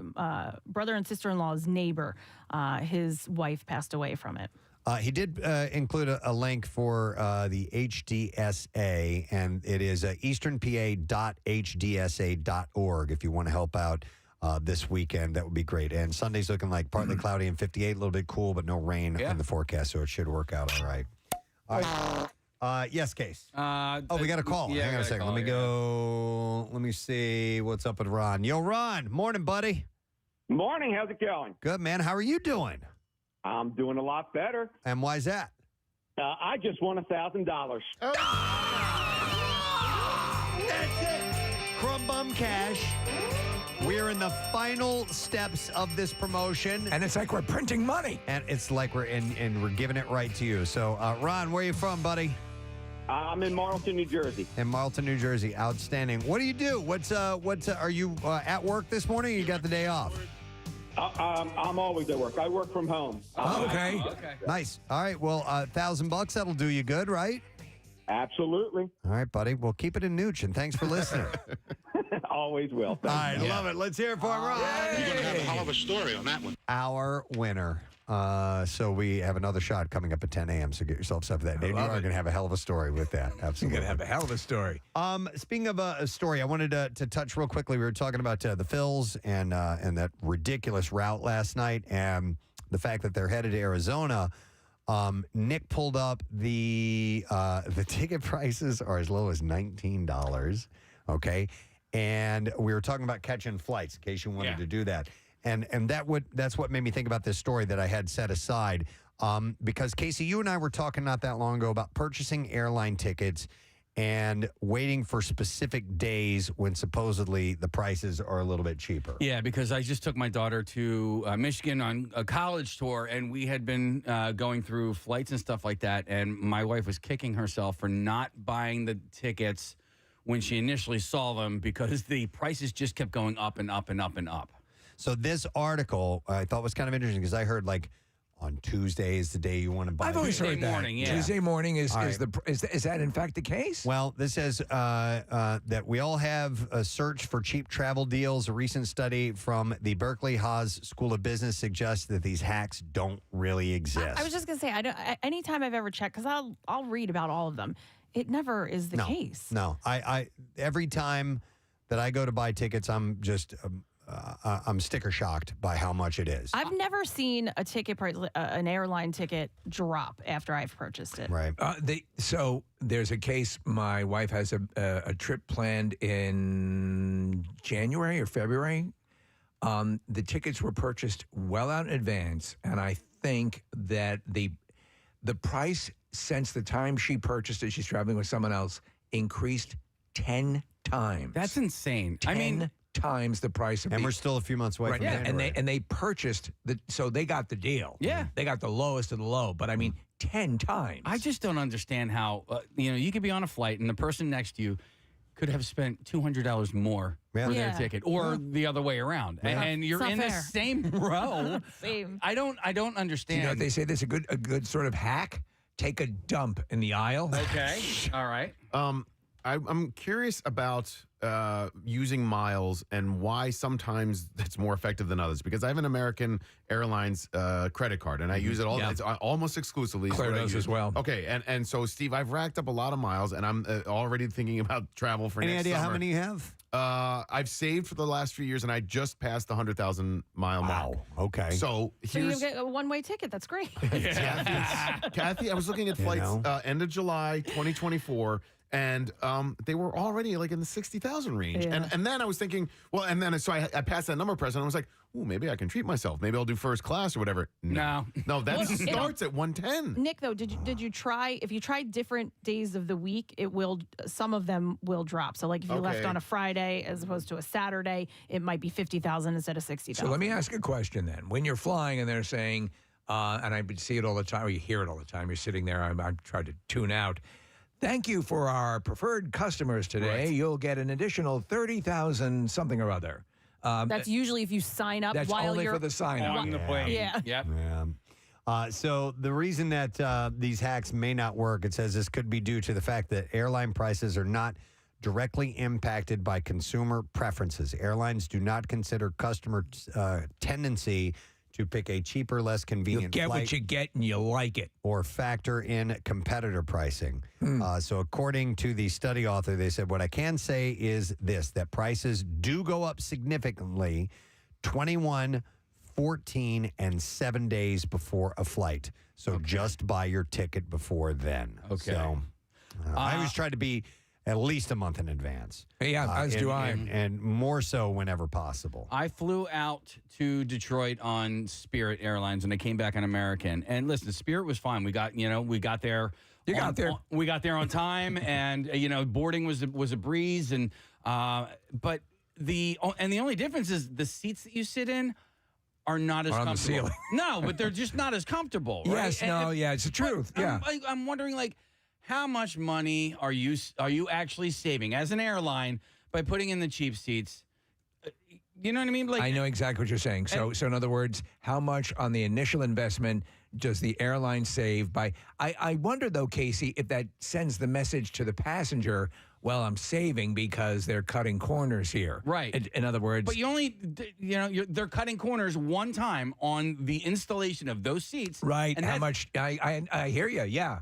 brother and sister-in-law's neighbor. His wife passed away from it. He did include a link for the HDSA, and it is easternpa.hdsa.org if you want to help out this weekend. That would be great. And Sunday's looking like partly cloudy and 58, a little bit cool, but no rain in the forecast, so it should work out all right. All right. Yes, Case. We got a call. Yeah, Hang on a second. Let me go. Let me see what's up with Ron. Yo, Ron. Morning, buddy. Morning. How's it going? Good, man. How are you doing? I'm doing a lot better. And why is that? I just won $1,000. That's it. Crumb Bum Cash. We're in the final steps of this promotion. And it's like we're printing money. And it's like we're giving it right to you. So, Ron, where are you from, buddy? I'm in Marlton, New Jersey. In Marlton, New Jersey. Outstanding. What do you do? Are you at work this morning or you got the day off? I'm always at work. I work from home. Okay. Nice. All right. Well, $1,000, that'll do you good, right? Absolutely. All right, buddy. Well, keep it in nooch, and thanks for listening. Always will. All right. I love it. Let's hear it for Ron. You're going to have a hell of a story on that one. Our winner. So we have another shot coming up at 10 a.m., so get yourself set for that. Dave, you are going to have a hell of a story with that. Absolutely. You're going to have a hell of a story. Speaking of a story, I wanted to touch real quickly. We were talking about the Phils and that ridiculous route last night and the fact that they're headed to Arizona. Nick pulled up the ticket prices are as low as $19. Okay. And we were talking about catching flights in case you wanted to do that. And that's what made me think about this story that I had set aside. Because Casey, you and I were talking not that long ago about purchasing airline tickets and waiting for specific days when supposedly the prices are a little bit cheaper. Yeah, because I just took my daughter to Michigan on a college tour, and we had been going through flights and stuff like that, and my wife was kicking herself for not buying the tickets when she initially saw them because the prices just kept going up and up and up and up. So this article I thought was kind of interesting because I heard like on Tuesday is the day you want to buy. I've always heard that. Morning, yeah. Tuesday morning is All is that in fact the case? Well, this says that we all have a search for cheap travel deals. A recent study from the Berkeley Haas School of Business suggests that these hacks don't really exist. I was just gonna say, anytime I've ever checked, because I'll read about all of them, it never is the case. No, I every time that I go to buy tickets, I'm just I'm sticker shocked by how much it is. I've never seen a ticket price, an airline ticket drop after I've purchased it. Right. So there's a case. My wife has a trip planned in January or February. The tickets were purchased well out in advance, and I think that the price since the time she purchased it, she's traveling with someone else, increased 10 times. That's insane. 10 times the price of and we're still a few months away from January. and they purchased so they got the deal. Yeah. They got the lowest of the low, but I mean 10 times. I just don't understand how you could be on a flight and the person next to you could have spent $200 more for their ticket, or the other way around, and you're in the same row. Same. I don't understand. You know what they say? There's a good sort of hack. Take a dump in the aisle. Okay. All right. I'm curious about using miles and why sometimes it's more effective than others. Because I have an American Airlines credit card, and I use it it's almost exclusively. Claire does as well. Okay, and so Steve, I've racked up a lot of miles, and I'm already thinking about travel for Any next idea summer. how many you have? I've saved for the last few years, and I just passed the 100,000 mile mark. Okay. So So you here's get a one-way ticket. That's great. Kathy, I was looking at flights end of July 2024, and they were already like in the 60,000 range. Yeah. And then I was thinking, well, and then so I passed that number, Preston. I was like, ooh, maybe I can treat myself. Maybe I'll do first class or whatever. No, that Well, starts at 110. Nick, though, did you try? If you try different days of the week, some of them will drop. So, like if you left Okay. on a Friday as opposed to a Saturday, it might be 50,000 instead of 60,000. So let me ask a question then. When you're flying and they're saying, and I see it all the time, or you hear it all the time, you're sitting there, I'm trying to tune out. Thank you for our preferred customers today. You'll get an additional 30,000 something or other. That's usually if you sign up that's while only you're for the sign up. On the plane. Yeah. Yep. So the reason that these hacks may not work, it says this could be due to the fact that airline prices are not directly impacted by consumer preferences. Airlines do not consider customer tendency to pick a cheaper, less convenient You get flight what you get and you like it. or factor in competitor pricing. So according to the study author, they said, what I can say is this, that prices do go up significantly 21, 14, and 7 days before a flight. So just buy your ticket before then. Okay. So I always try to be at least a month in advance. Yeah, as do I. And more so whenever possible. I flew out to Detroit on Spirit Airlines, and I came back on American. And listen, Spirit was fine. We got there. You got there. We got there on time, and boarding was a breeze. And but the only difference is the seats that you sit in are not as Are on the comfortable. ceiling. No, but they're just not as comfortable. Right? Yes, no, yeah, it's the truth. Yeah. I'm wondering, like, how much money are you actually saving as an airline by putting in the cheap seats? You know what I mean? Like, I know exactly what you're saying. So in other words, how much on the initial investment does the airline save by? I wonder though, Casey, if that sends the message to the passenger. Well, I'm saving because they're cutting corners here. Right. In other words, but you only, they're cutting corners one time on the installation of those seats. right? And How much? I hear you. Yeah.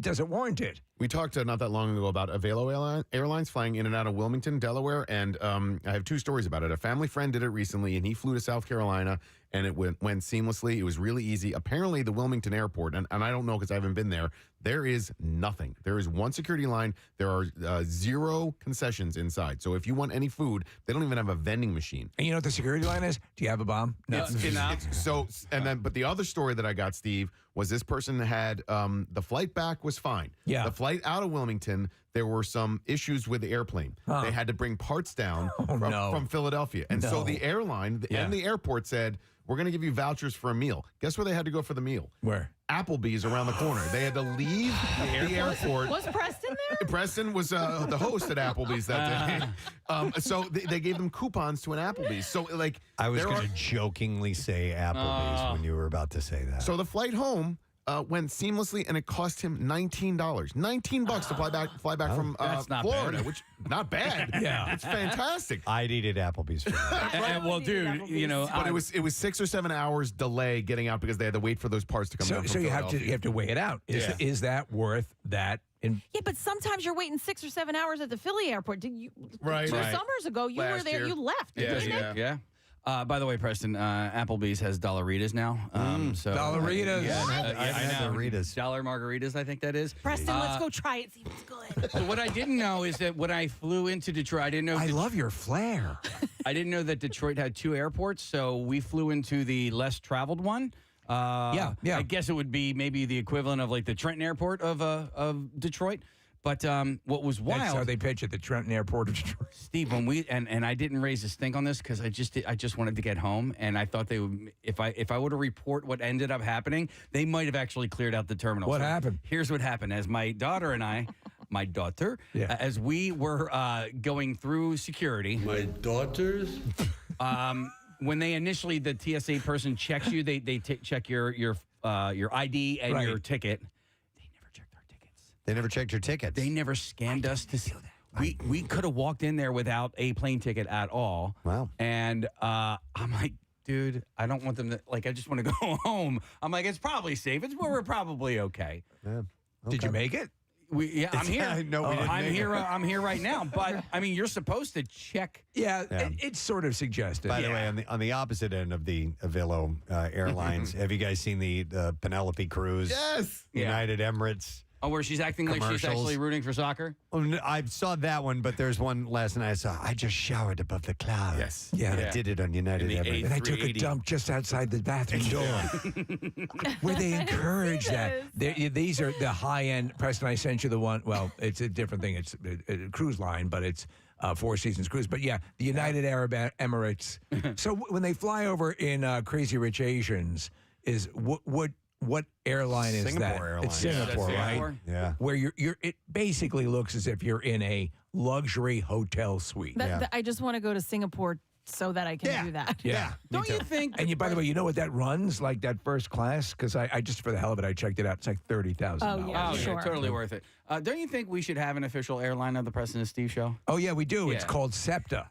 Does it warrant it? We talked not that long ago about Avelo Airlines flying in and out of Wilmington, Delaware, and I have two stories about it. A family friend did it recently, and he flew to South Carolina, and it went seamlessly. It was really easy. Apparently, the Wilmington airport, and I don't know because I haven't been there, there is nothing. There is one security line. There are 0 concessions inside. So if you want any food, they don't even have a vending machine. And you know what the security line is? Do you have a bomb? No. But the other story that I got, Steve, was this person had the flight back was fine. Yeah. The flight out of Wilmington, there were some issues with the airplane. Huh. They had to bring parts down from Philadelphia. And so No. the airline and the airport said, we're going to give you vouchers for a meal. Guess where they had to go for the meal? Where? Applebee's around the corner. They had to leave the airport. Was Preston there? Preston was the host at Applebee's that day. So they gave them coupons to an Applebee's. So like I was going to jokingly say Applebee's when you were about to say that. So the flight home went seamlessly, and it cost him $19. $19 to fly back from that's not Florida, bad. which not bad. Yeah. It's fantastic. I'd eat at Applebee's for that. well, dude, But it was 6 or 7 hours delay getting out because they had to wait for those parts to come down. So from you have Philadelphia. to weigh it out. Is that worth that? Yeah, but sometimes you're waiting 6 or 7 hours at the Philly airport. Did you? Right. 2 Right. summers ago, you were Last there. year. You left. Yeah, didn't it? Yeah. By the way, Preston, Applebee's has Dollaritas now. Dollaritas. I know. Dollaritas. Dollar margaritas, I think that is. Preston, let's go try it. See if it's good. So what I didn't know is that when I flew into Detroit, I didn't know. I love your flair. I didn't know that Detroit had 2 airports, so we flew into the less traveled one. Yeah. I guess it would be maybe the equivalent of like the Trenton Airport of Detroit. But what was wild? That's how they pitch at the Trenton Airport of Detroit. Steve, when we and I didn't raise a stink on this because I just wanted to get home, and I thought they would if I were to report what ended up happening, they might have actually cleared out the terminal. What happened? Here's what happened: as my daughter and I, as we were going through security, My daughters? when they initially the TSA person checks you, they check your ID and Right. your ticket. They never checked your tickets. They never scanned us to see. We could have walked in there without a plane ticket at all. Wow. And I'm like, dude, I don't want them to, like, I just want to go home. I'm like, it's probably safe. We're probably okay. Yeah. Did you make it? I'm here. No, we didn't I'm make here. it. I'm here right now. But I mean, you're supposed to check. Yeah, it's sort of suggested. By the way, on the opposite end of the Avilo Airlines, have you guys seen the Penelope Cruz? Yes. United Emirates. Oh, where she's acting like she's actually rooting for soccer? Oh, no, I saw that one, but there's one last night I saw. I just showered above the clouds. Yes. Yeah. And I did it on United Emirates. And I took a dump just outside the bathroom door. Where they encourage that. These are the high-end. Preston, I sent you the one. Well, it's a different thing. It's a cruise line, but it's Four Seasons Cruise. But yeah, the United Arab Emirates. So when they fly over in Crazy Rich Asians, is what airline is Singapore that? Airlines. It's Singapore, Yeah, right? Singapore. Yeah. Where it basically looks as if you're in a luxury hotel suite. I just want to go to Singapore so that I can do that. Yeah. Don't you think? And by the way, you know what that runs, like that first class? Because I just, for the hell of it, I checked it out. It's like $30,000. Oh, yeah. Oh, Sure. totally worth it. Don't you think we should have an official airline of the Preston and Steve show? Oh, yeah, we do. It's Yeah. called SEPTA.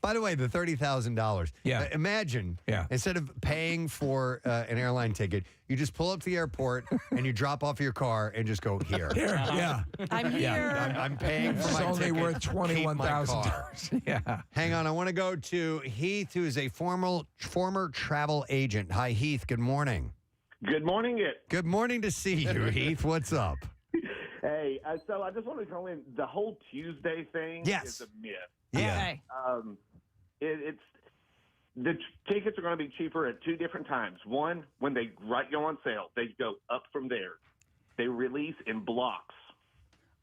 By the way, the $30,000. Yeah. Imagine, instead of paying for an airline ticket, you just pull up to the airport and you drop off your car and just go here. Yeah. I'm here. I'm paying for It's my only ticket. worth Keep my car. $21,000. Yeah. Hang on, I want to go to Heath, who is a former travel agent. Hi, Heath. Good morning. Good morning, Good morning to see you, Heath. What's up? Hey, so I just want to throw in the whole Tuesday thing is a myth. Yeah. Okay. It's the tickets are going to be cheaper at two different times. One, when they go on sale, they go up from there. They release in blocks.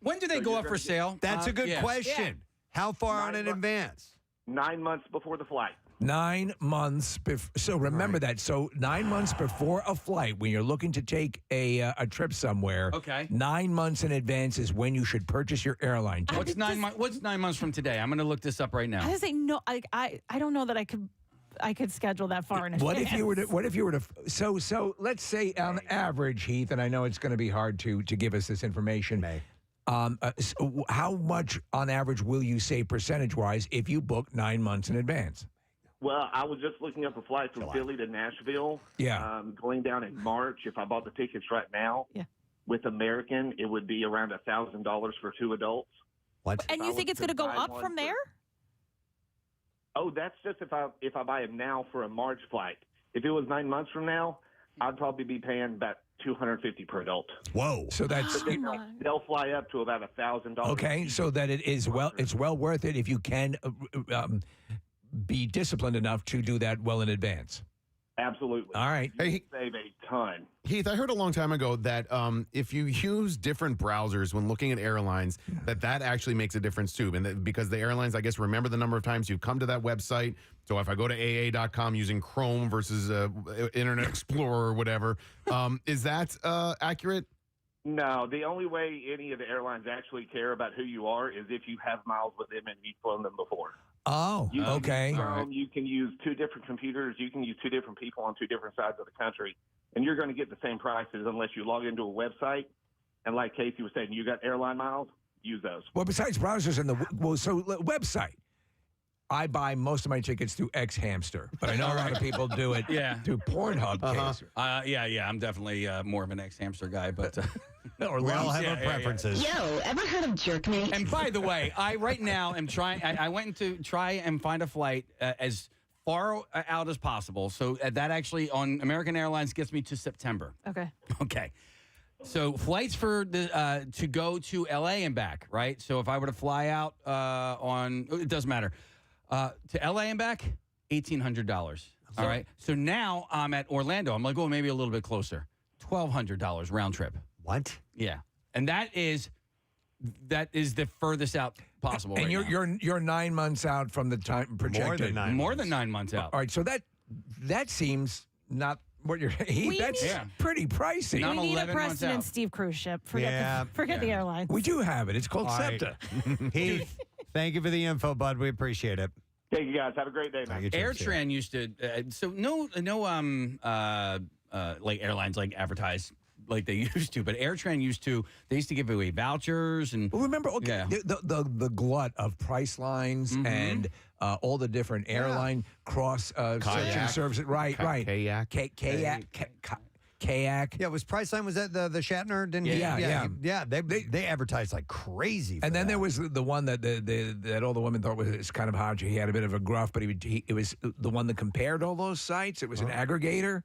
When do they go up for sale? That's a good yeah. question. Yeah. How far on in advance? 9 months before the flight. 9 months before. So remember that. So 9 months before a flight, when you're looking to take a trip somewhere, Okay. 9 months in advance is when you should purchase your airline ticket. What's 9 months? What's 9 months from today? I'm going to look this up right I now. was say no. I don't know that I could schedule that far in advance. What if you were to? So let's say on average, Heath, and I know it's going to be hard to give us this information. So how much on average will you save percentage-wise if you book 9 months in advance? Well, I was just looking up a flight from Philly to Nashville. Yeah. Going down in March. If I bought the tickets right now, with American, it would be around $1,000 for two adults. What? And you think it's going to go up from there? Oh, that's just if I buy them now for a March flight. If it was 9 months from now, I'd probably be paying about $250 per adult. Whoa! So that's they'll fly up to about $1,000. okay. So that it's well worth it if you can be disciplined enough to do that well in advance. Absolutely. All right. You save a ton. Heath, I heard a long time ago that if you use different browsers when looking at airlines, that actually makes a difference too. And that because the airlines, I guess, remember the number of times you've come to that website. So if I go to AA.com using Chrome versus Internet Explorer or whatever, is that accurate? No, the only way any of the airlines actually care about who you are is if you have miles with them and you've flown them before. Oh, okay. You can use two different computers. You can use two different people on two different sides of the country, and you're going to get the same prices unless you log into a website. And like Casey was saying, you got airline miles, use those. Well, besides browsers and website, I buy most of my tickets through X-Hamster, but I know a lot of people do it through Pornhub. Yeah. I'm definitely more of an ex-hamster guy, but we all have our preferences. Yo, ever heard of Jerkmate? And by the way, I right now am trying. I went to try and find a flight as far out as possible. So that actually on American Airlines gets me to September. Okay. Okay. So flights for the to go to LA and back, right? So if I were to fly out it doesn't matter. To LA and back, $1,800. All right. So now I'm at Orlando. I'm like, oh, maybe a little bit closer. $1,200 round trip. What? Yeah. And that is the furthest out possible. And right now. you're 9 months out from the time projected. More than 9 months out. All right. So that seems not what you're. That's pretty pricey. We need a Preston and Steve cruise ship. Forget the airlines. We do have it. It's called SEPTA. Heath, thank you for the info, bud. We appreciate it. Thank you, guys. Have a great day, man. AirTran used to like airlines like advertise like they used to. But AirTran used to. They used to give away vouchers and. Well, remember, okay, the glut of Pricelines and all the different airline cross searching services. Right. Kayak. Kayak. Yeah, was Priceline, was that the Shatner? Didn't he? Yeah. They advertised like crazy. And then there was the one that all the women thought was kind of hot. He had a bit of a gruff, but it was the one that compared all those sites. It was an aggregator.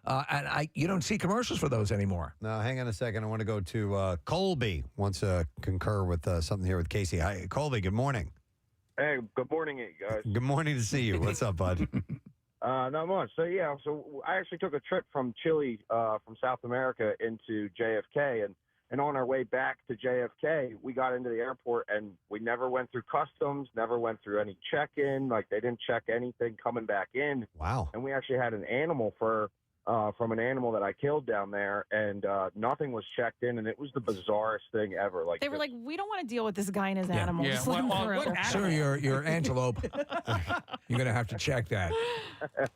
And you don't see commercials for those anymore. No, hang on a second. I want to go to Colby. Wants to concur with something here with Casey. Hi, Colby. Good morning. Hey, good morning, guys. Good morning to see you. What's up, bud? Not much. So I actually took a trip from Chile, from South America into JFK, and on our way back to JFK, we got into the airport and we never went through customs, never went through any check-in. Like they didn't check anything coming back in. Wow. And we actually had an animal from an animal that I killed down there, and nothing was checked in, and it was the bizarrest thing ever. Like they were like, we don't want to deal with this guy and his animal. Yeah. Just let him through. Sir, your antelope. You're going to have to check that.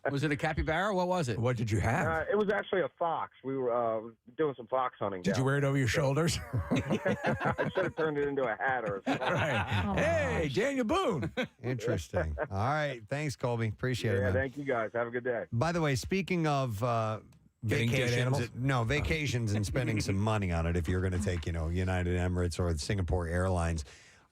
Was it a capybara? What was it? What did you have? It was actually a fox. We were doing some fox hunting. Did you wear it over your shoulders? I should have turned it into a hat or something. Right. Hey, Daniel Boone. Interesting. All right. Thanks, Colby. Appreciate it, man. Thank you, guys. Have a good day. By the way, speaking of Getting dead animals? vacations and spending some money on it if you're going to take, United Emirates or Singapore Airlines.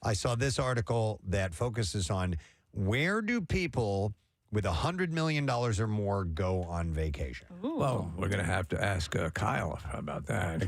I saw this article that focuses on where do people with $100 million or more go on vacation? Ooh. Well, we're going to have to ask Kyle about that.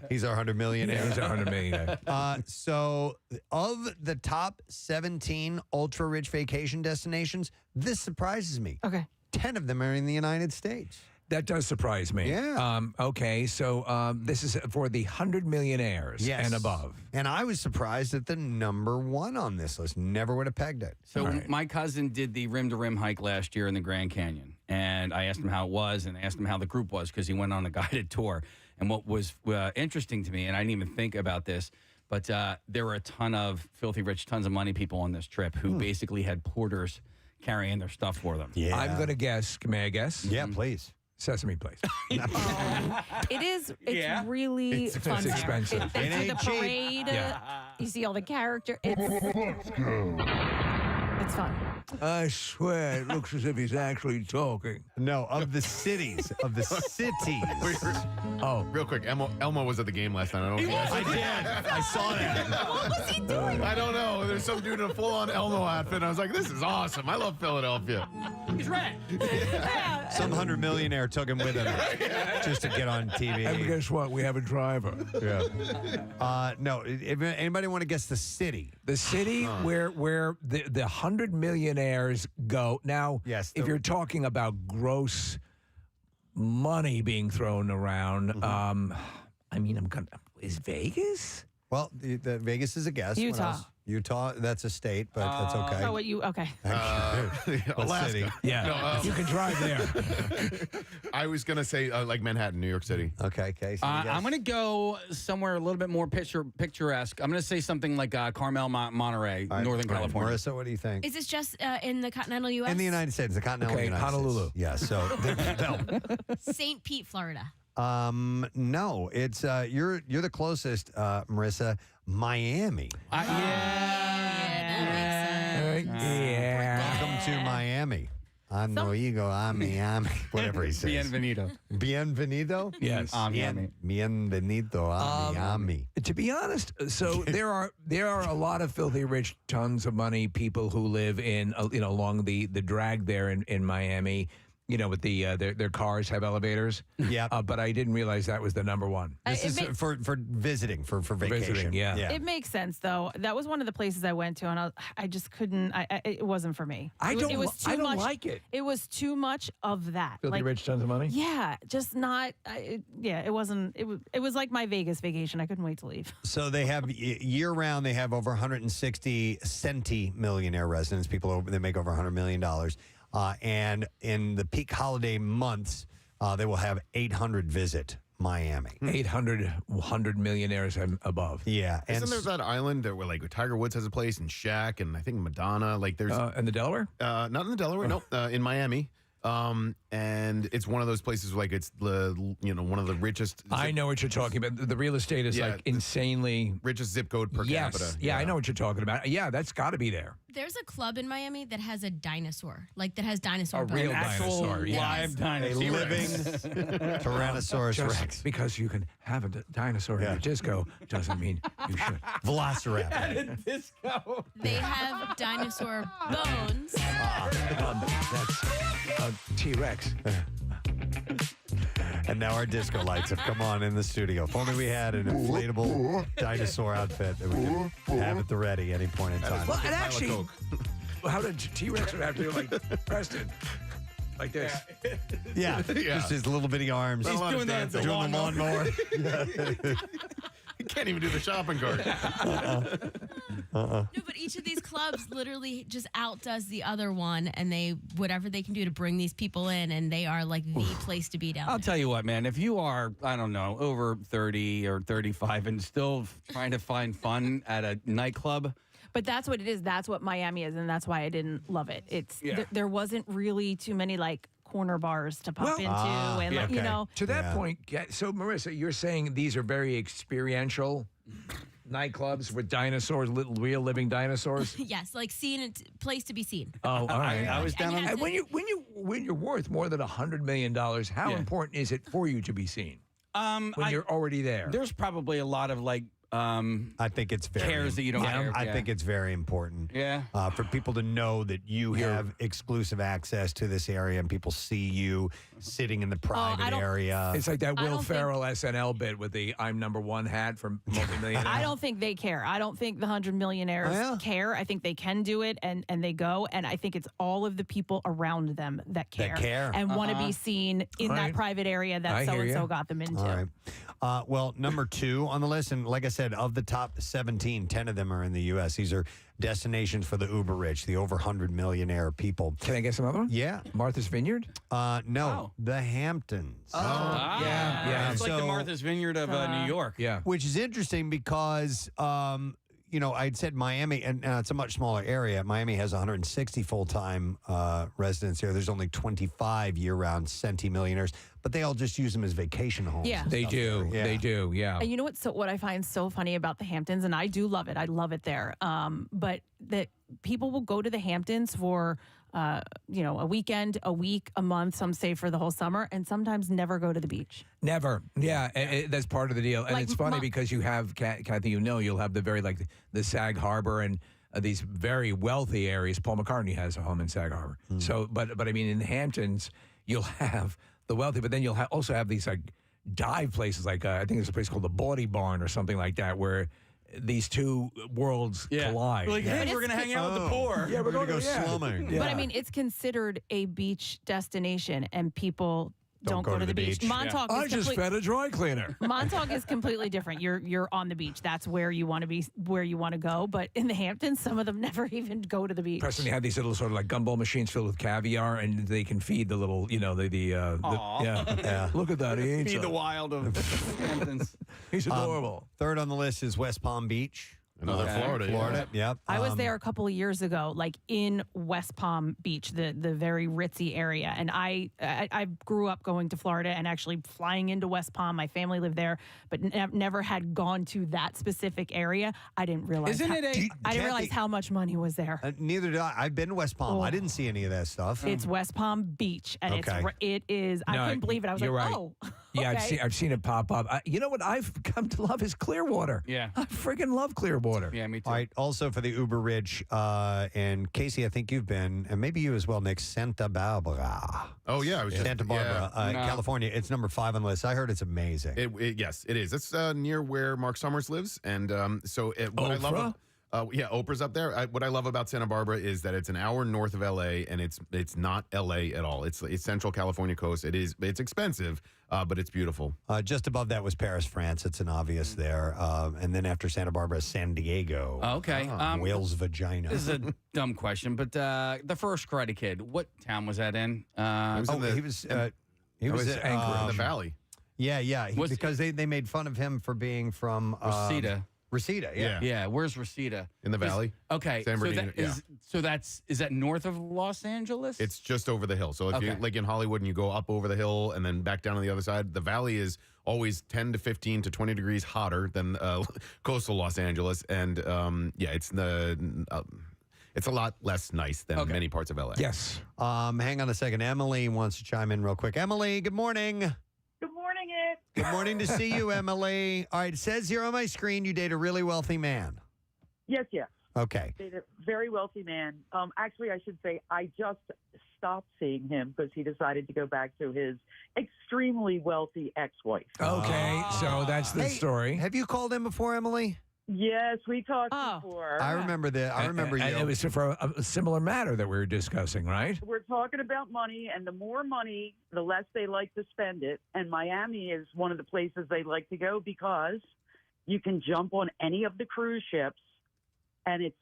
He's our $100 millionaire. He's our $100 millionaire. So, of the top 17 ultra-rich vacation destinations, this surprises me. Okay. 10 of them are in the United States. That does surprise me. Yeah. Okay, so this is for the 100 millionaires and above. And I was surprised at the number one on this list. Never would have pegged it. So my cousin did the rim-to-rim hike last year in the Grand Canyon, and I asked him how it was, and I asked him how the group was because he went on a guided tour. And what was interesting to me, and I didn't even think about this, but there were a ton of filthy rich, tons of money people on this trip who basically had porters carrying their stuff for them. Yeah. I'm going to guess. May I guess? Yeah, please. Sesame Place. It is. It's really fun. It's expensive. It's the parade. You see all the character. Let's go. It's fun. I swear, it looks as if he's actually talking. No, of the cities. Of the cities. Oh, real quick. Elmo was at the game last night. I don't know. I did. I saw that. What was he doing? I don't know. There's some dude in a full-on Elmo outfit. I was like, this is awesome. I love Philadelphia. He's red. Some 100 millionaire took him with him just to get on TV. And guess what? We have a driver. Yeah. No. If anybody want to guess the city? The city where the 100 millionaires go. Now, yes, if you're talking about gross money being thrown around, is Vegas? Well, the Vegas is a guess. Utah. Utah, that's a state, but that's okay. Oh, what you? Okay. Alaska. Yeah. You can drive there. I was going to say like Manhattan, New York City. Okay, Casey. I'm going to go somewhere a little bit more picturesque. I'm going to say something like Carmel, Monterey, Northern California. Marissa, what do you think? Is this just in the continental U.S.? In the United States, the continental United Honolulu. States. Yeah, so no. St. Pete, Florida. No, it's you're the closest, Marissa. Miami. Welcome to Miami. I'm Noigo, I'm Miami. Whatever he says. Bienvenido. Bienvenido? Yes. Bienvenido a Miami. To be honest, so there are a lot of filthy rich, tons of money people who live in along the drag there in Miami. With their cars have elevators. Yeah. But I didn't realize that was the number one. This is for visiting, for vacation. Visiting, yeah. It makes sense, though. That was one of the places I went to, and I just couldn't. It wasn't for me. I don't like it. It was too much of that. Filthy rich, tons of money? Yeah, just not. It wasn't. It was like my Vegas vacation. I couldn't wait to leave. So they have year-round, they have over 160 centimillionaire residents, people that make over $100 million. And in the peak holiday months, they will have 800 visit Miami. 800, 100 millionaires and above. Yeah. Isn't there that island that where like Tiger Woods has a place and Shaq and I think Madonna? Like there's in the Delaware? Not in the Delaware. No, in Miami. and it's one of those places like it's one of the richest. I know what you're talking about. The real estate is like insanely richest zip code per capita. Yeah, I know what you're talking about. Yeah, that's got to be there. There's a club in Miami that has a dinosaur, that has dinosaur bones. Real dinosaur, live dinosaur, a living Tyrannosaurus Rex. Because you can have a dinosaur in a disco doesn't mean you should. Velociraptor. At a disco. They have dinosaur bones. That's a T-Rex. And now our disco lights have come on in the studio. If only we had an inflatable dinosaur outfit that we could have at the ready any point in time. Well, and actually, how did T-Rex would have to do like Preston? Like this. Yeah. Just his little bitty arms. He's doing the lawnmower. He can't even do the shopping cart. No, but each of these clubs literally just outdoes the other one, and whatever they can do to bring these people in, and they are like the place to be down I'll there. tell you what, man. If you are, I don't know, over 30 or 35 and still trying to find fun at a nightclub. But that's what it is. That's what Miami is, and that's why I didn't love it. It's Yeah. there wasn't really too many corner bars to pop into, and To that point, so Marissa, you're saying these are very experiential nightclubs with dinosaurs, real living dinosaurs. Yes, place to be seen. Oh, all right. I was down on. And when you're worth more than $100 million, how important is it for you to be seen? When you're already there, There's probably a lot of I think it's very cares that you don't care. I think it's very important. Yeah. For people to know that you have exclusive access to this area and people see you sitting in the private area. It's like that Will Ferrell SNL bit with the "I'm number one" hat from Multimillionaire. I don't think they care. I don't think the 100 millionaires care. I think they can do it, and they go. And I think it's all of the people around them that care, and want to be seen in that private area that so and so got them into. All right. Well, number 2 on the list, and like I said, of the top 17, 10 of them are in the U.S. These are destinations for the uber rich, the over 100 millionaire people. Can I guess another one? Yeah. Martha's Vineyard? No, the Hamptons. Yeah. It's like the Martha's Vineyard of New York. Yeah. Which is interesting because, I'd said Miami, and it's a much smaller area. Miami has 160 full-time residents here. There's only 25 year-round centimillionaires, but they all just use them as vacation homes. Yeah. They do. Yeah. They do. Yeah. And you know what I find so funny about the Hamptons, and I do love it. I love it there. But that people will go to the Hamptons for a weekend, a week, a month, some say for the whole summer, and sometimes never go to the beach. Never. Yeah, that's part of the deal. And Like, it's funny because you have, Kathy, you'll have the very, the Sag Harbor and these very wealthy areas. Paul McCartney has a home in Sag Harbor. So, but I mean, in the Hamptons, you'll have the wealthy, but then you'll also have these dive places, I think there's a place called the Bawdy Barn or something like that, where these two worlds collide. Hey, we're going to hang out with the poor. Yeah, we're going to go slumming. But I mean, it's considered a beach destination, and people don't go to the beach. Montauk I is just fed a dry cleaner. Montauk is completely different. You're on the beach. That's where you want to be, where you want to go. But in the Hamptons, some of them never even go to the beach. Preston, they have these little sort of gumball machines filled with caviar, and they can feed the little, Look at that. He ain't Feed the wild of Hamptons. He's adorable. Third on the list is West Palm Beach. Another Florida. Florida, yep. I was there a couple of years ago, in West Palm Beach, the very ritzy area. And I grew up going to Florida and actually flying into West Palm. My family lived there, but never had gone to that specific area. I didn't realize. I didn't realize how much money was there. Neither did I. I've been to West Palm. I didn't see any of that stuff. It's West Palm Beach, and it is. I couldn't believe it. I was like, right. oh. Yeah, okay. I've seen it pop up. You know what I've come to love is Clearwater. Yeah. I freaking love Clearwater. Yeah, me too. All right, also for the uber rich, and Casey, I think you've been, and maybe you as well, Nick, Santa Barbara. Oh, yeah. I was Santa Barbara, California. It's number 5 on the list. I heard it's amazing. Yes, it is. It's near where Mark Summers lives. And what I love... Oprah's up there. What I love about Santa Barbara is that it's an hour north of LA, and it's not LA at all. It's Central California coast. It's expensive, but it's beautiful. Just above that was Paris, France. It's an obvious there. And then after Santa Barbara, San Diego. Okay. Whale's vagina. This is a dumb question, but the first Karate Kid, what town was that in? He was in the Valley. Yeah, because they made fun of him for being from Reseda. Reseda, yeah. Yeah, where's Reseda? In the valley. Okay, San Bernardino, is that north of Los Angeles? It's just over the hill. So if you're like in Hollywood and you go up over the hill and then back down on the other side, the valley is always 10 to 15 to 20 degrees hotter than coastal Los Angeles. And it's a lot less nice than many parts of LA. Yes. Hang on a second. Emily wants to chime in real quick. Emily, good morning. Good morning, Ed. Good morning to see you, Emily. All right, it says here on my screen you date a really wealthy man. Yes. Okay. Date a very wealthy man. Actually, I should say I just stopped seeing him because he decided to go back to his extremely wealthy ex-wife. Okay, so that's the story. Have you called him before, Emily? Yes, we talked before. I remember that. I remember you. And it was for a similar matter that we were discussing, right? We're talking about money, and the more money, the less they like to spend it. And Miami is one of the places they like to go because you can jump on any of the cruise ships, and it's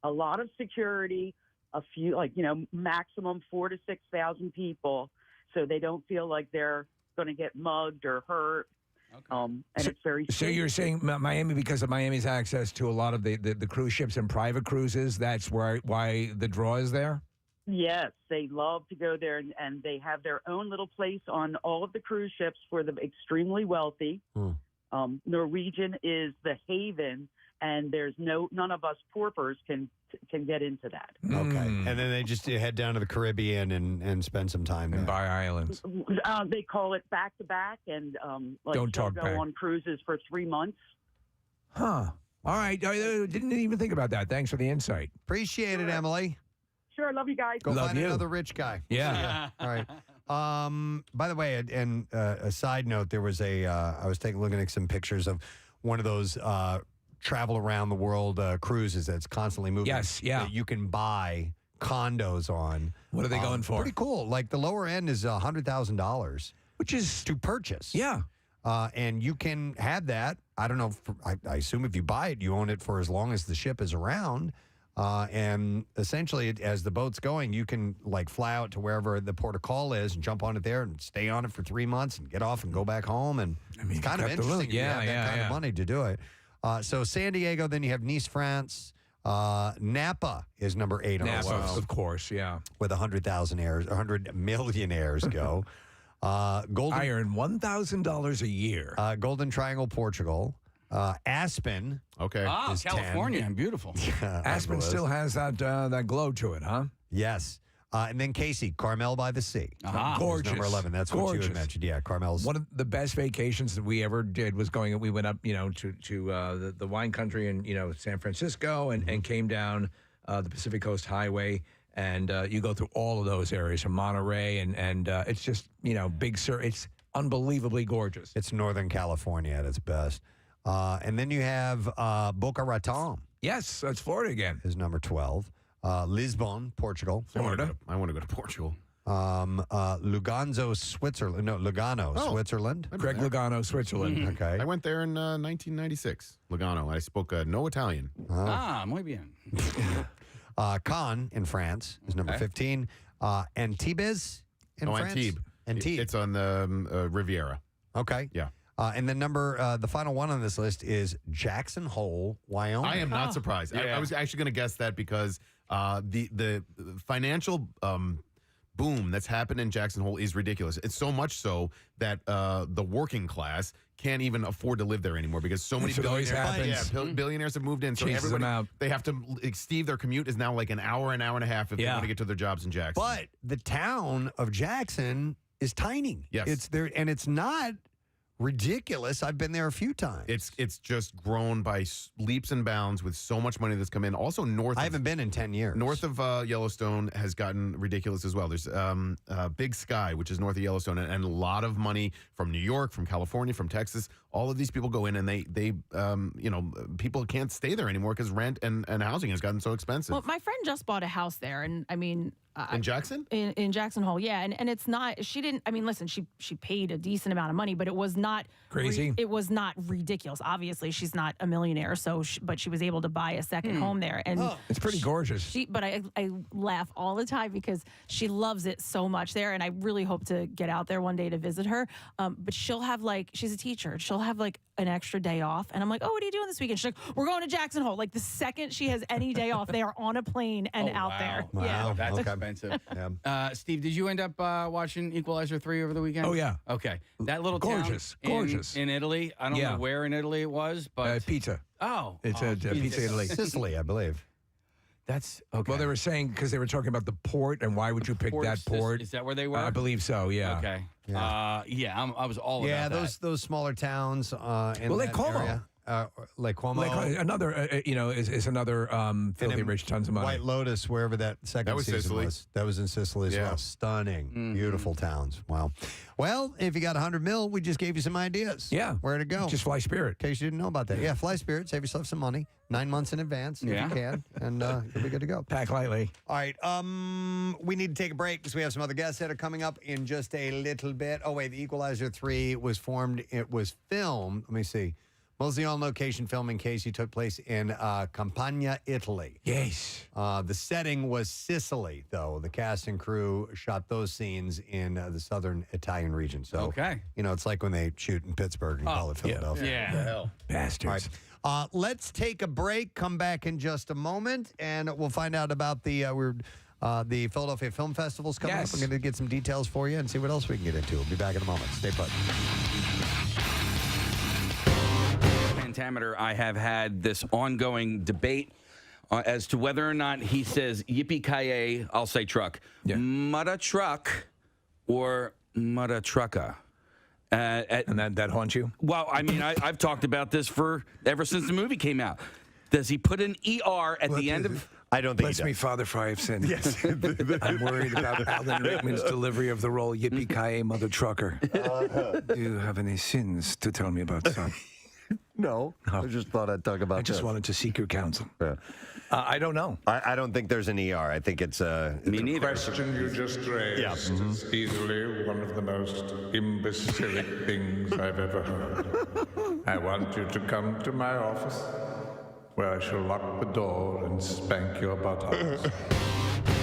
a lot of security, a few, maximum 4,000 to 6,000 people, so they don't feel like they're going to get mugged or hurt. And it's very So safe. you're saying Miami, because of Miami's access to a lot of the cruise ships and private cruises, that's why the draw is there? Yes, they love to go there, and they have their own little place on all of the cruise ships for the extremely wealthy. Norwegian is the haven, and there's none of us paupers can get into that. Okay. And then they just head down to the Caribbean and spend some time there. Buy islands. They call it back to back, and Don't talk go back. on cruises for 3 months. Huh. All right. I didn't even think about that. Thanks for the insight. Appreciate it, Emily. Sure, love you guys. Go Love find you. another rich guy. Yeah. All right. By the way, and a side note, there was I was looking at some pictures of one of those travel around the world cruises that's constantly moving. Yes, yeah. That you can buy condos on. What are they going for? Pretty cool. Like the lower end is $100,000, which is to purchase. Yeah. And you can have that. I don't know. I assume if you buy it, you own it for as long as the ship is around. And essentially, as the boat's going, you can fly out to wherever the port of call is and jump on it there and stay on it for 3 months and get off and go back home. And it's kind of interesting if you have that kind of money to do it. So San Diego, then you have Nice, France. Napa is number 8 on the list. Of course, yeah. With 100,000 heirs, 100 millionaires go. I earn $1,000 a year. Golden Triangle, Portugal. Aspen. Okay. is 10. California, beautiful. Aspen still has that glow to it, huh? Yes. And then Casey, Carmel by the Sea. Gorgeous. Number 11. That's what you had mentioned. Yeah, Carmel's. One of the best vacations that we ever did was we went up, to the wine country in, San Francisco and came down the Pacific Coast Highway. And you go through all of those areas from Monterey and it's just, Big Sur. It's unbelievably gorgeous. It's Northern California at its best. And then you have Boca Raton. Yes, that's Florida again. Is number 12. Lisbon, Portugal. Florida. I want to go to Portugal. Lugano, Switzerland. No, Lugano, Switzerland. Greg Lugano, Switzerland. Okay. I went there in 1996. Lugano. I spoke no Italian. Muy bien. Cannes in France is number 15. Antibes in France. Antibes. It's on the Riviera. Okay. Yeah. And then the final one on this list is Jackson Hole, Wyoming. I am not surprised. I was actually going to guess that because the financial boom that's happened in Jackson Hole is ridiculous. It's so much so that the working class can't even afford to live there anymore because so many billionaires have moved in. So Chases them out. they have to, Steve, their commute is now like an hour and a half if they want to get to their jobs in Jackson. But the town of Jackson is tiny. Yes. It's there, and it's not ridiculous. I've been there a few times. It's just grown by leaps and bounds with so much money that's come in. Also, I haven't been in 10 years. North of Yellowstone has gotten ridiculous as well. There's Big Sky, which is north of Yellowstone, and a lot of money from New York, from California, from Texas. All of these people go in, and they people can't stay there anymore because rent and housing has gotten so expensive. Well, my friend just bought a house there, and I mean. In Jackson? In Jackson Hole, yeah. And it's not, she didn't, I mean, listen, she paid a decent amount of money, but it was not crazy. It was not ridiculous. Obviously, she's not a millionaire, but she was able to buy a second home there. And it's pretty gorgeous. But I laugh all the time because she loves it so much there. And I really hope to get out there one day to visit her. But she'll have she's a teacher. She'll have an extra day off. And I'm like, oh, what are you doing this weekend? She's like, we're going to Jackson Hole. Like the second she has any day off, they are on a plane and out there. Wow, Yeah. that's expensive. Steve, did you end up watching Equalizer 3 over the weekend? Oh, yeah. Okay. That little Gorgeous, town gorgeous. in Italy. I don't know where in Italy it was, but Pizza. Oh, It's Pizza Italy. Sicily, I believe. That's okay. Well, they were saying because they were talking about the port and why would you pick that port? Is that where they were? I believe so. Yeah. Okay. Yeah. I was all Yeah, about that. those smaller towns. Well, Lake Como. Lake Como. Another, is another filthy rich, tons of money. White Lotus, wherever that second was season Sicily. was. That was in Sicily as well. Stunning, beautiful towns. Wow. Well, if you got 100 mil, we just gave you some ideas. Yeah. Where to go. Just fly Spirit. In case you didn't know about that. Yeah, fly Spirit. Save yourself some money. 9 months in advance if you can. And you'll be good to go. Pack lightly. All right. We need to take a break because we have some other guests that are coming up in just a little bit. Oh, wait. The Equalizer 3 was formed. It was filmed. Let me see. Mostly on location filming, Casey, took place in Campania, Italy. Yes. The setting was Sicily, though. The cast and crew shot those scenes in the southern Italian region. So, it's like when they shoot in Pittsburgh and call it Philadelphia. Yeah. Bastards. All right. Let's take a break, come back in just a moment, and we'll find out about the Philadelphia Film Festival's coming up. I'm going to get some details for you and see what else we can get into. We'll be back in a moment. Stay put. Pentameter, I have had this ongoing debate as to whether or not he says yippee-ki-yay, I'll say truck, mudda truck or mudda trucka. And that haunts you? Well, I mean, I've talked about this ever since the movie came out. Does he put an ER at the end of... I don't think Bless me, Father, for I have sinned. Yes. I'm worried about Alan Rickman's delivery of the role, yippee-ki-yay, mother trucker. Do you have any sins to tell me about, son? No. I just thought I'd talk about I just wanted to seek your counsel. I don't know. I don't think there's an ER. I think it's Me neither. The question you just raised is easily one of the most imbecilic things I've ever heard. I want you to come to my office, where I shall lock the door and spank your buttocks.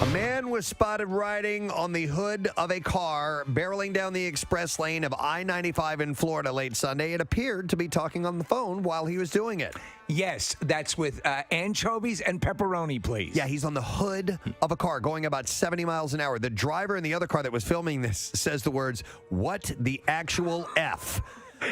A man was spotted riding on the hood of a car barreling down the express lane of I-95 in Florida late Sunday. It appeared to be talking on the phone while he was doing it. Yes, that's with anchovies and pepperoni, please. Yeah, he's on the hood of a car going about 70 miles an hour. The driver in the other car that was filming this says the words, "What the actual F?"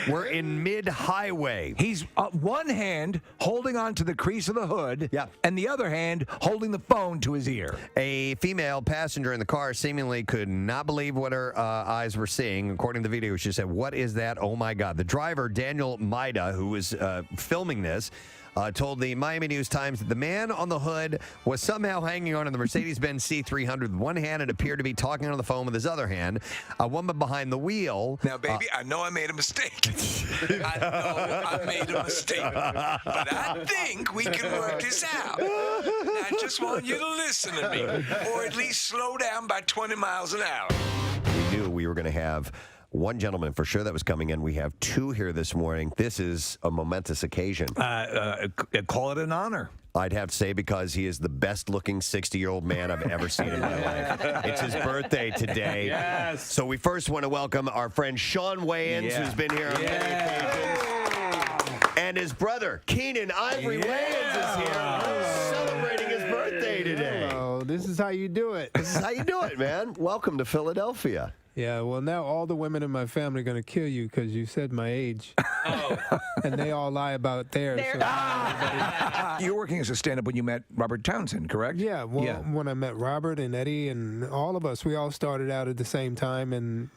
We're in mid-highway. He's one hand holding on to the crease of the hood, and the other hand holding the phone to his ear. A female passenger in the car seemingly could not believe what her eyes were seeing. According to the video, she said, "What is that? Oh, my God." The driver, Daniel Maida, who was filming this, told the Miami News Times that the man on the hood was somehow hanging on to the Mercedes-Benz C300 with one hand and appeared to be talking on the phone with his other hand. A woman behind the wheel. Now, baby, I know I made a mistake. I know I made a mistake. But I think we can work this out. I just want you to listen to me, or at least slow down by 20 miles an hour. We knew we were going to have one gentleman for sure that was coming in. We have two here this morning. This is a momentous occasion. Call it an honor. I'd have to say, because he is the best-looking 60-year-old man I've ever seen in my life. It's his birthday today. Yes. So we first want to welcome our friend Sean Wayans, who's been here on many occasions. And his brother, Keenan Ivory Wayans, is here celebrating his birthday today. Oh, this is how you do it. This is how you do it, man. Welcome to Philadelphia. Yeah, well, now all the women in my family are going to kill you because you said my age. And they all lie about theirs. You were working as a stand-up when you met Robert Townsend, correct? Yeah, well, when I met Robert and Eddie and all of us, we all started out at the same time and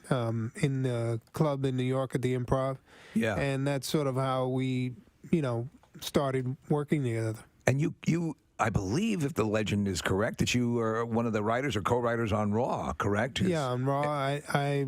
in the club in New York at the Improv. Yeah. And that's sort of how we, started working together. And you I believe, if the legend is correct, that you are one of the writers or co-writers on Raw, correct? Yeah, on Raw. I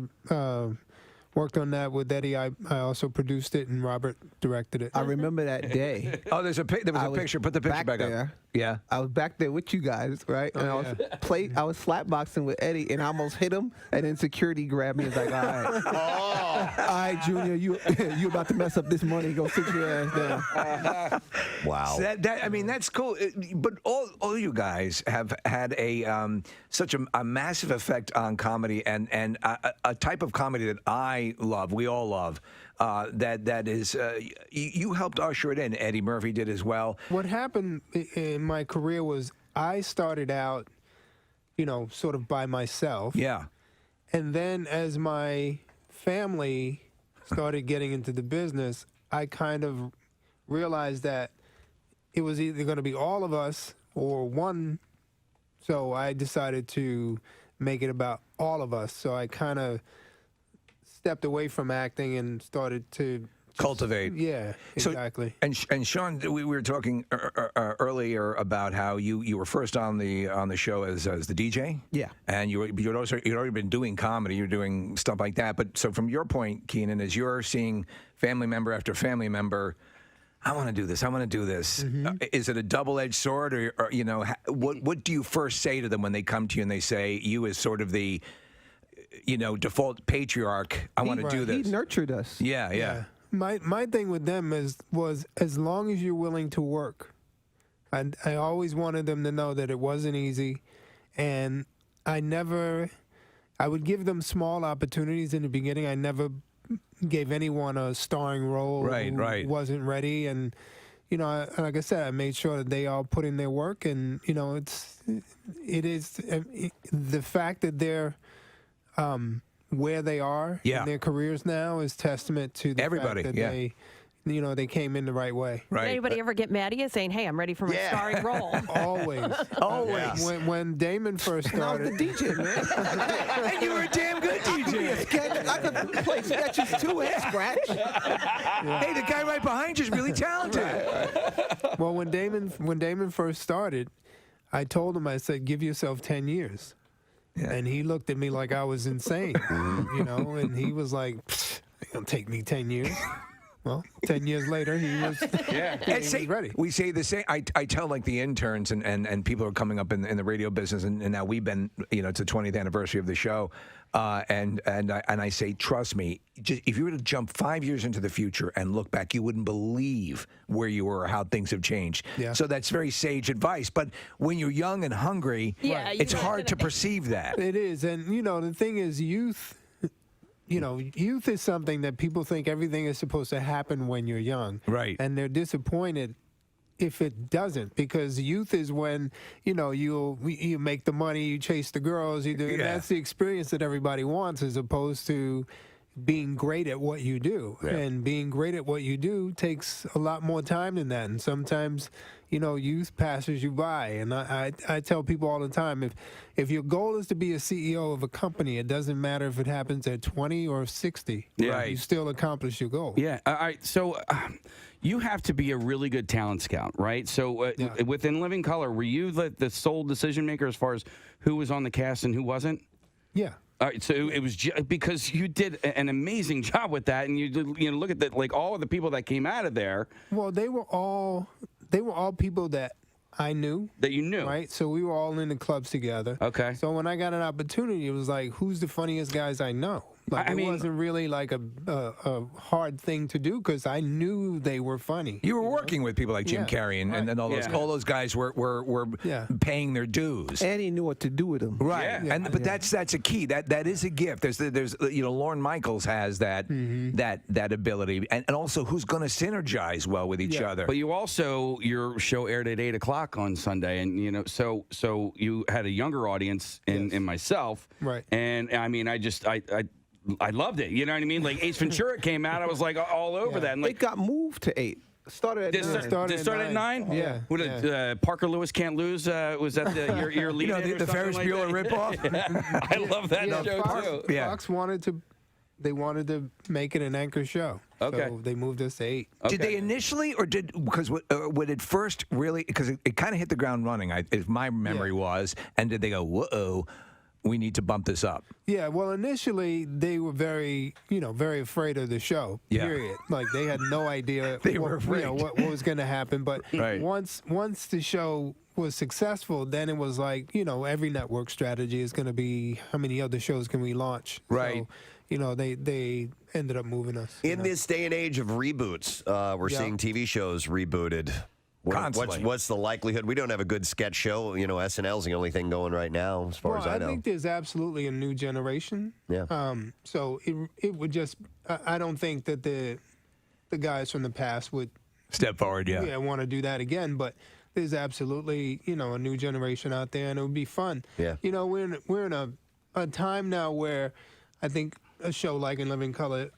worked on that with Eddie. I also produced it, and Robert directed it. I remember that day. Oh, there was a picture. Put the picture back up. Yeah, I was back there with you guys, right? And I was slapboxing with Eddie, and I almost hit him, and then security grabbed me and was like, "All right, all right, Junior, you about to mess up this money? Go sit your ass down." Wow. So that's cool. But all you guys have had such a massive effect on comedy and a type of comedy that I love. We all love. that is you helped usher it in. Eddie Murphy did as well. What happened in my career was I started out, sort of by myself. Yeah. And then as my family started getting into the business, I kind of realized that it was either going to be all of us or one. So I decided to make it about all of us. So I kind of stepped away from acting and started to cultivate. Yeah, exactly. So, and Sean, we were talking earlier about how you were first on the show as the DJ. Yeah. And you'd already been doing comedy. You're doing stuff like that. But so from your point, Keenan, as you're seeing family member after family member, I want to do this. I want to do this. Is it a double-edged sword, or what do you first say to them when they come to you and they say you as sort of the default patriarch? I want to do this. He nurtured us. Yeah. My thing with them was as long as you're willing to work. I always wanted them to know that it wasn't easy, and I would give them small opportunities in the beginning. I never gave anyone a starring role who wasn't ready, and like I said, I made sure that they all put in their work, and it is the fact that they're where they are in their careers now is testament to the everybody fact that they came in the right way. Did anybody ever get mad at you saying, "Hey, I'm ready for my starring role"? Always. When Damon first started, I was the DJ, man. And you were a damn good DJ. I could play sketches too and scratch. Hey, the guy right behind you is really talented. Well, when Damon first started, I told him, I said, "Give yourself 10 years." Yeah. And he looked at me like I was insane, and he was like, "It's gonna take me 10 years." Well, 10 years later, he was ready. We say the same. I tell like the interns and people are coming up in the radio business, and now we've been, it's the 20th anniversary of the show, and I say, trust me, if you were to jump 5 years into the future and look back, you wouldn't believe where you were or how things have changed. Yeah. So that's very sage advice. But when you're young and hungry, it's hard to perceive that. It is, and the thing is, youth is something that people think everything is supposed to happen when you're young. Right. And they're disappointed if it doesn't, because youth is when, you make the money, you chase the girls, you do. And that's the experience that everybody wants, as opposed to being great at what you do. Yeah. And being great at what you do takes a lot more time than that. And sometimes, youth passes you by. And I tell people all the time, if your goal is to be a CEO of a company, it doesn't matter if it happens at 20 or 60. Yeah. You still accomplish your goal. Yeah. All right. So you have to be a really good talent scout, right? So within Living Color, were you the sole decision maker as far as who was on the cast and who wasn't? Yeah. All right, so it was because you did an amazing job with that, and you look at that, like all of the people that came out of there. Well, they were all people that I knew. That you knew. Right? So we were all in the clubs together. Okay. So when I got an opportunity, it was like, who's the funniest guys I know? Like, it wasn't really like a hard thing to do, because I knew they were funny. You were working with people like Jim Carrey and all those guys were paying their dues. And he knew what to do with them. Right. Yeah. But that's a key. That is a gift. There's Lorne Michaels has that that ability, and also who's going to synergize well with each other. But your show aired at 8:00 on Sunday, and so you had a younger audience in myself. Right. And I loved it. You know what I mean? Like Ace Ventura came out, I was like all over that. And like, it got moved to 8. Started at 9. Did it start at 9? Yeah. What Parker Lewis Can't Lose? Was that your lead? The Ferris Bueller ripoff? I love that show too. Fox wanted to make it an anchor show. Okay. So they moved us to 8. Did they initially, or because would it first really, because it kind of hit the ground running, if my memory was, and did they go, whoa, we need to bump this up? Yeah, well, initially they were very afraid of the show. Period. Like they had no idea what was going to happen. But once the show was successful, then it was like, every network strategy is going to be, how many other shows can we launch? Right. So, they ended up moving us. In this day and age of reboots, we're seeing TV shows rebooted. Constantly. What's the likelihood? We don't have a good sketch show. You know, SNL's the only thing going right now, as far as I know. I think there's absolutely a new generation. Yeah. So it would just. I don't think that the guys from the past would step forward. Yeah, want to do that again. But there's absolutely a new generation out there, and it would be fun. Yeah. We're in a time now where I think a show like In Living Color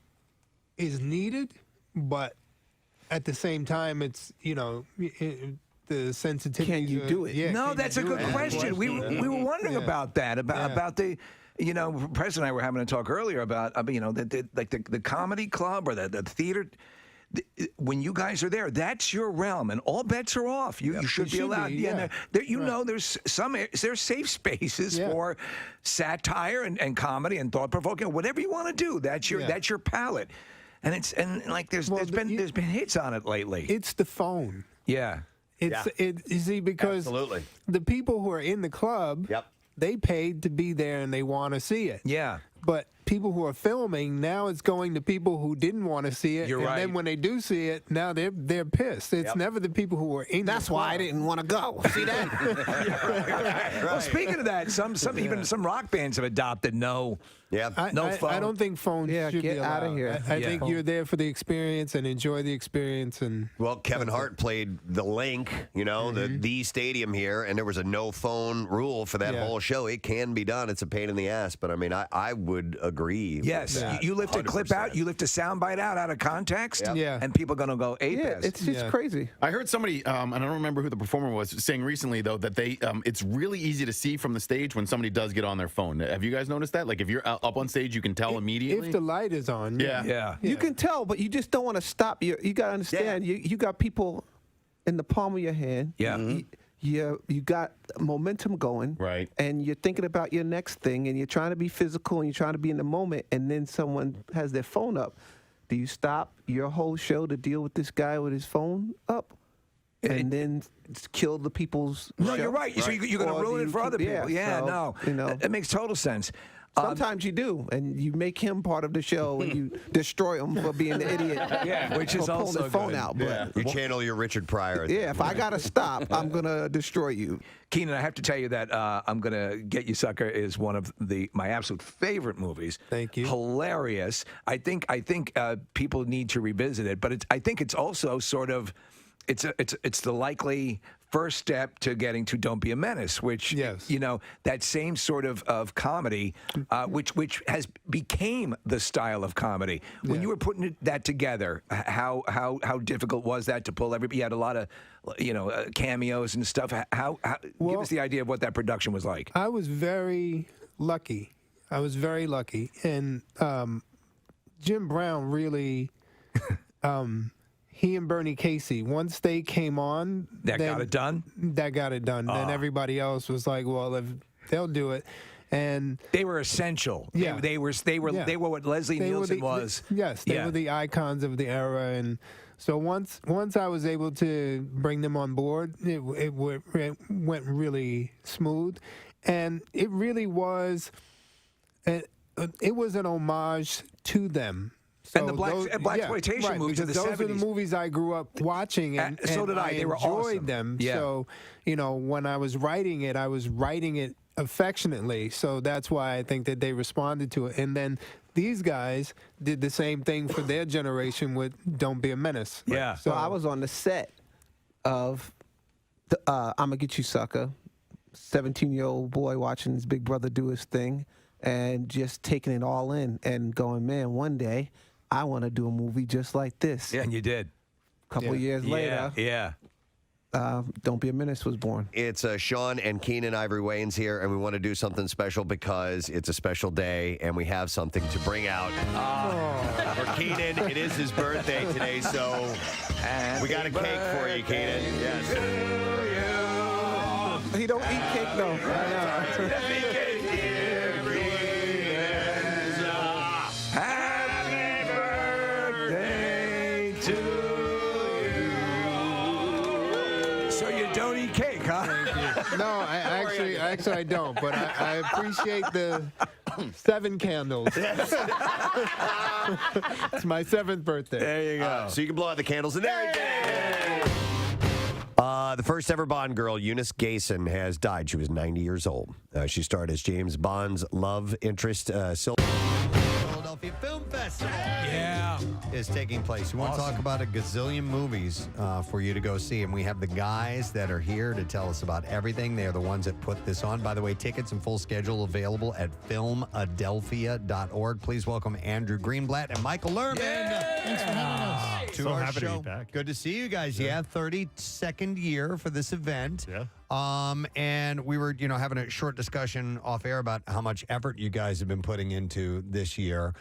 is needed, but at the same time, it's the sensitivity. Can you do it? Yeah, No, can that's you a do good it? question. We were wondering about that, about the. Preston and I were having a talk earlier about the comedy club or the theater. When you guys are there, that's your realm, and all bets are off. You should be allowed. There's there's safe spaces for satire and comedy and thought provoking, whatever you want to do. That's your palette, and there's been hits on it lately. It's the phone. Yeah. You see, because Absolutely. the people who are in the club, they paid to be there and they want to see it. Yeah. But people who are filming, now it's going to people who didn't want to see it. You're and right. then when they do see it, now they're pissed. It's never the people who were in That's the why club. I didn't want to go. See that? Well, speaking of that, even some rock bands have adopted no phone. I don't think phones should get be outta allowed. here. I think you're there for the experience and enjoy the experience. And Well, Kevin Hart played the Link, the stadium here, and there was a no phone rule for that whole show. It can be done. It's a pain in the ass, but I mean, I would agree. Yes, you lift a clip out, you lift a soundbite out of context, and people are going to go ape. It's just crazy. I heard somebody, and I don't remember who the performer was, saying recently though that they, it's really easy to see from the stage when somebody does get on their phone. Have you guys noticed that? Like if you're up on stage, you can tell immediately. if the light is on, You can tell, but you just don't want to stop. You got to understand, you got people in the palm of your hand. Yeah. You got momentum going, right? And you're thinking about your next thing, and you're trying to be physical, and you're trying to be in the moment, and then someone has their phone up. Do you stop your whole show to deal with this guy with his phone up, and then kill the people's? No, show? you're right. So you're going to ruin it for other people. Yeah, so, it makes total sense. Sometimes you do, and you make him part of the show, and you destroy him for being the idiot. Which is for pulling also the phone good. out. But You channel your Richard Pryor. if I gotta stop, I'm gonna destroy you. Keenan, I have to tell you that I'm Gonna Get You Sucker is one of my absolute favorite movies. Thank you. Hilarious. I think people need to revisit it, but I think it's also sort of it's the likely first step to getting to Don't Be a Menace, which that same sort of comedy, which has became the style of comedy. When you were putting that together, how difficult was that to pull everybody? You had a lot of cameos and stuff. Give us the idea of what that production was like. I was very lucky. And Jim Brown really. He and Bernie Casey, once they came on, got it done. That got it done. Then everybody else was like, "Well, if they'll do it," and they were essential. Yeah, they were what Leslie Nielsen was. Yes, they were the icons of the era, and so once I was able to bring them on board, it went really smooth, and it really was. It was an homage to them. So and the blaxploitation movies of the 70s. Those are the movies I grew up watching, and so did I. They were enjoyed awesome. them. Yeah. So, when I was writing it affectionately. So that's why I think that they responded to it. And then these guys did the same thing for their generation with Don't Be a Menace. Yeah. So I was on the set of I'm Gonna Get You Sucker, 17-year-old boy watching his big brother do his thing and just taking it all in and going, man, one day I want to do a movie just like this. Yeah, and you did. A couple of years later. Yeah. Don't Be a Menace was born. It's Sean and Keenan Ivory Wayans here, and we want to do something special because it's a special day, and we have something to bring out. For Keenan, it is his birthday today, so we got a cake for you, Keenan. Yes. He don't eat cake, though. Don't eat cake, huh? No, actually I don't. But I appreciate the 7 candles. It's my 7th birthday. There you go. So you can blow out the candles, and there you go. The first ever Bond girl, Eunice Gayson, has died. She was 90 years old. She starred as James Bond's love interest, Philadelphia Film Festival. Yeah. Is taking place. We want to talk about a gazillion movies for you to go see, and we have the guys that are here to tell us about everything. They are the ones that put this on. By the way, tickets and full schedule available at filmadelphia.org. Please welcome Andrew Greenblatt and Michael Lerman. Thanks for having us. To our show. Good to see you guys. Yeah, 32nd year for this event. Yeah. And we were, having a short discussion off air about how much effort you guys have been putting into this year.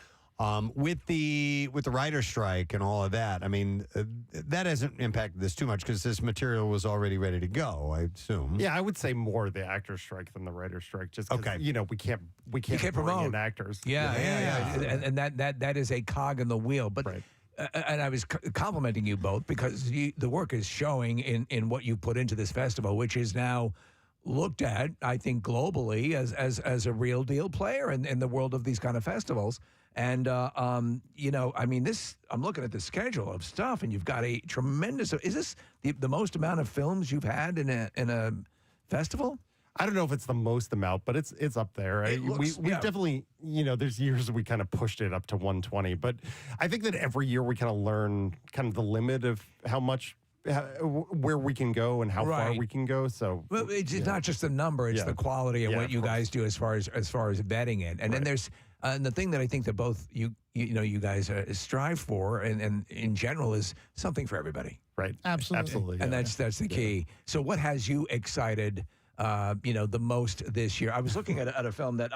With the writer's strike and all of that, I mean, that hasn't impacted this too much because this material was already ready to go, I assume. Yeah, I would say more the actor's strike than the writer's strike. Just 'cause, Okay. we can't bring promote in actors. Yeah. And that is a cog in the wheel. But and I was complimenting you both because the work is showing in what you put into this festival, which is now looked at, I think, globally as a real deal player in the world of these kind of festivals. And, I'm looking at the schedule of stuff, and you've got a tremendous. Is this the most amount of films you've had in a festival? I don't know if it's the most amount, but it's up there. We definitely, there's years we kind of pushed it up to 120, but I think that every year we kind of learn kind of the limit of how much. Where we can go and how far we can go. So, well, it's not just the number; it's the quality of what you guys do as far as vetting it. And then there's the thing that I think that both you guys strive for, and in general, is something for everybody. Right. Absolutely. And that's the key. So, what has you excited? The most this year. I was looking at a film that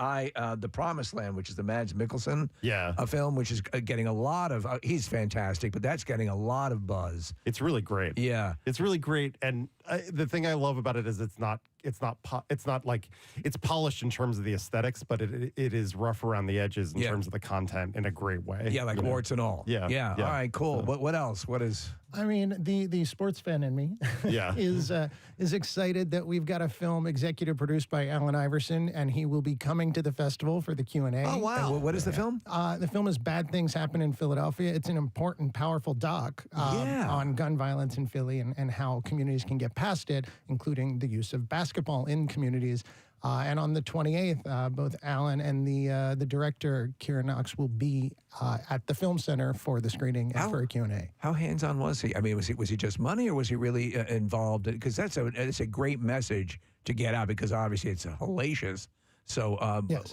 The Promised Land, which is the Mads Mikkelsen a film, which is getting a lot of, he's fantastic, but that's getting a lot of buzz. It's really great. Yeah. It's really great. And the thing I love about it is it's not like it's polished in terms of the aesthetics, but it is rough around the edges in terms of the content in a great way. Yeah, like warts and all. Yeah. All right, cool. So. What else? What is... I mean, the sports fan in me is excited that we've got a film executive produced by Alan Iverson, and he will be coming to the festival for the Q&A. Oh, wow. What is the film? The film is Bad Things Happen in Philadelphia. It's an important, powerful doc on gun violence in Philly and how communities can get past it, including the use of basketball in communities. And on the 28th, both Alan and the director, Kieran Knox, will be at the Film Center for the screening and for a Q&A. How hands-on was he? I mean, was he just money, or was he really involved? Because it's a great message to get out, because obviously it's hellacious. So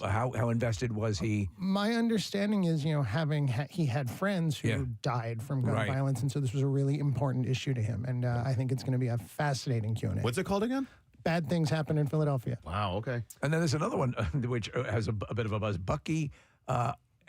how invested was he? My understanding is, he had friends who died from gun violence, and so this was a really important issue to him. And I think it's going to be a fascinating Q&A. What's it called again? Bad Things Happen in Philadelphia. Wow, okay. And then there's another one which has a bit of a buzz, Bucky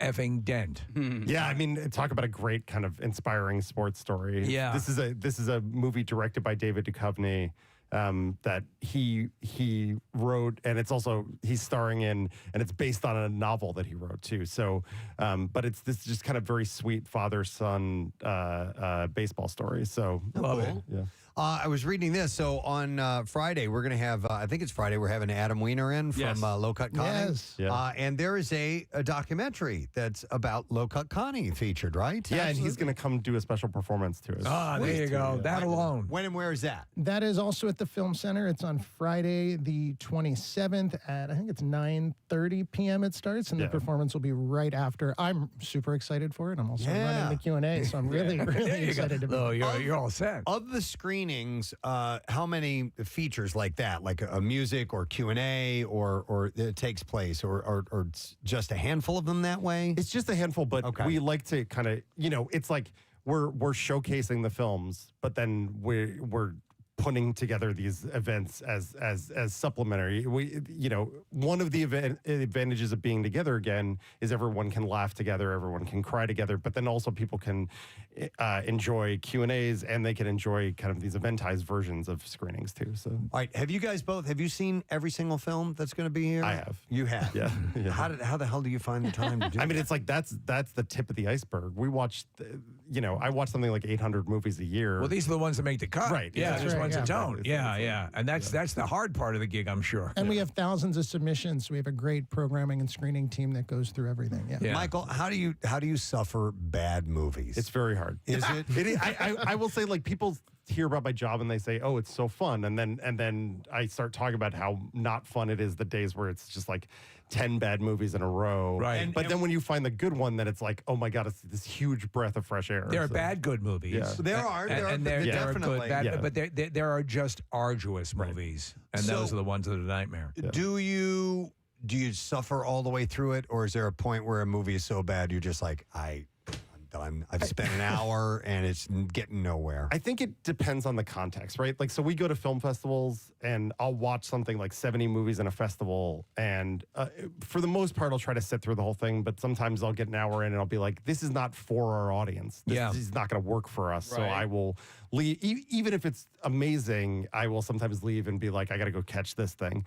effing Dent. Yeah, I mean, talk about a great kind of inspiring sports story. Yeah. This is a movie directed by David Duchovny that he wrote, and it's also he's starring in, and it's based on a novel that he wrote too. So, but it's this just kind of very sweet father-son baseball story. So love it. Yeah. I was reading this. So on Friday, we're going to have, I think it's Friday, we're having Adam Weiner in from Low Cut Connie. Yes. And there is a documentary that's about Low Cut Connie featured, right? Yeah, and he's going to come do a special performance to us. There you go. That alone. When and where is that? That is also at the Film Center. It's on Friday, the 27th at, I think it's 9:30 p.m. it starts, and the performance will be right after. I'm super excited for it. I'm also running the Q&A, so I'm really excited to be. Oh, you're all set. Of the screenings, how many features like that, like a music or Q&A or it takes place, or it's just a handful of them that way? It's just a handful, but we like to kind of, it's like we're showcasing the films, but then we're putting together these events as supplementary. One of the advantages of being together again is everyone can laugh together, everyone can cry together, but then also people can enjoy Q&As, and they can enjoy kind of these eventized versions of screenings too. So, all right, have you guys both, have you seen every single film that's going to be here? I have. You have? Yeah. How the hell do you find the time to do I mean, that? it's like that's the tip of the iceberg. We watched, I watch something like 800 movies a year. Well, these are the ones that make the cut. Right. Yeah, That's there's right, ones that don't. yeah. Yeah. And that's the hard part of the gig, I'm sure. And we have thousands of submissions. We have a great programming and screening team that goes through everything. Yeah. Michael, how do you suffer bad movies? It's very hard. Is it? I will say, like, people hear about my job and they say, "Oh, it's so fun," and then I start talking about how not fun it is the days where it's just like 10 bad movies in a row. Right. But then when you find the good one, then it's like, oh my God, it's this huge breath of fresh air. There are bad good movies. Yeah. There are definitely. Good, bad, but there are just arduous movies, and So- those are the ones that are a nightmare. Do you suffer all the way through it, or is there a point where a movie is so bad you're just like, I'm done. I've spent an hour and it's getting nowhere. I think it depends on the context, right? Like, so we go to film festivals and I'll watch something like 70 movies in a festival. And for the most part, I'll try to sit through the whole thing. But sometimes I'll get an hour in and I'll be like, this is not for our audience. This is not going to work for us. So I will leave. Even if it's amazing, I will sometimes leave and be like, I got to go catch this thing.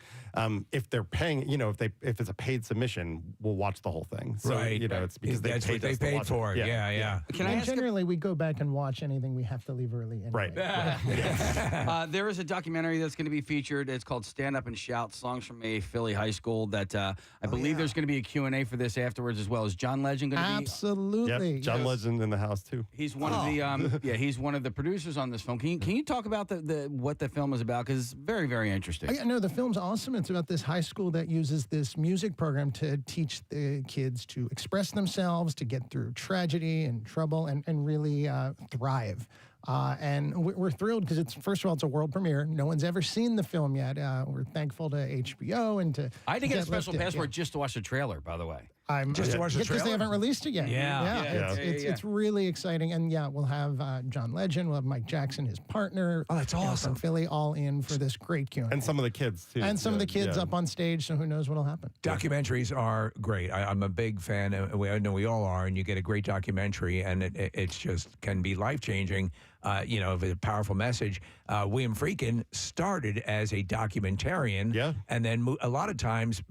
If they're paying, if it's a paid submission, we'll watch the whole thing. So, it's because that's what they paid for. Yeah. Can I ask generally, we go back and watch anything we have to leave early. Anyway. Right. There is a documentary that's going to be featured. It's called Stand Up and Shout, Songs from a Philly High School that I believe there's going to be a Q&A for this afterwards as well. Is John Legend going to be? Absolutely. Yep. John Legend in the house too. He's one of the he's one of the producers on this film. Can you talk about the what the film is about? Because it's very, very interesting. No, the film's awesome. It's about this high school that uses this music program to teach the kids to express themselves, to get through tragedy and trouble, and really thrive. And we're thrilled because first of all, it's a world premiere. No one's ever seen the film yet. We're thankful to HBO and to. I had to get a special passport just to watch the trailer, by the way. Just to watch the trailer because they haven't released it yet. Yeah. It's really exciting, and we'll have John Legend, we'll have Mike Jackson, his partner. Oh, that's awesome. From Philly, all in for this great Q&A. And some of the kids too. And some of the kids up on stage. So who knows what'll happen? Documentaries are great. I'm a big fan. I know we all are, and you get a great documentary, and it's just can be life changing. If it's a powerful message. William Friedkin started as a documentarian, and then a lot of times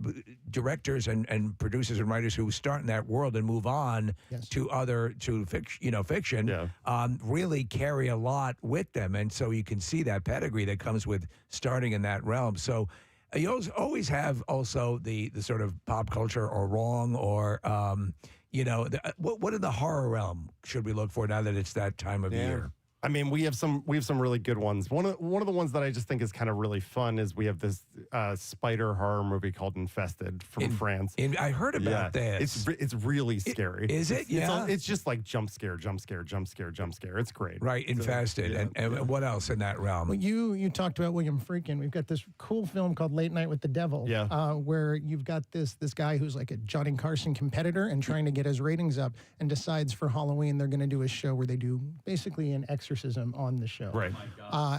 directors and producers and writers who start in that world and move on to fiction, really carry a lot with them, and so you can see that pedigree that comes with starting in that realm. So. You always have also the sort of pop culture or wrong or what in the horror realm should we look for now that it's that time of year? I mean, we have some really good ones. One of the ones that I just think is kind of really fun is we have this spider horror movie called Infested from France. I heard about this. It's really scary. Is it? It's just like jump scare. It's great. Right, Infested. And what else in that realm? Well, you talked about William Friedkin. We've got this cool film called Late Night with the Devil, where you've got this guy who's like a Johnny Carson competitor and trying to get his ratings up, and decides for Halloween they're going to do a show where they do basically an exorcism on the show. Right.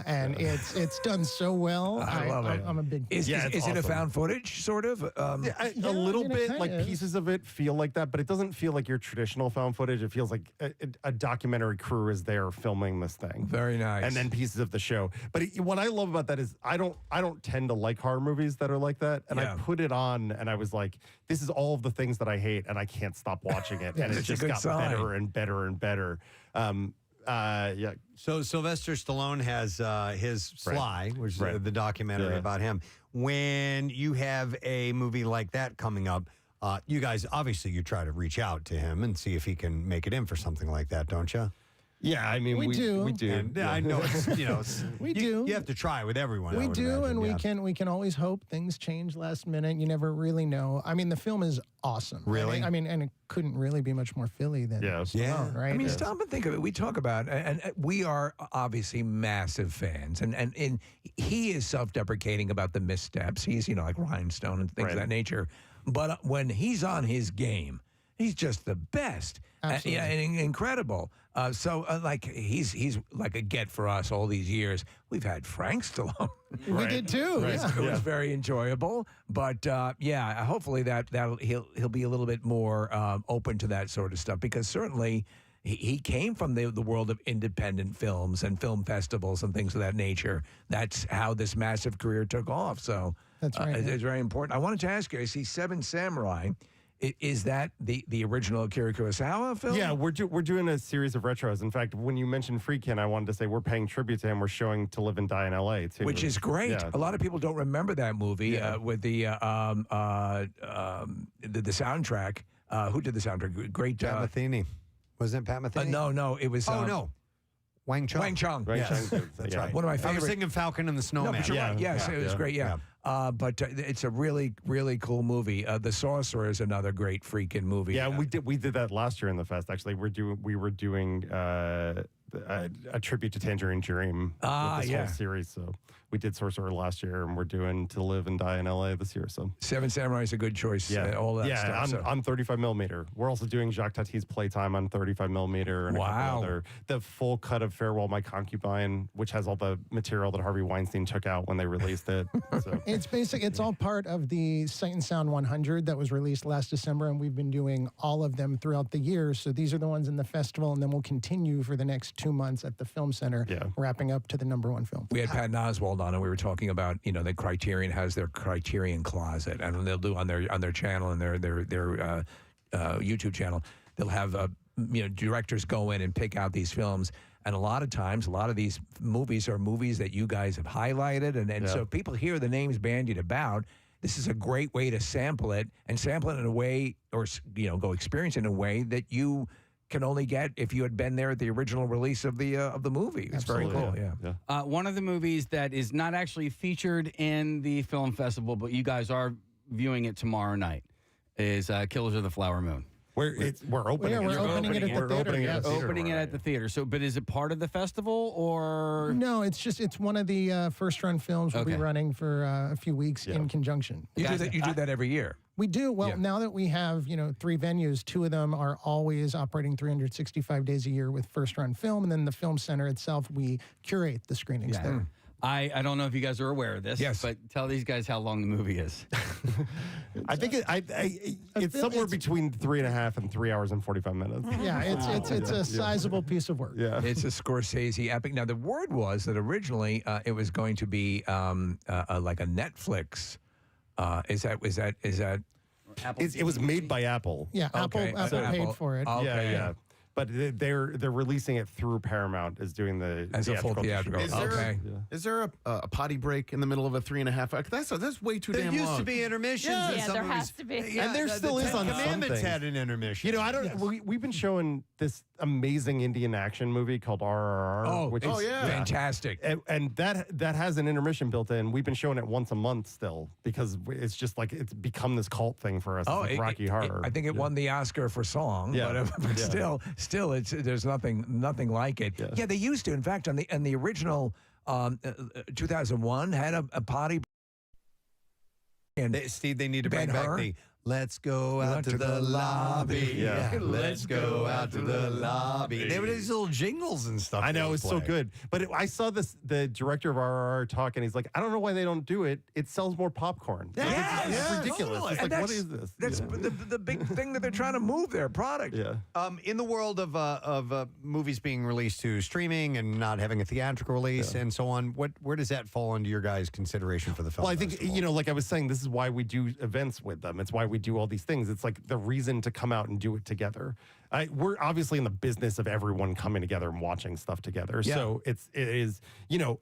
And it's done so well. I love it. I'm a big fan. Is it a found footage, sort of? A little bit. Like pieces of it feel like that, but it doesn't feel like your traditional found footage. It feels like a documentary crew is there filming this thing. Very nice. And then pieces of the show. But what I love about that is I don't tend to like horror movies that are like that. And I put it on and I was like, this is all of the things that I hate, and I can't stop watching it. And it just got better and better and better. So Sylvester Stallone has his Sly, which is the documentary about him. When you have a movie like that coming up, you guys obviously you try to reach out to him and see if he can make it in for something like that, don't you? Yeah, I mean, we do. And I know it's, we do. You have to try with everyone. We I would do, imagine, and we can always hope things change last minute. You never really know. I mean, the film is awesome. Really? I mean, and it couldn't really be much more Philly than Stallone, right? I mean, stop and think of it. We talk about, and we are obviously massive fans, and he is self-deprecating about the missteps. He's, like Rhinestone and things of that nature. But when he's on his game, he's just the best. Absolutely. And incredible. He's like a get for us all these years. We've had Frank Stallone. We did too. Right. It was very enjoyable. But hopefully that'll he'll be a little bit more open to that sort of stuff, because certainly he came from the world of independent films and film festivals and things of that nature. That's how this massive career took off. So that's right. It's very important. I wanted to ask you, I see Seven Samurai. Is that the original Akira Kurosawa film? Yeah, we're doing a series of retros. In fact, when you mentioned Friedkin, I wanted to say we're paying tribute to him. We're showing To Live and Die in L.A. too, which is great. Yeah. A lot of people don't remember that movie with the soundtrack. Who did the soundtrack? Great. Pat Metheny. Wasn't it Pat Metheny? No, it was. No. Wang Chung. Wang Chung. Yes. That's right. One of my I was favorite. thinking Falcon and the Snowman. No, but you're right. Yes, it was great. Yeah. But it's a really, really cool movie. The Sorcerer is another great freaking movie. Yeah, we did that last year in the fest. Actually, we were doing a tribute to Tangerine Dream with this whole series. So we did Sorcerer last year, and we're doing To Live and Die in L.A. this year. So Seven Samurai is a good choice. Yeah, all that stuff. Yeah, on 35 millimeter. We're also doing Jacques Tati's Playtime on 35 millimeter, and a couple other. The full cut of Farewell My Concubine, which has all the material that Harvey Weinstein took out when they released it. So. It's basic. It's all part of the Sight and Sound 100 that was released last December, and we've been doing all of them throughout the year. So these are the ones in the festival, and then we'll continue for the next 2 months at the Film Center, wrapping up to the #1 film. We had Patton Oswalt on, and we were talking about the Criterion has their Criterion Closet, and they'll do on their channel and their YouTube channel. They'll have directors go in and pick out these films. And a lot of times, a lot of these movies are movies that you guys have highlighted. And so people hear the names bandied about. This is a great way to sample it and sample it in a way, or go experience it in a way that you can only get if you had been there at the original release of the movie. It's very cool. Yeah. One of the movies that is not actually featured in the film festival, but you guys are viewing it tomorrow night, is Killers of the Flower Moon. We're opening it. We're opening it at the theater. Yes. Opening it at the theater. So, but is it part of the festival or? No, it's one of the first run films we'll be running for a few weeks in conjunction. You do that every year. We do. Well, now that we have 3 venues, 2 of them are always operating 365 days a year with first run film, and then the Film Center itself, we curate the screenings there. I don't know if you guys are aware of this, but tell these guys how long the movie is. I think it's somewhere between 3.5 and 3 hours and 45 minutes. Yeah, it's a sizable piece of work. Yeah, it's a Scorsese epic. Now the word was that originally it was going to be like a Netflix. Is that? Apple it was made by Apple. Yeah, Okay. Apple paid for it. Okay. Yeah. But they're releasing it through Paramount, is doing the as a full theatrical. Is there a potty break in the middle of a 3.5? That's way too damn long. There used to be intermissions. Yeah, there has to be. And there still is on some Commandments things. had an intermission. I don't. We've been showing this amazing Indian action movie called RRR. Which is fantastic. And that has an intermission built in. We've been showing it once a month still because it's just like it's become this cult thing for us. It's like Rocky Horror. I think it won the Oscar for song, but still, there's nothing like it. Yeah, they used to. In fact, on the original 2001 had a potty. And Steve, they need to bring Ben-Hur. back the "Let's go out to the lobby." Yeah. Let's go out to the lobby. They were these little jingles and stuff. I know, they it's so play. good. But I saw the director of RRR talk, and he's like, I don't know why they don't do it. It sells more popcorn. It's ridiculous. Totally. It's And like, what is this? That's the big thing that they're trying to move their product. Yeah. In the world of movies being released to streaming and not having a theatrical release and so on, where does that fall into your guys' consideration for the film? Well, I think, festival? like I was saying, this is why we do events with them. It's why we do all these things. It's like the reason to come out and do it together. We're obviously in the business of everyone coming together and watching stuff together. Yeah. So it is,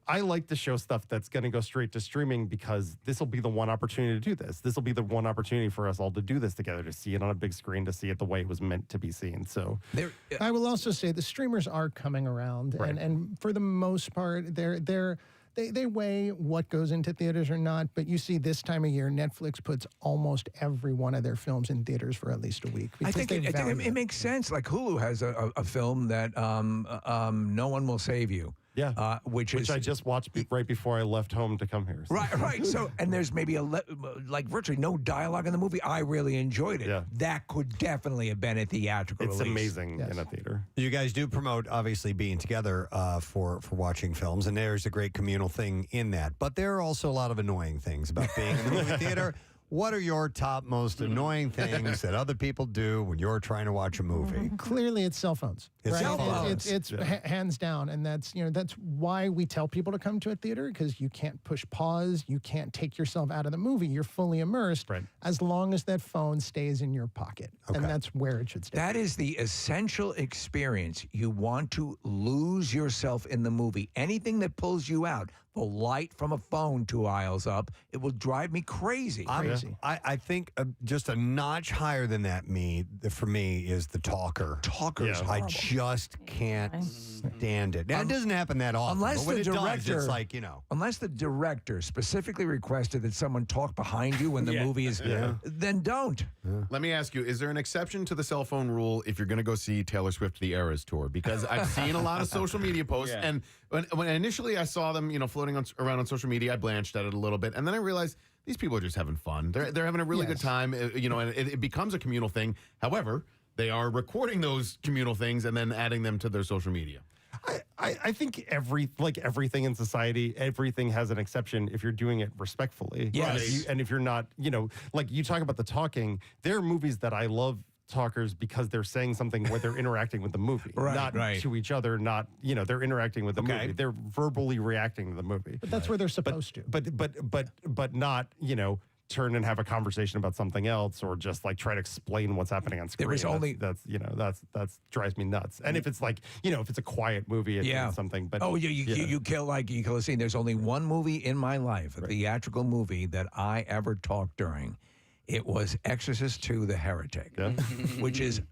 I like to show stuff that's going to go straight to streaming because this will be the one opportunity to do this. This will be the one opportunity for us all to do this together, to see it on a big screen, to see it the way it was meant to be seen. So I will also say the streamers are coming around, and for the most part, they weigh what goes into theaters or not. But you see, this time of year, Netflix puts almost every one of their films in theaters for at least a week. I think it makes sense. Like Hulu has a film that No One Will Save You. Yeah, which I just watched right before I left home to come here. So. Right. So, and there's maybe like virtually no dialogue in the movie. I really enjoyed it. Yeah. That could definitely have been a theatrical It's release. amazing in a theater. You guys do promote, obviously, being together for watching films, and there's a great communal thing in that. But there are also a lot of annoying things about being in the movie theater. What are your top most annoying things that other people do when you're trying to watch a movie? Clearly, it's cell phones. It's right? cell phones. It's hands down, and that's why we tell people to come to a theater, because you can't push pause, you can't take yourself out of the movie. You're fully immersed as long as that phone stays in your pocket, and that's where it should stay. That is the essential experience. You want to lose yourself in the movie. Anything that pulls you out, the light from a phone 2 aisles up. It will drive me crazy. I think just a notch higher than that for me is the talker. Talker's I horrible. just can't stand it. Now, it doesn't happen that often. Unless but when the it does, director, it's like, you know. unless the director specifically requested that someone talk behind you when the movie is, then don't. Let me ask you, is there an exception to the cell phone rule if you're going to go see Taylor Swift The Eras Tour? Because I've seen a lot of social media posts, and when initially I saw them, floating around on social media, I blanched at it a little bit, and then I realized these people are just having fun. They're having a really good time, and it becomes a communal thing. However, they are recording those communal things and then adding them to their social media. I think everything in society, everything has an exception if you're doing it respectfully. Yes. And if you're not, like you talk about the talking, there are movies that I love talkers because they're saying something where they're interacting with the movie, not to each other, not, they're interacting with the movie. They're verbally reacting to the movie. But that's where they're supposed to. But not, turn and have a conversation about something else or just like try to explain what's happening on screen. There is only that's drives me nuts. And if it's like, if it's a quiet movie, it's something. But you kill a scene. There's only one movie in my life, a theatrical movie that I ever talked during. It was Exorcist II: The Heretic, which is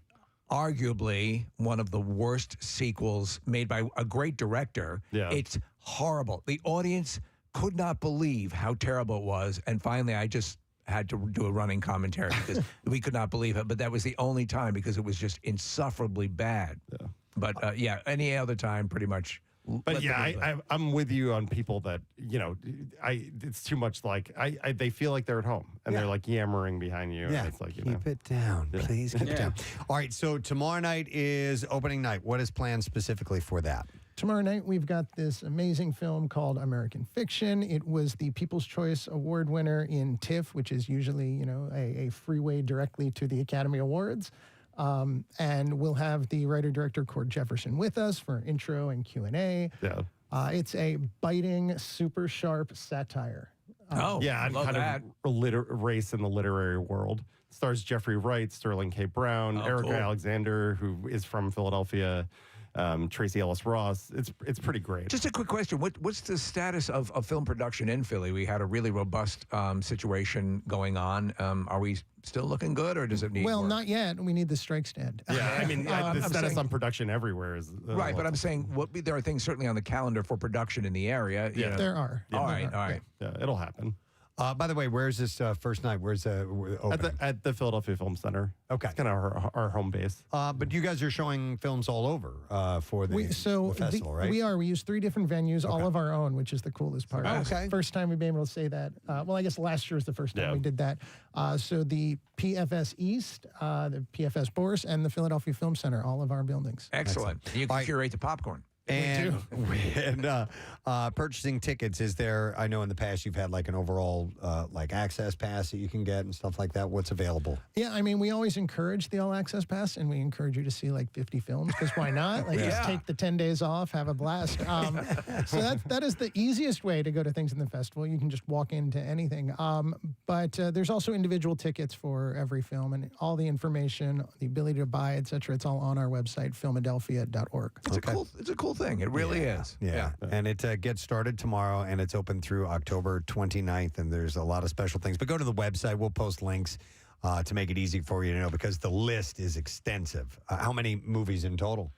arguably one of the worst sequels made by a great director. It's horrible. The audience could not believe how terrible it was, and finally I just had to do a running commentary because we could not believe it, but that was the only time because it was just insufferably bad. But any other time pretty much. But I'm with you on people that, it's too much like, they feel like they're at home and they're like yammering behind you. And it's like, keep it down. Please keep it down. All right, so tomorrow night is opening night. What is planned specifically for that? Tomorrow night, we've got this amazing film called American Fiction. It was the People's Choice Award winner in TIFF, which is usually, a freeway directly to the Academy Awards. And we'll have the writer-director Cord Jefferson with us for intro and Q&A. It's a biting, super sharp satire. And kind of race in the literary world. Stars Jeffrey Wright, Sterling K. Brown, Erica Alexander, who is from Philadelphia, Tracy Ellis Ross. It's pretty great. Just a quick question. What's the status of film production in Philly? We had a really robust situation going on. Are we still looking good, or does it need Well, work? not yet. We need the strikes to end. The status on production everywhere is... right, but I'm saying there are things certainly on the calendar for production in the area. There are. All right. Yeah, it'll happen. By the way, where's this first night? Where's at the Philadelphia Film Center. Okay, it's kind of our home base. But you guys are showing films all over for the festival, right? We are. We use 3 different venues, all of our own, which is the coolest part. First time we've been able to say that. Well, I guess last year was the first time we did that. So the PFS East, the PFS Bourse, and the Philadelphia Film Center, all of our buildings. Excellent. You can curate the popcorn. And purchasing tickets, is there, I know in the past you've had like an overall like access pass that you can get and stuff like that. What's available? Yeah, I mean, we always encourage the all access pass, and we encourage you to see like 50 films, because why not? Like just take the 10 days off, have a blast. So that is the easiest way to go to things in the festival. You can just walk into anything. But there's also individual tickets for every film, and all the information, the ability to buy, etc. It's all on our website, philadelphia.org. It's a cool thing. It really is. Yeah. And it gets started tomorrow, and it's open through October 29th, and there's a lot of special things. But go to the website. We'll post links to make it easy for you to know, because the list is extensive. How many movies in total?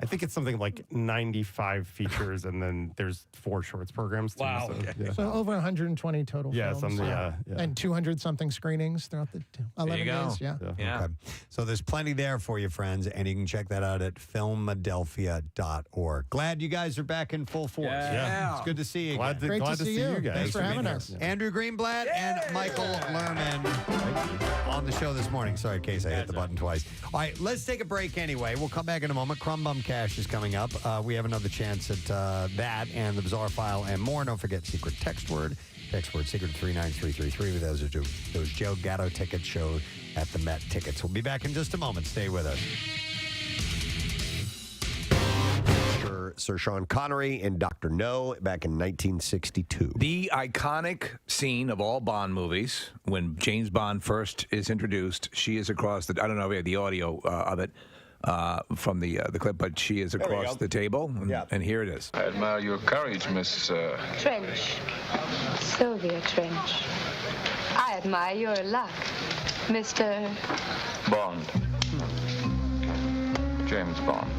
I think it's something like 95 features, and then there's 4 shorts programs too. Wow. So, So over 120 total films. Yeah. And 200-something screenings throughout the 11 days. Yeah. Okay. So there's plenty there for you, friends, and you can check that out at filmadelphia.org. Glad you guys are back in full force. Yeah. It's good to see you Glad again. to see you guys. Thanks for having us. Andrew Greenblatt and Michael Lerman on the show this morning. Sorry, Case, I hit the button twice. All right, let's take a break anyway. We'll come back in a moment. Crumb Bum Cash is coming up. We have another chance at that and the Bizarre File and more. Don't forget secret text word. Text word secret 39333 with those Joe Gatto tickets show at the Met Tickets. We'll be back in just a moment. Stay with us. Sir Sean Connery in Dr. No back in 1962. The iconic scene of all Bond movies, when James Bond first is introduced, she is across the, I don't know if we have the audio of it, from the clip, but she is across the table, and here it is. I admire your courage, Miss... Trench. Sylvia Trench. I admire your luck, Mr. Bond. James Bond.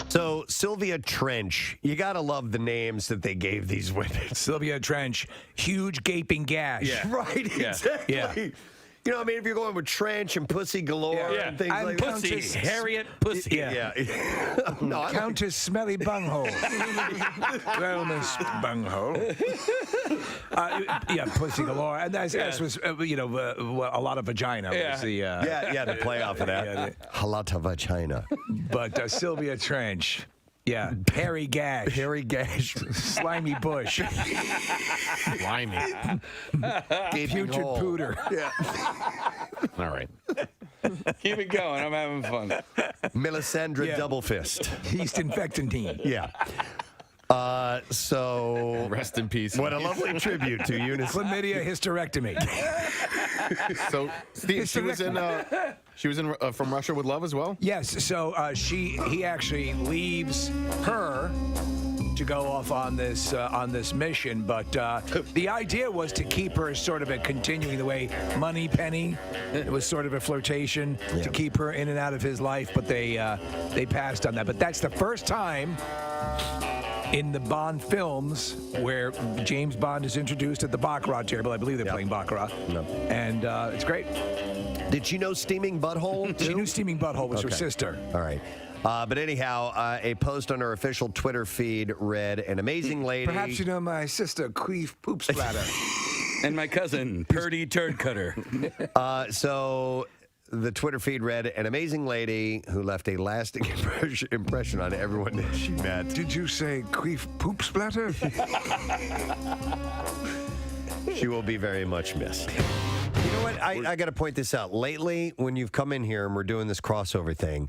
So, Sylvia Trench, you got to love the names that they gave these women. Sylvia Trench, huge gaping gash. Right, exactly. Yeah. You know, I mean, if you're going with Trench and Pussy Galore and things like that. Pussy, Harriet Pussy. Yeah. No, I Countess Smelly Bunghole. Well, Miss Bunghole. Pussy galore. And that was, a lot of vagina. Was the, to play off of that. A lot of vagina. But Sylvia Trench. Yeah, hairy gash. Hairy gash. Slimy bush. Slimy. Putrid pooter. Yeah. All right. Keep it going. I'm having fun. Melisandre Double Fist. Yeast infectantine. Yeah. So rest in peace. What a lovely tribute to Eunice. Chlamydia hysterectomy. So, Steve, she was in From Russia with Love as well? Yes. So he actually leaves her to go off on this mission, but the idea was to keep her sort of continuing the way Money Penny. It was sort of a flirtation to keep her in and out of his life, but they passed on that. But that's the first time in the Bond films where James Bond is introduced at the Baccarat table. I believe they're playing Baccarat. And it's great. Did she know Steaming Butthole, too? She knew Steaming Butthole was her sister. All right. But anyhow, a post on her official Twitter feed read, an amazing lady. Perhaps you know my sister, Queef Poop Splatter. And my cousin, Purdy Turd Cutter. So the Twitter feed read, an amazing lady who left a lasting impression on everyone that she met. Did you say Queef Poop Splatter? She will be very much missed. You know what? I got to point this out. Lately, when you've come in here and we're doing this crossover thing,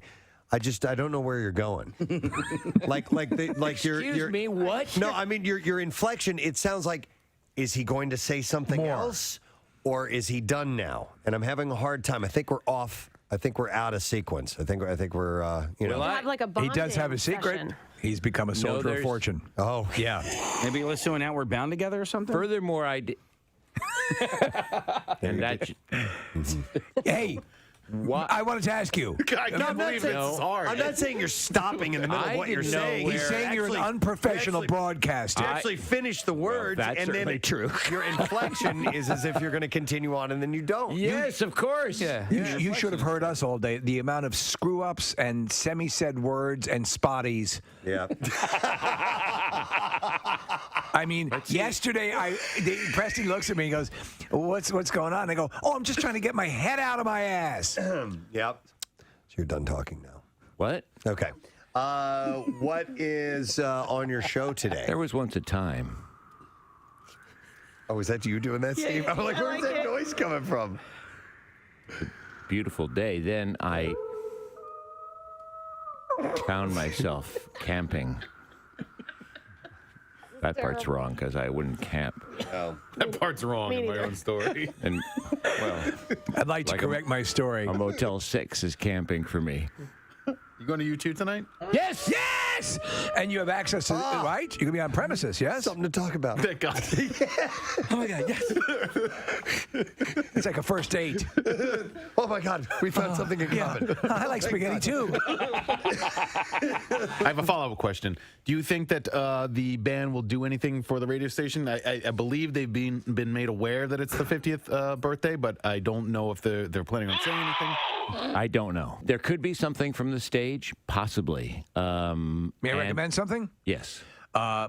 I don't know where you're going. Excuse me, what? No, I mean your inflection. It sounds like, is he going to say something else, or is he done now? And I'm having a hard time. I think we're off. I think we're out of sequence. I think we're have like a he does have a secret. session. He's become a soldier of fortune. Oh yeah. Maybe let's do an Outward Bound together or something. Furthermore, and that. Hey. What? I wanted to ask you. I can't believe this is hard. I'm not saying you're stopping in the middle of what you're saying. He's saying you're an unprofessional broadcaster. You actually finish the words, that's and then certainly true. Your inflection is as if you're going to continue on, and then you don't. Yes, of course. Yeah. You should have heard us all day. The amount of screw-ups and semi-said words and spotties. Yeah. I mean, yesterday, Preston looks at me and goes, what's going on? I go, I'm just trying to get my head out of my ass. Yep. So you're done talking now. What? Okay. What is on your show today? There was once a time. Oh, is that you doing that, Steve? I'm like, where's that noise coming from? Beautiful day. Then I found myself camping. That part's wrong because I wouldn't camp. Oh. That part's wrong in my own story. And well, I'd like to correct my story. A Motel 6 is camping for me. You going to U2 tonight? Yes! Yes! And you have access to right? You're gonna be on premises, yes? Something to talk about. Thank God. Oh my God, yes. It's like a first date. Oh my God, we found something in common. I like spaghetti too. I have a follow-up question. Do you think that the band will do anything for the radio station? I believe they've been made aware that it's the 50th birthday, but I don't know if they're planning on saying anything. I don't know. There could be something from the stage, possibly. May I recommend something? Yes.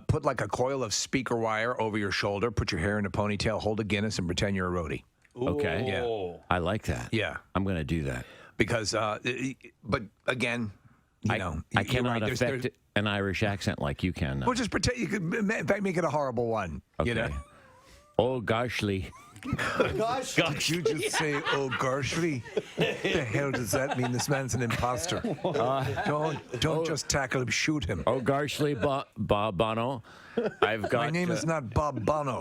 Put like a coil of speaker wire over your shoulder, put your hair in a ponytail, hold a Guinness, and pretend you're a roadie. Okay. Yeah. I like that. Yeah. I'm going to do that. Because, but again, I cannot affect an Irish accent like you can. Well, just pretend you could, in fact, make it a horrible one. Okay. You know? Oh, goshly. Gosh. Did you just say, oh, Garshly? The hell does that mean? This man's an imposter. Don't just tackle him, shoot him. Oh, Garshly Bob Bono. I've got. My name is not Bob Bono.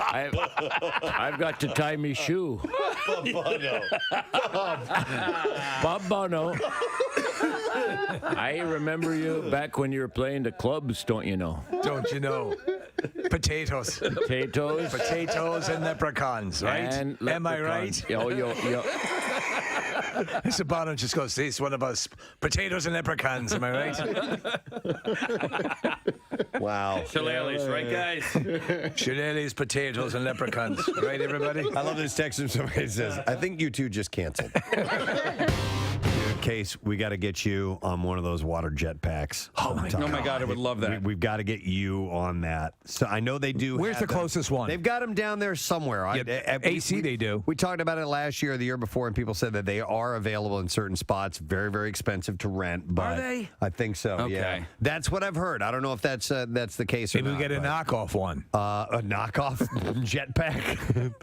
I've got to tie me shoe. Bob Bono. Bob Bono. I remember you back when you were playing the clubs, don't you know? Don't you know? Potatoes. Potatoes. Potatoes and leprechauns, right? And Am I leprechauns. right? Yo. Mr. Bonham just goes, "It's one of us. Potatoes and leprechauns." Am I right? Wow. Shillelaghs, right, guys? Shillelaghs, potatoes, and leprechauns. Right, everybody? I love this text from somebody that says, I think you two just canceled. Case, we got to get you on one of those water jet packs. Oh my God, I would love that. We've got to get you on that. So I know they do. Where's have the closest one? They've got them down there somewhere. AC they do. We talked about it last year or the year before, and people said that they are available in certain spots. Very, very expensive to rent. But Are they? I think so. Okay. Yeah. That's what I've heard. I don't know if that's the case or Maybe not. we get a knockoff one. A knockoff jetpack.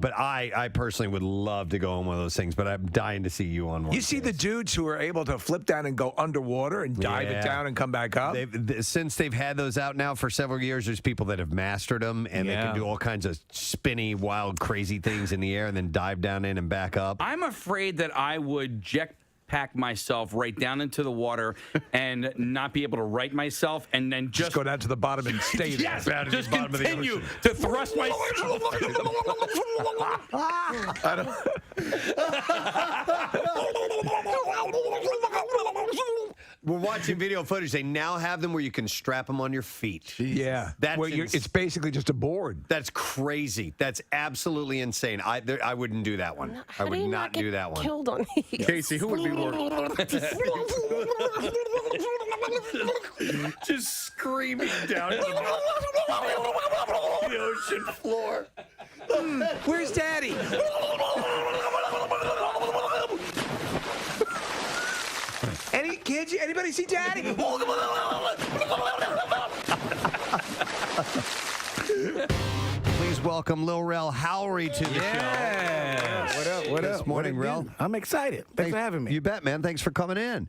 But I personally would love to go on one of those things. But I'm dying to see you on one. You see the dudes who are able to flip down and go underwater and dive it down and come back up? Since they've had those out now for several years, there's people that have mastered them, and they can do all kinds of spinny, wild, crazy things in the air and then dive down in and back up. I'm afraid that I would jetpack myself right down into the water and not be able to right myself, and then just go down to the bottom and stay there. Yes, Down to the just bottom of the continue ocean. to thrust myself. We're watching video footage. They now have them where you can strap them on your feet. Yeah. It's basically just a board. That's crazy. That's absolutely insane. I wouldn't do that one. I would not do that one. Killed on these. Casey, who would be more? Just screaming down to the ocean floor. Where's Daddy? Anybody see Daddy? Please welcome Lil Rel Howery to the show. What up? This morning, Rel. I'm excited. Thanks for having me. You bet, man. Thanks for coming in.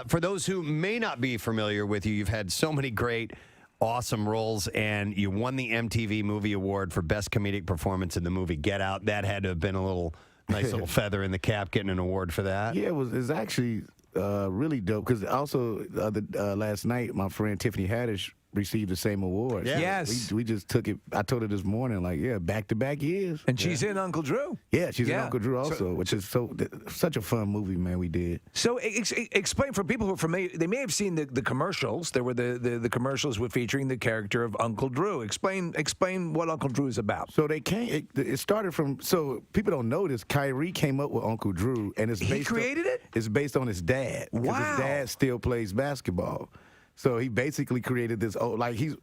For those who may not be familiar with you, you've had so many great, awesome roles, and you won the MTV Movie Award for Best Comedic Performance in the movie Get Out. That had to have been a nice little feather in the cap getting an award for that. Yeah, it's actually really dope because also last night my friend Tiffany Haddish received the same award. Yeah. Yes. We just took it. I told her this morning, back-to-back years. And she's in Uncle Drew. Yeah, she's in Uncle Drew also, which is such a fun movie, man, we did. So explain for people who are familiar, they may have seen the commercials. There were the commercials were featuring the character of Uncle Drew. Explain what Uncle Drew is about. So it started from, so people don't know this, Kyrie came up with Uncle Drew, and He created it? It's based on his dad. Because Wow. his dad still plays basketball. So he basically created this old, he's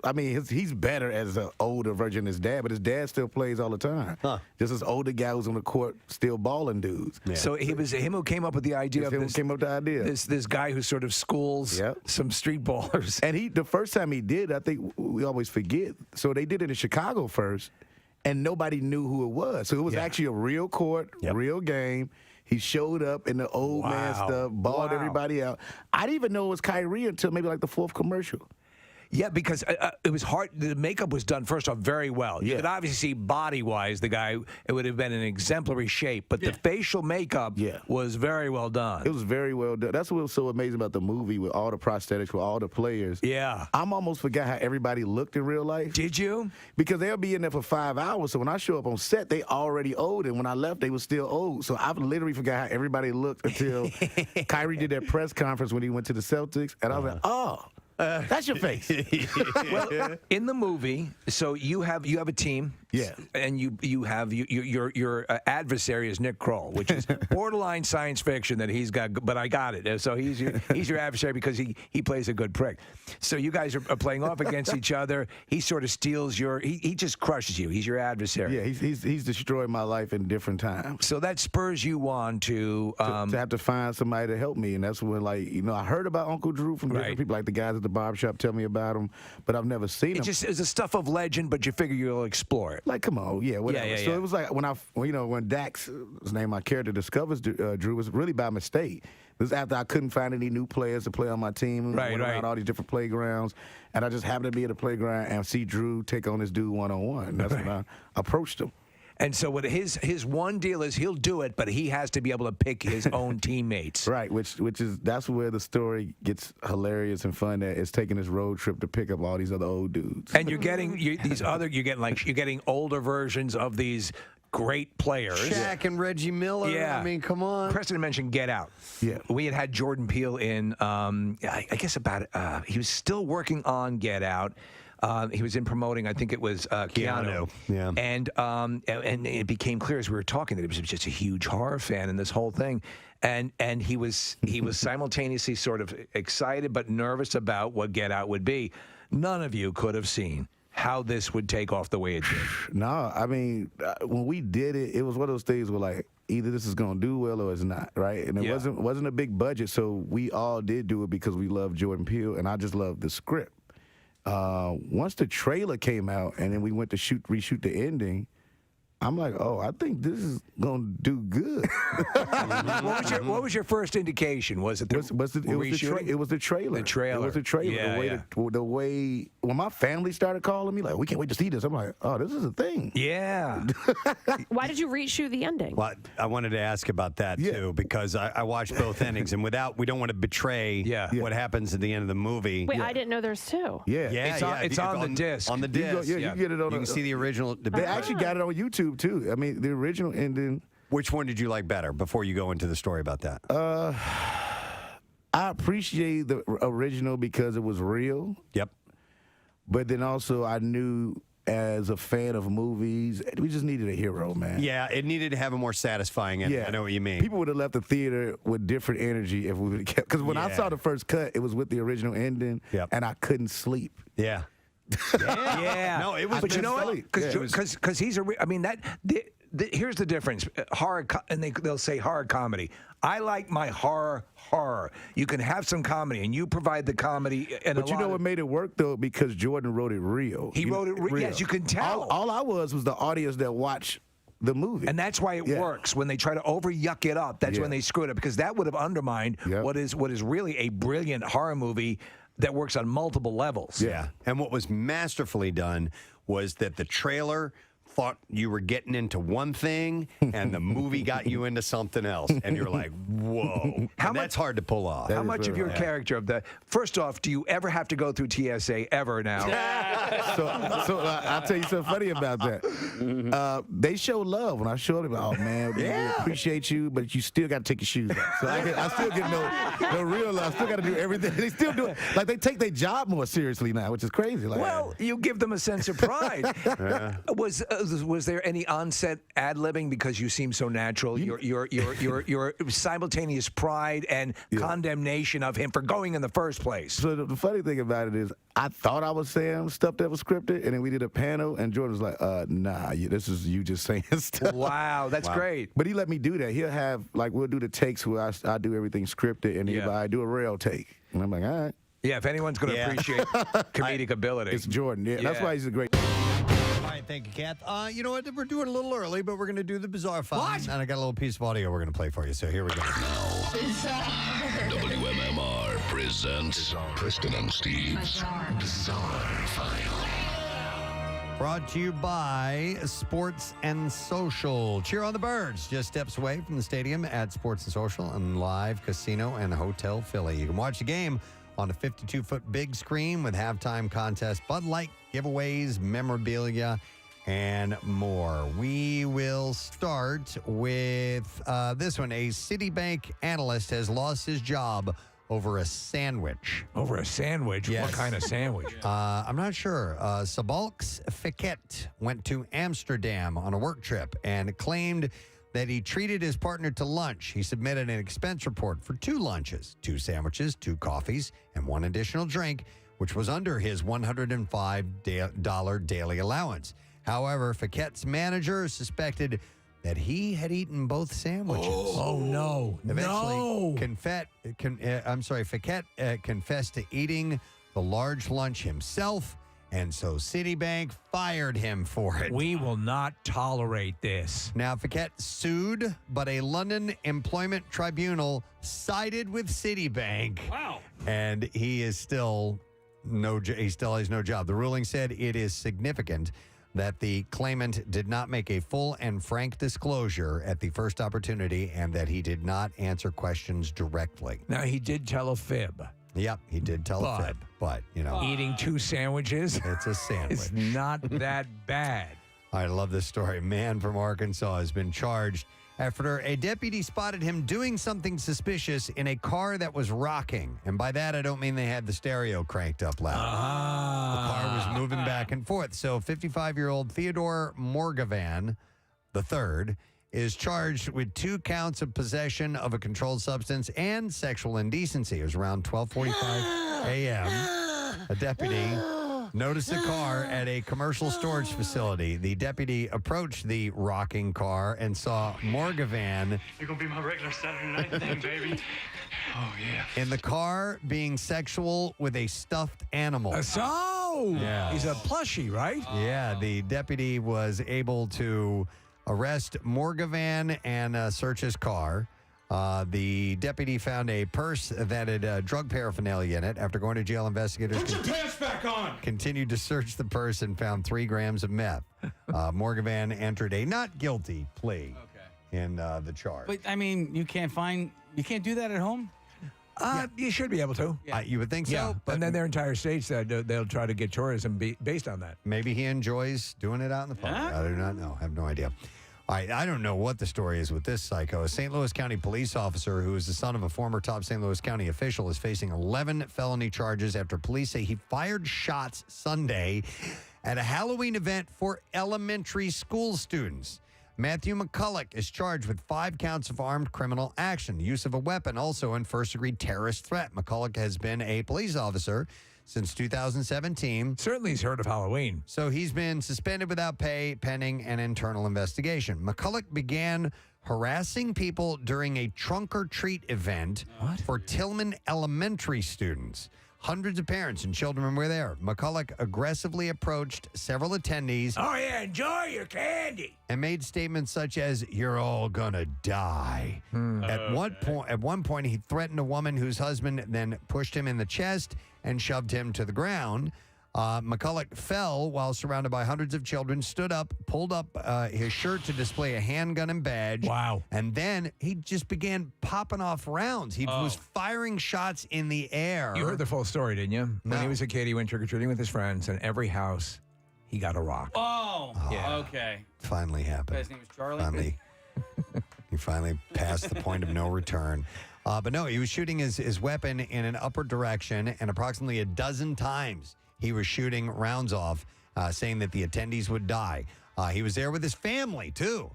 better as an older version of his dad, but his dad still plays all the time. Just this older guy who's on the court still balling dudes. Yeah. So it was him who came up with the idea of this. Came up with the idea. This guy who sort of schools some street ballers. And the first time he did, I think we always forget. So they did it in Chicago first, and nobody knew who it was. So it was actually a real court, real game. He showed up in the old man stuff, balled everybody out. I didn't even know it was Kyrie until maybe like the fourth commercial. Yeah, because it was hard. The makeup was done, first off, very well. You could obviously see body-wise the guy, it would have been an exemplary shape. But the facial makeup was very well done. It was very well done. That's what was so amazing about the movie with all the prosthetics, with all the players. Yeah. I'm almost forgot how everybody looked in real life. Did you? Because they'll be in there for 5 hours. So when I show up on set, they already old. And when I left, they were still old. So I literally forgot how everybody looked until Kyrie did that press conference when he went to the Celtics. And I was like, oh. That's your face. Well, in the movie, so you have a team. Yeah. And you have your adversary is Nick Kroll, which is borderline science fiction that he's got, but I got it. So he's your adversary because he plays a good prick. So you guys are playing off against each other. He sort of steals he just crushes you. He's your adversary. Yeah, he's destroyed my life in different times. So that spurs you on to have to find somebody to help me, and that's when I heard about Uncle Drew from different people, like the guys at the barbershop tell me about him, but I've never seen him. It's a stuff of legend, but you figure you'll explore it. Like, come on, whatever. Yeah. So it was like when Dax, his name, my character, discovers Drew, was really by mistake. This was after I couldn't find any new players to play on my team. I went around all these different playgrounds, and I just happened to be at a playground and see Drew take on this dude one-on-one. That's when I approached him. And so what his one deal is, he'll do it, but he has to be able to pick his own teammates. Right, that's where the story gets hilarious and fun. That it's taking this road trip to pick up all these other old dudes. And you're getting older versions of these great players. Shaq and Reggie Miller. Yeah. I mean, come on. Preston mentioned Get Out. Yeah. We had Jordan Peele in, I guess he was still working on Get Out. He was in promoting, I think it was Keanu. Yeah. And it became clear as we were talking that he was just a huge horror fan in this whole thing. And he was simultaneously sort of excited but nervous about what Get Out would be. None of you could have seen how this would take off the way it did. No, I mean, when we did it, it was one of those things where like either this is gonna do well or it's not, right? And it wasn't a big budget, so we all did do it because we love Jordan Peele, and I just love the script. Once the trailer came out, and then we went to reshoot the ending, I'm like, oh, I think this is gonna do good. What was your first indication? Was it it was the trailer. The trailer. It was the trailer. Yeah, the way when my family started calling me like, we can't wait to see this. I'm like, oh, this is a thing. Yeah. Why did you reshoot the ending? Well, I wanted to ask about that too, because I watched both endings, and we don't want to betray what happens at the end of the movie. Wait, I didn't know there's two. It's on the disc. On the disc. You can get it on. You can see the original. They actually got it on YouTube too. I mean, the original ending. Which one did you like better? Before you go into the story about that. I appreciate the original because it was real. Yep. But then also I knew as a fan of movies, we just needed a hero, man. Yeah, it needed to have a more satisfying ending. Yeah. I know what you mean. People would have left the theater with different energy if we would have kept. Because when I saw the first cut, it was with the original ending, and I couldn't sleep. Yeah. Yeah. No, it was. But you know what? Because he's a. I mean here's the difference. Horror, and they'll say horror comedy. I like my horror. You can have some comedy, and you provide the comedy. But you know what made it work though? Because Jordan wrote it real. He wrote it real. Yes, you can tell. All I was the audience that watched the movie. And that's why it works. When they try to over-yuck it up, that's when they screw it up, because that would have undermined what is really a brilliant horror movie that works on multiple levels. Yeah. And what was masterfully done was that the trailer thought you were getting into one thing, and the movie got you into something else, and you're like, whoa. That's hard to pull off. How much of your character of that? First off, do you ever have to go through TSA ever now? So I'll tell you something funny about that. They show love when I showed them. Oh man, we appreciate you, but you still got to take your shoes off. So I still get no real love. I still got to do everything. They still do it. Like they take their job more seriously now, which is crazy. Like, well, you give them a sense of pride. Was there any on-set ad-libbing because you seem so natural? Your simultaneous pride and condemnation of him for going in the first place. So the funny thing about it is, I thought I was saying stuff that was scripted, and then we did a panel, and Jordan was like, nah, this is you just saying stuff. Wow, that's great. But he let me do that. He'll have, like, we'll do the takes where I do everything scripted, and I do a real take. And I'm like, all right. Yeah, if anyone's going to appreciate comedic ability. It's Jordan. Yeah, that's why he's a great... All right, thank you, Kath. You know what? We're doing it a little early, but we're going to do the bizarre file. What? And I got a little piece of audio we're going to play for you, so here we go. WMMR presents Preston and Steve's Bizarre File. Brought to you by Sports and Social. Cheer on the Birds, just steps away from the stadium at Sports and Social and Live Casino and Hotel Philly. You can watch the game on a 52-foot big screen with halftime contest, Bud Light giveaways, memorabilia, and more. We will start with this one. A Citibank analyst has lost his job over a sandwich. Over a sandwich? Yes. What kind of sandwich? I'm not sure. Sabalks Fiket went to Amsterdam on a work trip and claimed that he treated his partner to lunch. He submitted an expense report for 2 lunches, 2 sandwiches, 2 coffees, and 1 additional drink, which was under his $105 daily allowance. However, Fiquet's manager suspected that he had eaten both sandwiches. Oh no. Eventually, Fiquet confessed to eating the large lunch himself, and so Citibank fired him for it. We will not tolerate this. Now, Fiquet sued, but a London employment tribunal sided with Citibank. Wow. And he is still he still has no job. The ruling said it is significant that the claimant did not make a full and frank disclosure at the first opportunity and that he did not answer questions directly. Now, he did tell a fib. Yep, he did tell a fib, but, eating 2 sandwiches. It's a sandwich. It's not that bad. I love this story. A man from Arkansas has been charged after a deputy spotted him doing something suspicious in a car that was rocking. And by that, I don't mean they had the stereo cranked up loud. The car was moving back and forth. So 55-year-old Theodore Morgavan III is charged with 2 counts of possession of a controlled substance and sexual indecency. It was around 12:45 a.m. A deputy noticed a car at a commercial storage facility. The deputy approached the rocking car and saw Morgavan You're going to be my regular Saturday night thing, baby. Oh, yeah. in the car being sexual with a stuffed animal. Yeah. He's a plushie, right? Yeah, the deputy was able to arrest Morgavan and search his car. The deputy found a purse that had drug paraphernalia in it. After going to jail, investigators Put your pants back on! continued to search the purse and found 3 grams of meth. Morgavan entered a not guilty plea in the charge. But I mean, you can't do that at home. You should be able to. You would think so. Yeah, But and then there are entire states that they'll try to get tourism based on that. maybe he enjoys doing it out in the public. I do not know. I have no idea. All right, I don't know what the story is with this psycho. A St. Louis County police officer who is the son of a former top St. Louis County official is facing 11 felony charges after police say he fired shots Sunday at a Halloween event for elementary school students. Matthew McCulloch is charged with 5 counts of armed criminal action, use of a weapon, also in first-degree terrorist threat. McCulloch has been a police officer since 2017. Certainly he's heard of Halloween. So he's been suspended without pay pending an internal investigation. McCulloch began harassing people during a trunk-or-treat event for Tillman Elementary students. Hundreds of parents and children were there. McCulloch aggressively approached several attendees. Oh, yeah, enjoy your candy. And made statements such as, "You're all gonna die." At one point, he threatened a woman whose husband then pushed him in the chest and shoved him to the ground. McCulloch fell while surrounded by hundreds of children, stood up, pulled up his shirt to display a handgun and badge. Wow. And then he just began popping off rounds. He was firing shots in the air. You heard the full story, didn't you? When he was a kid, he went trick-or-treating with his friends, and every house, he got a rock. Okay. Finally happened. His name was Charlie. He finally passed the point of no return. But no, he was shooting his weapon in an upward direction, and approximately a dozen times he was shooting rounds off, saying that the attendees would die. He was there with his family, too.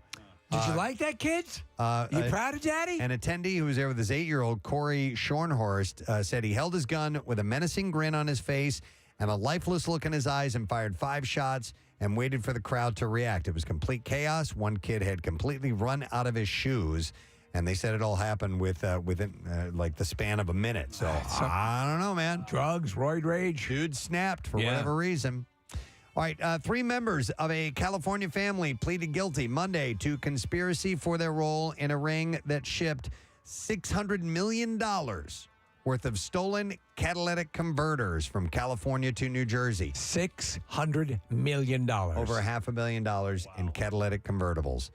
Did you like that, kids? You proud of Daddy? An attendee who was there with his 8-year-old, Corey Schornhorst, said he held his gun with a menacing grin on his face and a lifeless look in his eyes and fired 5 shots and waited for the crowd to react. It was complete chaos. One kid had completely run out of his shoes. And they said it all happened within like the span of a minute. So I don't know, man. Drugs, roid rage. Dude snapped for whatever reason. All right, 3 members of a California family pleaded guilty Monday to conspiracy for their role in a ring that shipped $600 million worth of stolen catalytic converters from California to New Jersey. $600 million. Over $500 million in catalytic convertibles.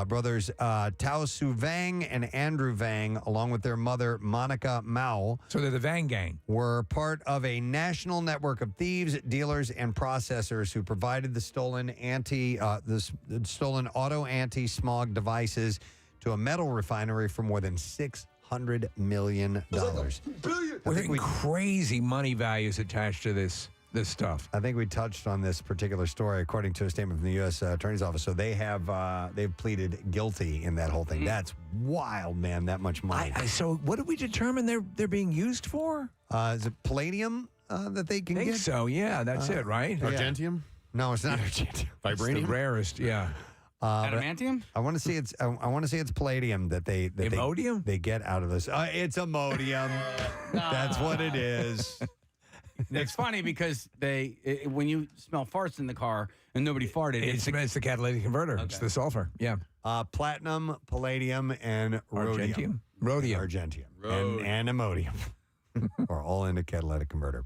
Brothers Tao Su Vang and Andrew Vang, along with their mother, Monica Mao. So they're the Vang Gang. Were part of a national network of thieves, dealers, and processors who provided the stolen auto anti-smog devices to a metal refinery for more than $600 million. I think crazy money values attached to this stuff. I think we touched on this particular story, according to a statement from the U.S. Attorney's Office. So they've pleaded guilty in that whole thing. That's wild, man. That much money. So what did we determine they're being used for? Is it palladium that they can I think get? so. Yeah, that's it, right? Argentium? No, it's not argentium. Vibranium? It's the rarest. Yeah. Adamantium? I want to say it's palladium that they Imodium? They get out of this. It's Imodium. That's what it is. It's funny because when you smell farts in the car and nobody farted, it's the catalytic converter. Okay. It's the sulfur. Yeah. Platinum, palladium, and rhodium. Rhodium. Argentium. And Imodium are all in a catalytic converter.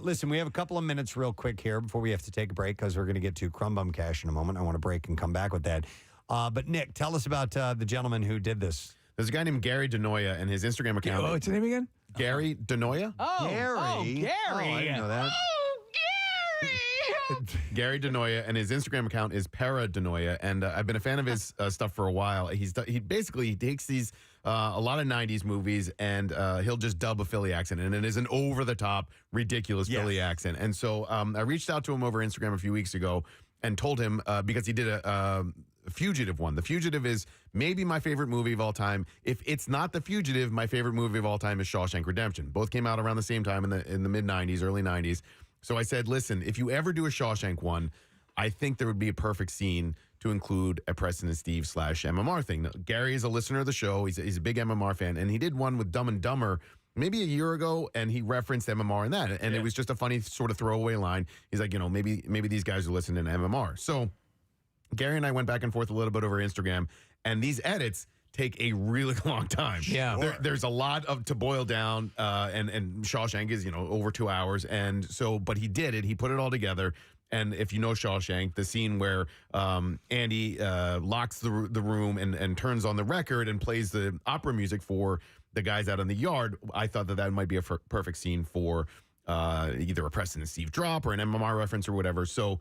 Listen, we have a couple of minutes real quick here before we have to take a break because we're going to get to Crumb Bum Cash in a moment. I want to break and come back with that. But Nick, tell us about the gentleman who did this. There's a guy named Gary DeNoia, and his Instagram account. What's his name again? Gary DeNoia. Gary. Oh, Gary. Oh, I didn't know that. Gary DeNoia, and his Instagram account is Para DeNoia, and I've been a fan of his stuff for a while. He basically takes these a lot of '90s movies, and he'll just dub a Philly accent, and it is an over-the-top, ridiculous Philly accent. And so I reached out to him over Instagram a few weeks ago and told him because he did a Fugitive one. The Fugitive is maybe my favorite movie of all time. If it's not The Fugitive, my favorite movie of all time is Shawshank Redemption. Both came out around the same time in the mid '90s, early '90s. So I said, listen, if you ever do a Shawshank one, I think there would be a perfect scene to include a Preston and Steve / MMR thing. Now, Gary is a listener of the show. He's a big MMR fan, and he did one with Dumb and Dumber maybe a year ago, and he referenced MMR in that, and it was just a funny sort of throwaway line. He's like, maybe these guys are listening to MMR. So Gary and I went back and forth a little bit over Instagram, and these edits take a really long time. Yeah. There's a lot to boil down, and Shawshank is, over 2 hours. And so, but he did it. He put it all together. And if you know Shawshank, the scene where Andy locks the room and turns on the record and plays the opera music for the guys out in the yard, I thought that might be a perfect scene for either a Preston and Steve drop or an MMR reference or whatever. So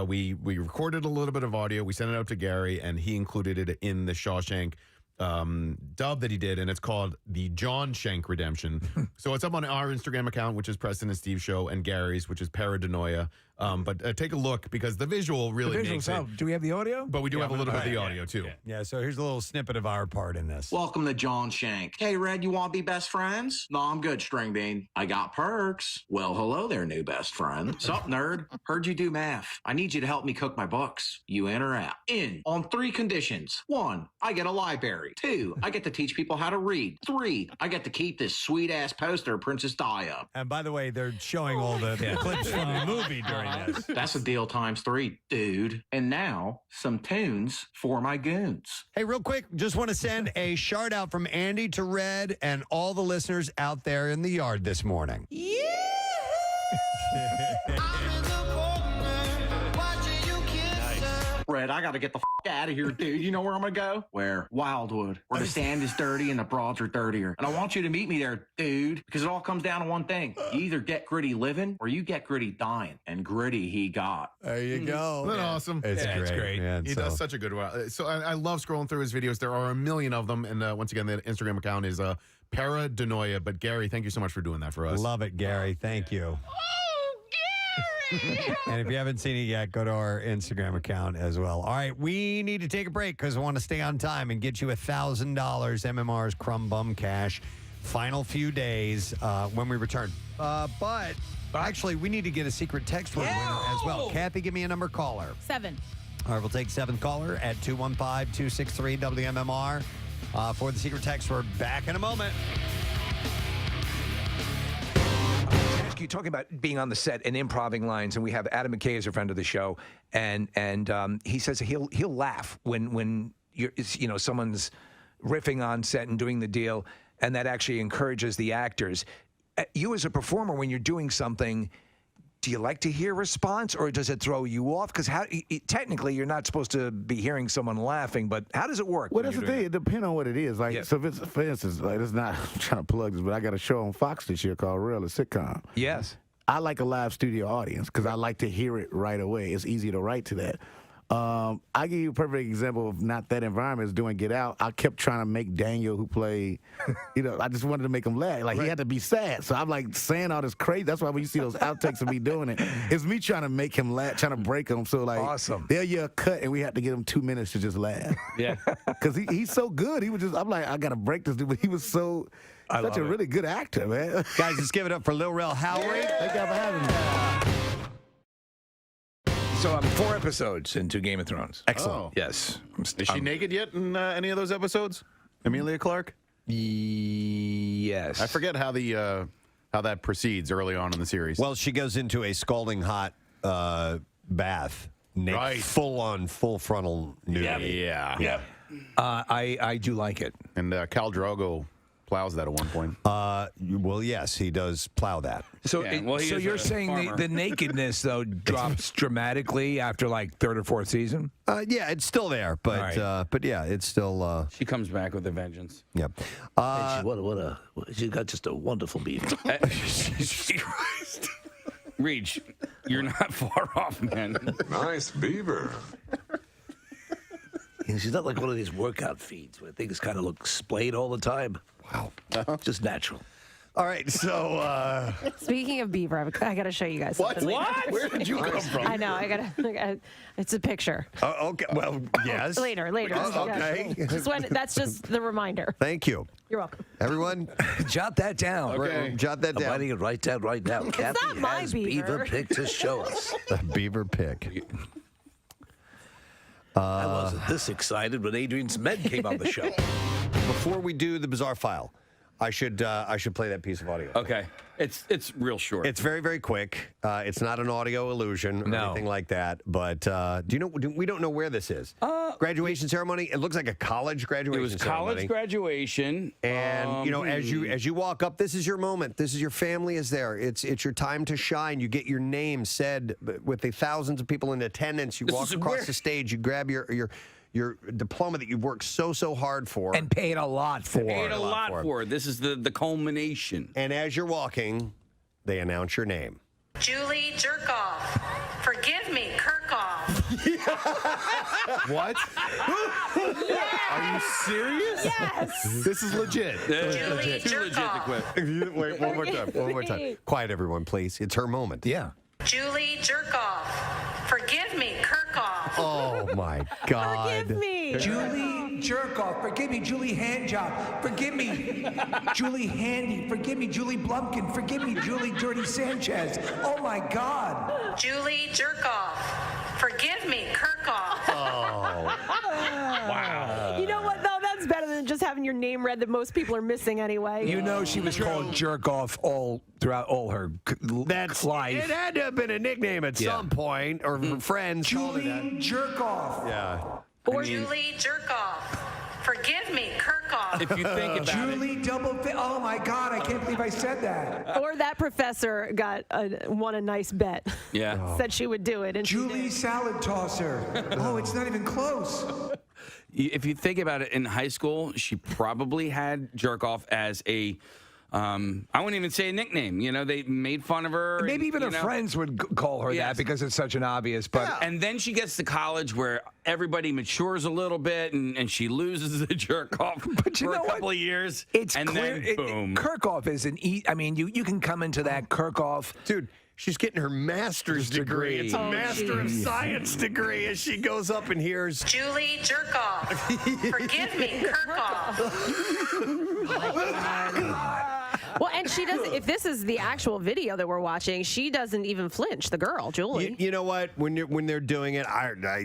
we recorded a little bit of audio. We sent it out to Gary, and he included it in the Shawshank dub that he did, and it's called the John Shank Redemption. So it's up on our Instagram account, which is Preston and Steve Show, and Gary's, which is Para DeNoia. But take a look because the visual really makes it. Do we have the audio? But we do have a little bit of the audio too. Yeah, so here's a little snippet of our part in this. Welcome to John Shank. Hey, Red, you want to be best friends? No, I'm good, String Bean. I got perks. Well, hello there, new best friend. Sup, nerd? Heard you do math. I need you to help me cook my books. You in or out? In on 3 conditions. 1, I get a library. 2, I get to teach people how to read. 3, I get to keep this sweet-ass poster of Princess Dia. And by the way, they're showing all the clips from the movie during this. That's a deal times 3, dude. And now, some tunes for my goons. Hey, real quick, just want to send a shout out from Andy to Red and all the listeners out there in the yard this morning. Red, I gotta get the out of here, dude. You know where I'm gonna go? Where? Wildwood, where the sand is dirty and the broads are dirtier. And I want you to meet me there, dude, because it all comes down to one thing. You either get gritty living or you get gritty dying. And gritty he got. There you go. Isn't that awesome? It's great. Man, he does such a good one. So I love scrolling through his videos. There are a million of them. And once again, the Instagram account is Para DeNoia. But Gary, thank you so much for doing that for us. Love it, Gary. Thank you. And if you haven't seen it yet, go to our Instagram account as well. All right, we need to take a break because I want to stay on time and get you $1,000 MMR's Crumb Bum Cash. Final few days when we return. But actually, we need to get a secret text word winner as well. Kathy, give me a number caller. 7. All right, we'll take 7th caller at 215-263-WMMR for the secret text word. Back in a moment. You talking about being on the set and improvising lines, and we have Adam McKay as a friend of the show, and he says he'll laugh when someone's riffing on set and doing the deal, and that actually encourages the actors. You as a performer, when you're doing something, do you like to hear response, or does it throw you off? Because technically you're not supposed to be hearing someone laughing, but how does it work? Well, that's the thing. It depends on what it is. Like, so for instance, like, it's not I'm trying to plug this, but I got a show on Fox this year called Real, a sitcom. Yes. I like a live studio audience because I like to hear it right away. It's easy to write to that. I give you a perfect example of not that environment is doing Get Out. I kept trying to make Daniel, who played, I just wanted to make him laugh. Like, he had to be sad. So I'm like saying all this crazy. That's why when you see those outtakes of me doing it, it's me trying to make him laugh, trying to break him. So, like, awesome. There you a cut, and we had to give him 2 minutes to just laugh. Yeah. Because he's so good. He was just, I'm like, I got to break this dude. But he was such a really good actor, man. Guys, let's give it up for Lil Rel Howery. Thank you for having me. So I'm 4 episodes into Game of Thrones. Excellent. Oh. Yes. Is she naked yet in any of those episodes? Emilia Clarke? Yes. I forget how that proceeds early on in the series. Well, she goes into a scalding hot bath, full frontal nudity. Yeah. I do like it. And Khal Drogo plows that at one point. Well, yes, he does plow that. So, Yeah, well, he so is you're a saying farmer. the nakedness though drops dramatically after like third or fourth season? Yeah, it's still there, but yeah, it's still. She comes back with a vengeance. Yep. She's got just a wonderful beard. Reach, you're not far off, man. Nice beaver. She's not like one of these workout feeds where things kind of look splayed all the time. Wow. Just natural. All right, so Speaking of beaver, I got to show you guys something. later. Where did you come from? I know. I got. It's a picture. Okay. Well, yes. Later. Okay. That's just the reminder. Thank you, You're welcome. everyone. Jot that down. Okay. Jot that I'm down. writing it right down right now. Kathy not my has beaver. pic to show us. The beaver pick. I wasn't this excited when Adrian's men came on the show. Before we do the bizarre file, I should play that piece of audio. Okay. It's real short. It's very, very quick. It's not an audio illusion or anything like that. But do you know? We don't know where this is. Graduation ceremony. It looks like a college graduation. It was ceremony. college graduation, and you know, as you walk up, this is your moment. This is your family is there. It's your time to shine. You get your name said with the thousands of people in attendance. You walk across the stage. You grab your diploma that you've worked so hard for and paid a lot for. Paid a lot for. This is the culmination. And as you're walking, they announce your name. Julie Jerkoff. Forgive me, Kirkhoff. What? Are you serious? Yes. This is legit. Julie Too legit to Jerkoff. quit. Wait, one more time. One more time. Quiet, everyone, please. It's her moment. Yeah. Julie Jerkoff. Forgive me, Kirkhoff. Oh my God. Forgive me. Julie Jerkoff, forgive me. Julie Handjob, forgive me. Julie Handy, forgive me. Julie Blumpkin, forgive me. Julie Dirty Sanchez. Oh my God. Julie Jerkoff. Forgive me, Kirkhoff. Oh. Wow. You know what, though? That's better than just having your name read that most people are missing anyway. You know she was called Jerk Off all throughout all her life. It had to have been a nickname at some point, or her friends. Julie Jerkoff. Yeah. Or Julie Jerkoff. Forgive me, Kirkhoff. If you think about it. Julie Oh my God, I can't believe I said that. Or that professor won a nice bet. Yeah. Said she would do it. And Julie Salad Tosser. Oh, it's not even close. If you think about it, in high school, she probably had jerk off as a, I wouldn't even say a nickname. You know, they made fun of her. Maybe even her friends would call her that because it's such an obvious. But and then she gets to college where everybody matures a little bit, and she loses the jerk off for a couple of years. It's and clear. then boom. Kirkhoff is I mean, you can come into that Kirkhoff. Dude, she's getting her master's degree. It's a Master of Science degree as she goes up and hears Julie Jerkoff. Forgive me, Kirkhoff. Well, and she doesn't. If this is the actual video that we're watching, she doesn't even flinch. The girl, Julie. You know what? When they're doing it,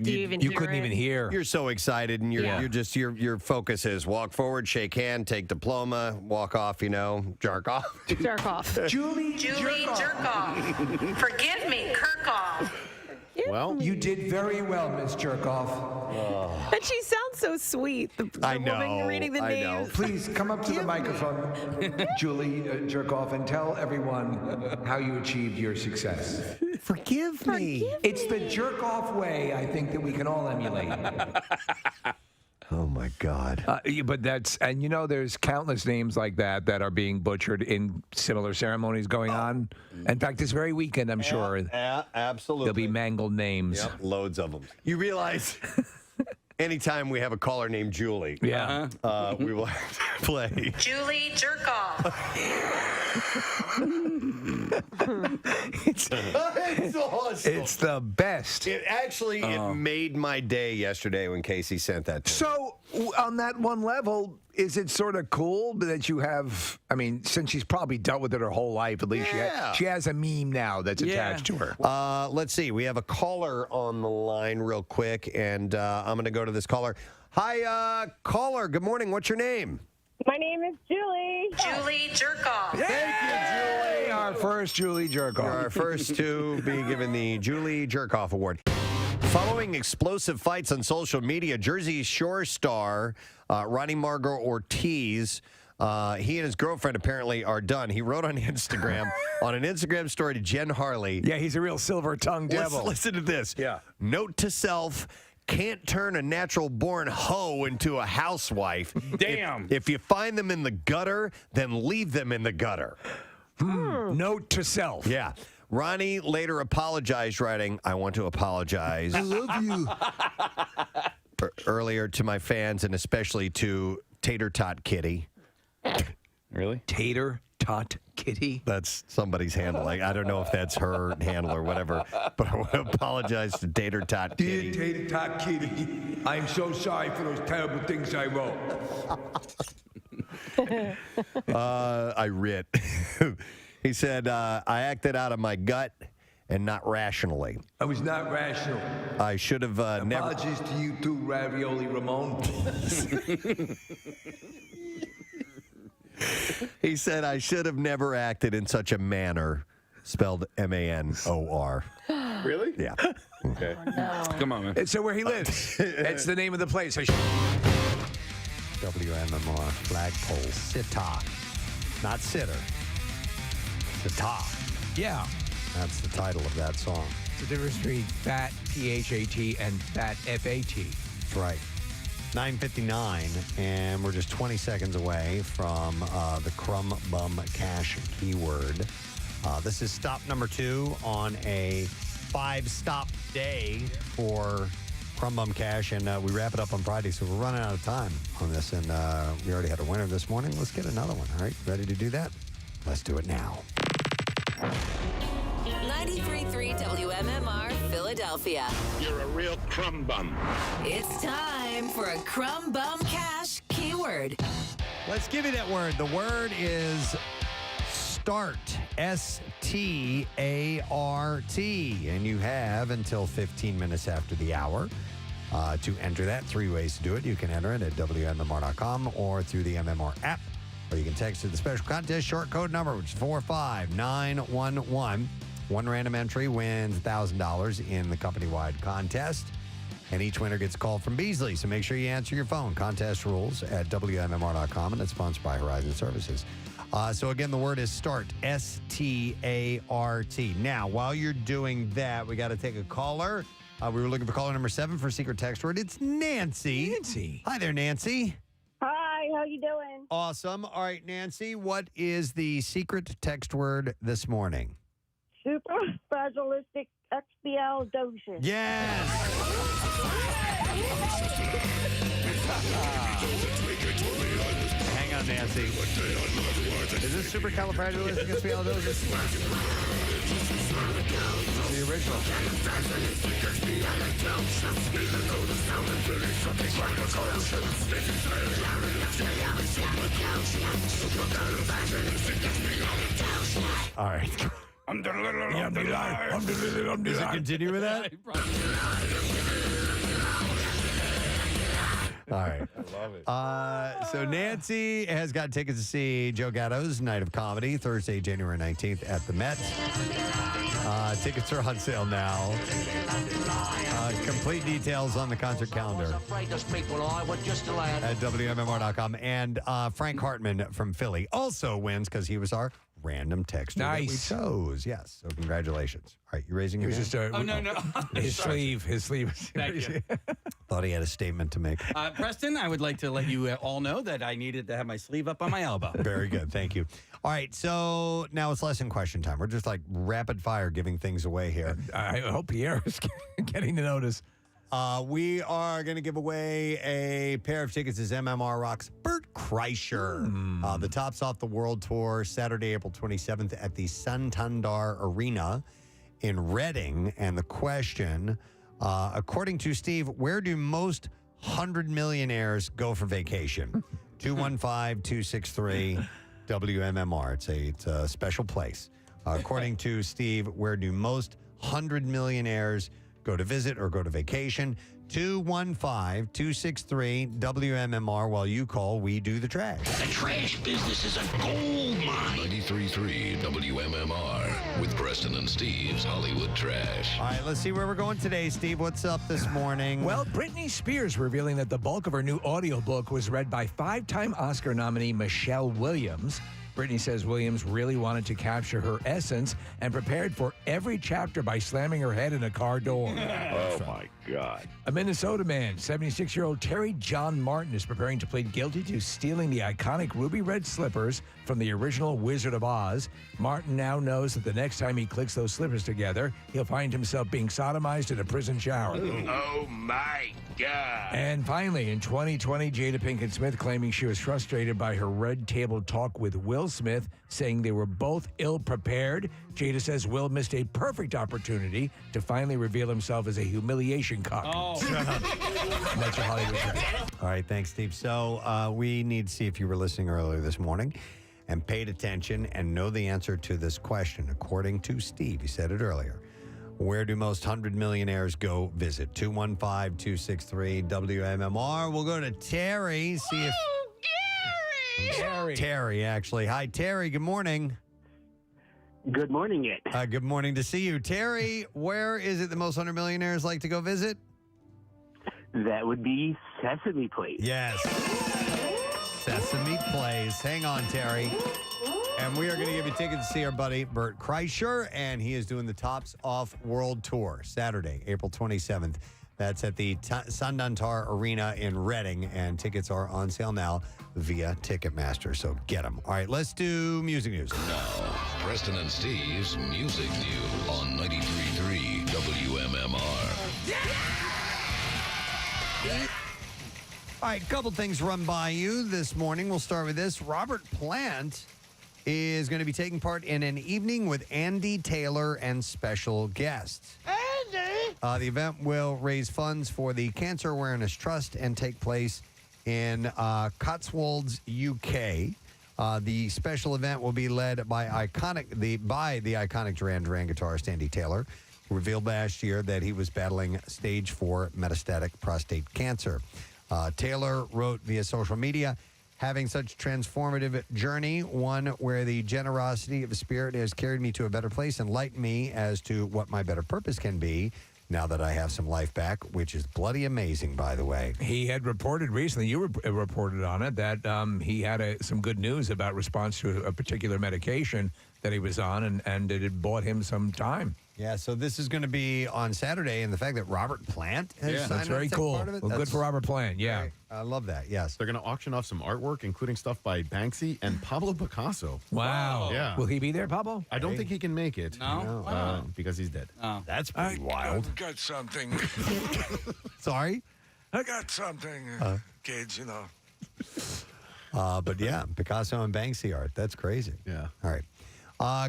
you couldn't even hear. You're so excited, and you're just your focus is walk forward, shake hand, take diploma, walk off. You know, jerk off. Jerk off. Julie Jerkoff. Forgive me, Kirkhoff. Well, you did very well, Miss Jerkoff. And she sounds so sweet. The I know, woman reading the I names. Please come up to the microphone, Julie Jerkoff, and tell everyone how you achieved your success. Forgive me. It's the jerk-off way, I think, that we can all emulate. Oh my God! But and you know, there's countless names like that are being butchered in similar ceremonies going on. In fact, this very weekend, I'm sure. Absolutely. There'll be mangled names. Yep, loads of them. You realize, anytime we have a caller named Julie, we will have to play. Julie Jerkoff. It's awesome. It's the best. It actually it made my day yesterday when Casey sent that to me. So, on that one level, is it sort of cool that you have, I mean, since she's probably dealt with it her whole life, at least she has a meme now that's attached to her. Let's see. We have a caller on the line real quick, and I'm going to go to this caller. Hi, caller. Good morning. What's your name? My name is Julie. Julie Jerkoff. Thank you, Julie. Our first Julie Jerkoff. You're our first to be given the Julie Jerkoff Award. Following explosive fights on social media, Jersey Shore star Ronnie Margot Ortiz He and his girlfriend apparently are done. He wrote on Instagram, on an Instagram story to Jen Harley. Yeah, he's a real silver-tongued devil. Listen to this. Yeah. Note to self, can't turn a natural-born hoe into a housewife. Damn. If you find them in the gutter, then leave them in the gutter. Note to self. Yeah. Ronnie later apologized, writing, I want to apologize. I love you. Earlier to my fans and especially to Tater Tot Kitty. Really? Tater Tot Kitty? That's somebody's handle. Like, I don't know if that's her handle or whatever, but I want to apologize to Tater Tot Kitty. Dear Tater Tot Kitty, I'm so sorry for those terrible things I wrote. I writ. He said, I acted out of my gut and not rationally. I was not rational. I should have never. Apologies to you too, Ravioli Ramon. He said, I should have never acted in such a manner, spelled M-A-N-O-R. Really? Yeah. Okay. Come on, man. It's where he lives. That's the name of the place. WMMR flagpole. Sitta. Not sitter. Sitta. Yeah. That's the title of that song. It's the difference between fat, P-H-A-T, and fat, F-A-T. That's right. 9:59, and we're just 20 seconds away from the Crumb Bum Cash keyword. This is stop number 2 on a 5-stop day for Crumb Bum Cash, and we wrap it up on Friday, so we're running out of time on this, and we already had a winner this morning. Let's get another one, all right? Ready to do that? Let's do it now. 93.3 WMMR, Philadelphia. You're a real crumb bum. It's time for a Crumb Bum Cash keyword. Let's give you that word. The word is start. S-T-A-R-T. And you have until 15 minutes after the hour to enter that. 3 ways to do it. You can enter it at WMMR.com or through the MMR app. Or you can text to the special contest short code number, which is 45911. One random entry wins $1,000 in the company-wide contest. And each winner gets called from Beasley. So make sure you answer your phone. Contest rules at WMMR.com, and it's sponsored by Horizon Services. So again, the word is start. S-T-A-R-T. Now, while you're doing that, we got to take a caller. We were looking for caller number 7 for secret text word. It's Nancy. Nancy. Hi there, Nancy. Hi, how you doing? Awesome. All right, Nancy, what is the secret text word this morning? Super fragilistic XBL dosage. Yes. Hang on, Nancy. Is this supercalifragilisticexpialidocious? The original. All right. Does it continue with that? All right. I love it. So Nancy has got tickets to see Joe Gatto's Night of Comedy, Thursday, January 19th at the Met. Tickets are on sale now. Complete details on the concert calendar at WMMR.com. And Frank Hartman from Philly also wins because he was our random texter that we chose. Yes. So congratulations. All right, you raising your hand? No. His sleeve. Thank you. Thought he had a statement to make. Preston, I would like to let you all know that I needed to have my sleeve up on my elbow. Very good. Thank you. All right, so now it's lesson question time. We're just like rapid fire giving things away here. I hope Pierre is getting the notice. We are going to give away a pair of tickets as MMR Rocks Bert Kreischer. The Tops Off the World Tour, Saturday, April 27th at the Santander Arena in Reading. And the question, according to Steve, where do most 100 millionaires go for vacation? 215-263 WMMR. It's a special place. According to Steve, where do most 100 millionaires go to visit or go to vacation? 215-263 WMMR. While you call, we do the trash. The trash business is a gold mine. 93.3 WMMR. with Preston and Steve's Hollywood Trash. All right, let's see where we're going today, Steve. What's up this morning? Well, Britney Spears revealing that the bulk of her new audiobook was read by 5-time Oscar nominee Michelle Williams. Britney says Williams really wanted to capture her essence and prepared for every chapter by slamming her head in a car door. Oh, my God. A Minnesota man, 76-year-old Terry John Martin, is preparing to plead guilty to stealing the iconic ruby red slippers from the original Wizard of Oz. Martin now knows that the next time he clicks those slippers together, he'll find himself being sodomized in a prison shower. Oh, my God. And finally, in 2020, Jada Pinkett Smith claiming she was frustrated by her red table talk with Will Smith, saying they were both ill-prepared. Jada says Will missed a perfect opportunity to finally reveal himself as a humiliation cock. Oh. That's your Hollywood Trash. All right, thanks, Steve. So we need to see if you were listening earlier this morning and paid attention and know the answer to this question. According to Steve, he said it earlier. Where do most 100 millionaires go visit? 215-263-WMMR. We'll go to Terry, see if... Terry, actually. Hi, Terry. Good morning. Good morning, it. Good morning to see you. Terry, where is it the most 100 millionaires like to go visit? That would be Sesame Place. Yes. Sesame Place. Hang on, Terry. And we are going to give you tickets to see our buddy Bert Kreischer, and he is doing the Tops Off World Tour Saturday, April 27th. That's at the Sunduntar Arena in Reading, and tickets are on sale now via Ticketmaster, so get them. All right, let's do music news. Now, Preston and Steve's Music News on 93.3 WMMR. All right, couple things run by you this morning. We'll start with this. Robert Plant is going to be taking part in an evening with Andy Taylor and special guests. Andy! The event will raise funds for the Cancer Awareness Trust and take place in Cotswolds, UK. The special event will be led by the iconic Duran Duran guitarist Andy Taylor, who revealed last year that he was battling stage 4 metastatic prostate cancer. Taylor wrote via social media, having such transformative journey, one where the generosity of the Spirit has carried me to a better place, enlightened me as to what my better purpose can be now that I have some life back, which is bloody amazing, by the way. He had reported recently, you reported on it, that he had some good news about response to a particular medication that he was on, and it had bought him some time. Yeah, so this is going to be on Saturday, and the fact that Robert Plant has signed that's very up to take cool. part of it, Well, good that's for Robert Plant, yeah. great. I love that, yes. They're going to auction off some artwork, including stuff by Banksy and Pablo Picasso. Wow. Yeah. Will he be there, Pablo? I don't think he can make it. No? Because he's dead. That's pretty wild. I got something. Sorry? I got something, kids, you know. But yeah, Picasso and Banksy art. That's crazy. Yeah. All right.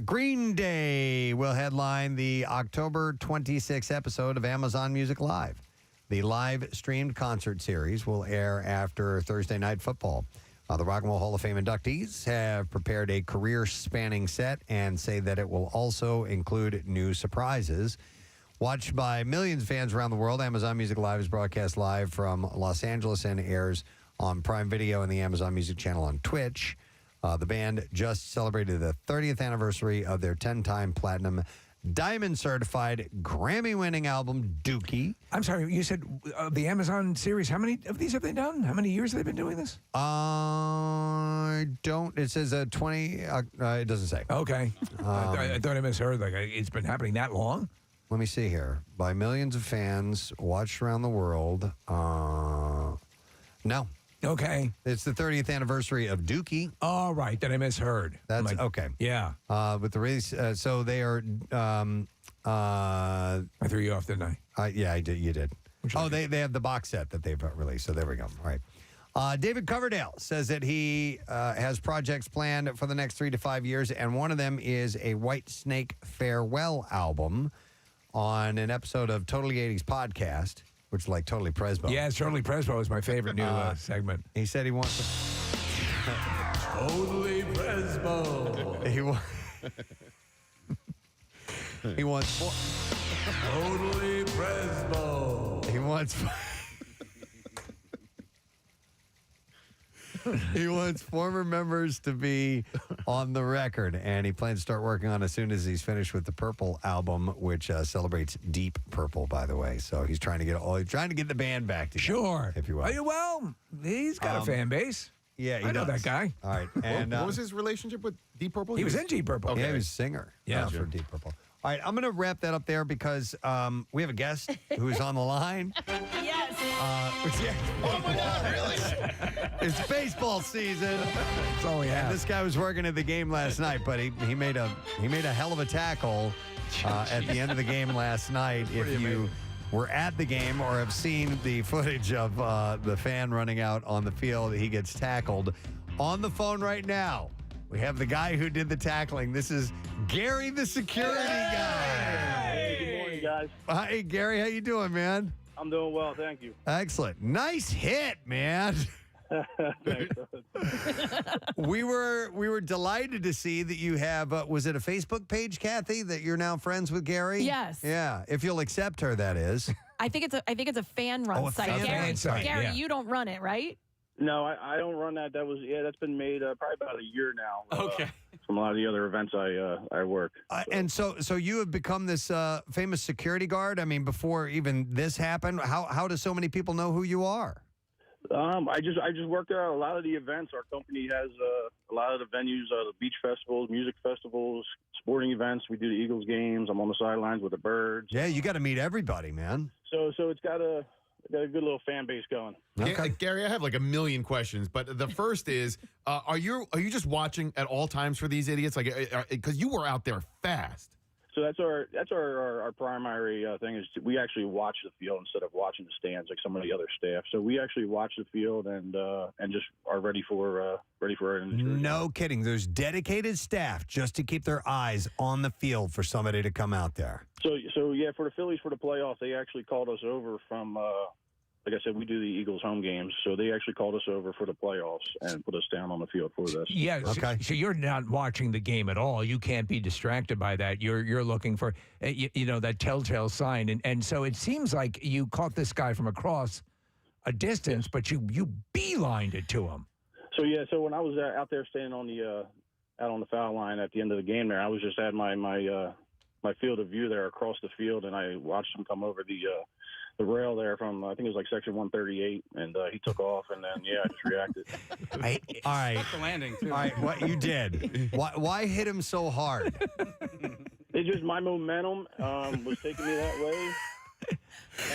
Green Day will headline the October 26th episode of Amazon Music Live. The live streamed concert series will air after Thursday Night Football. The Rock and Roll Hall of Fame inductees have prepared a career-spanning set and say that it will also include new surprises. Watched by millions of fans around the world, Amazon Music Live is broadcast live from Los Angeles and airs on Prime Video and the Amazon Music channel on Twitch. The band just celebrated the 30th anniversary of their 10-time platinum diamond-certified Grammy-winning album, Dookie. I'm sorry, you said the Amazon series, how many of these have they done? How many years have they been doing this? I don't. It says 20. It doesn't say. Okay. I thought I misheard. Like, it's been happening that long? Let me see here. By millions of fans watched around the world. No. Okay. It's the 30th anniversary of Dookie. All right. Then I misheard. That's like, okay. Yeah. With the release, so they are. I threw you off, didn't I? Yeah, I did. You did. They have the box set that they've released. So there we go. All right. David Coverdale says that he has projects planned for the next 3 to 5 years, and one of them is a White Snake farewell album on an episode of Totally 80s podcast, which is like Totally Presbo. Yeah, Totally Presbo is my favorite new segment. He said he wants to... Totally Presbo. He wants... Totally Presbo. He wants... He wants former members to be on the record, and he plans to start working on it as soon as he's finished with the Purple album, which celebrates Deep Purple, by the way. So he's trying to get the band back together. Sure. If you will. Well, he's got a fan base. Yeah, he I know does. that guy. All right. And what was his relationship with Deep Purple? He was in Deep Purple. Okay. Yeah, he was a singer. Yeah. For Deep Purple. All right, I'm going to wrap that up there because we have a guest who's on the line. Yes. Oh my God, really? It's baseball season. That's all we have. And this guy was working at the game last night, but he made a hell of a tackle at the end of the game last night. If you were at the game or have seen the footage of the fan running out on the field, he gets tackled. On the phone right now, we have the guy who did the tackling. This is Gary, the security guy. Hey, good morning, guys. Hi, Gary. How you doing, man? I'm doing well, thank you. Excellent. Nice hit, man. Thanks. We were delighted to see that you have. Was it a Facebook page, Kathy, that you're now friends with Gary? Yes. Yeah. If you'll accept her, that is. I think it's a fan run a site. fan Gary, site, Gary, yeah. you don't run it, right? No, I don't run that. That's been made probably about a year now. Okay. From a lot of the other events I work. And so you have become this famous security guard. I mean, before even this happened, how do so many people know who you are? I just work at a lot of the events. Our company has a lot of the venues, the beach festivals, music festivals, sporting events. We do the Eagles games. I'm on the sidelines with the Birds. Yeah, you got to meet everybody, man. So it's got a good little fan base going. Okay. Gary, I have like a million questions, but the first is, are you just watching at all times for these idiots? Like, because you were out there fast. So that's our primary thing is we actually watch the field instead of watching the stands like some of the other staff. So we actually watch the field and just are ready for our industry. No kidding. There's dedicated staff just to keep their eyes on the field for somebody to come out there. So yeah, for the Phillies for the playoffs, they actually called us over from. Like I said, we do the Eagles home games, so they actually called us over for the playoffs and put us down on the field for this. Yeah. Okay. So you're not watching the game at all. You can't be distracted by that. You're looking for that telltale sign, and so it seems like you caught this guy from across a distance, but you beelined it to him. So yeah. So when I was out there standing on the out on the foul line at the end of the game, there, I was just at my field of view there across the field, and I watched him come over the rail there from, I think it was like section 138, and he took off, and then, I just reacted. All right. Stuck the landing, too. All right, what you did. Why hit him so hard? It's just my momentum was taking me that way.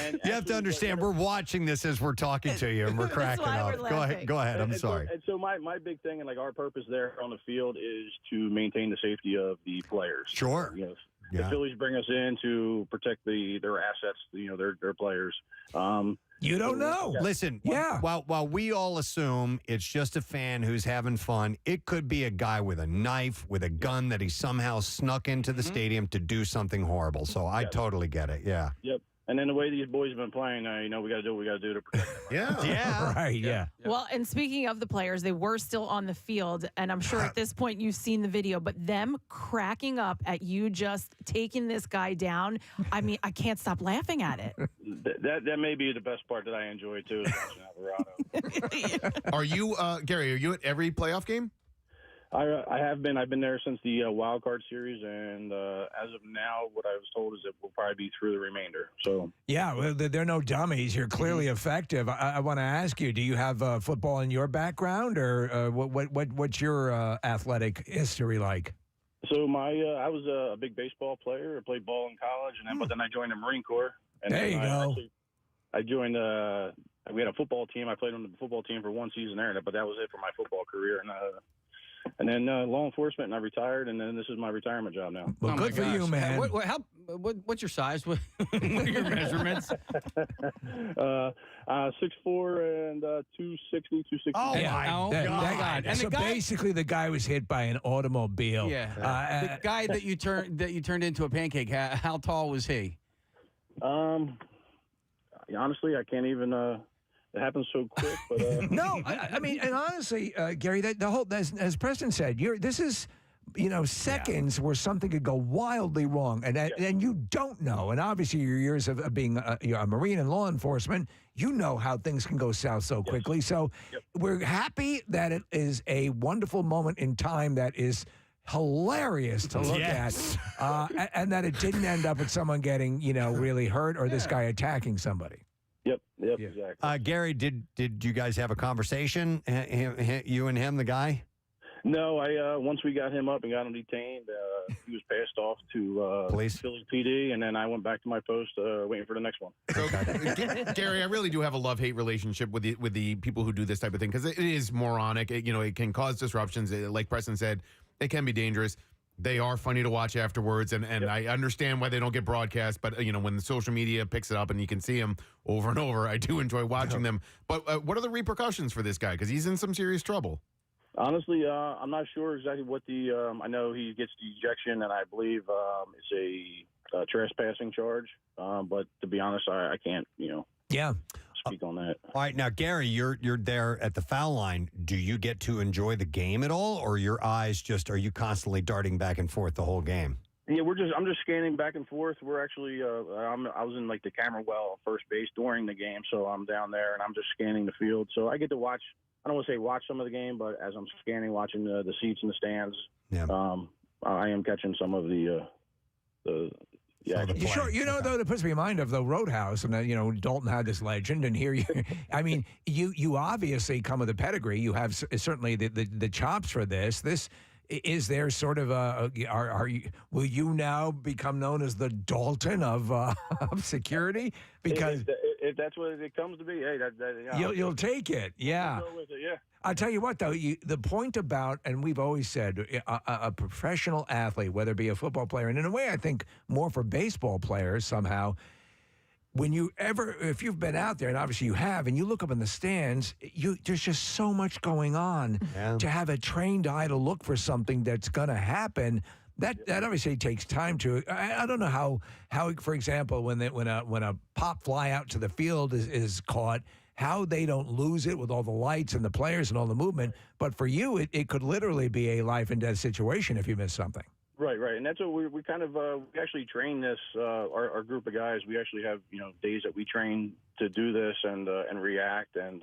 And you have to understand, we're watching this as we're talking to you, and we're cracking up. Go ahead. I'm sorry. So my big thing and like our purpose there on the field is to maintain the safety of the players. Sure. The Phillies bring us in to protect their assets, their players. You don't know. Listen, while we all assume it's just a fan who's having fun, it could be a guy with a knife, with a gun that he somehow snuck into the stadium to do something horrible. So I totally get it. Yeah. Yep. And then the way these boys have been playing, we got to do what we got to do to protect them. Yeah. Right. Yeah. Well, and speaking of the players, they were still on the field, and I'm sure at this point you've seen the video, but them cracking up at you just taking this guy down, I mean, I can't stop laughing at it. That may be the best part that I enjoy, too, is watching Alvarado. Are you, Gary, are you at every playoff game? I have been. I've been there since the wild card series, and as of now, what I was told is it will probably be through the remainder. So yeah, well, they're no dummies. You're clearly effective. I want to ask you: do you have football in your background, or what's your athletic history like? So I was a big baseball player. I played ball in college, but then I joined the Marine Corps. And there you go. I joined. We had a football team. I played on the football team for one season there, but that was it for my football career. And then law enforcement, and I retired, and then this is my retirement job now. Well, good for you, man. What's your size? What are your measurements? 6'4" and 260, 260. Oh, my God. And so basically, the guy was hit by an automobile. Yeah. The guy that you turned into a pancake, how tall was he? Honestly, I can't even. It happens so quick, but no, I mean, and honestly, Gary, the whole as Preston said, this is seconds where something could go wildly wrong, and you don't know. And obviously, your years of being a Marine and law enforcement, you know how things can go south so quickly. So we're happy that it is a wonderful moment in time that is hilarious to look at, and that it didn't end up with someone getting, really hurt or this guy attacking somebody. Yep, exactly. Gary, did you guys have a conversation, you and him, the guy? No, once we got him up and got him detained, he was passed off to Police? Philly PD, and then I went back to my post waiting for the next one. Gary, I really do have a love-hate relationship with the people who do this type of thing because it is moronic. It can cause disruptions. Like Preston said, it can be dangerous. They are funny to watch afterwards, and I understand why they don't get broadcast. But when the social media picks it up and you can see them over and over, I do enjoy watching them. But what are the repercussions for this guy? Because he's in some serious trouble. Honestly, I'm not sure exactly what I know he gets the ejection, and I believe it's a trespassing charge. But to be honest, I can't, speak on that. All right, now Gary, you're there at the foul line. Do you get to enjoy the game at all, or your eyes are you constantly darting back and forth the whole game? Yeah, I'm just scanning back and forth. We're actually, I was in like the camera well first base during the game, so I'm down there and I'm just scanning the field. So I get to watch. I don't want to say watch some of the game, but as I'm scanning, watching the seats in the stands, I am catching some of the. Though, that puts me in mind of the Roadhouse, and Dalton had this legend, and here you obviously come with a pedigree. You have certainly the chops for this. Is there sort of will you now become known as the Dalton of security? Because if that's what it comes to be, hey, you'll take it, yeah. We'll go with it, yeah. I'll tell you what, though, the point about, and we've always said, a professional athlete, whether it be a football player, and in a way, I think more for baseball players somehow. If you've been out there, and obviously you have, and you look up in the stands, there's just so much going on. To have a trained eye to look for something that's going to happen, that obviously takes time to. I don't know how for example, when a pop fly out to the field is caught, how they don't lose it with all the lights and the players and all the movement. But for you, it could literally be a life and death situation if you miss something. Right, and that's what we kind of we actually train this. Our group of guys, we actually have days that we train to do this and react, and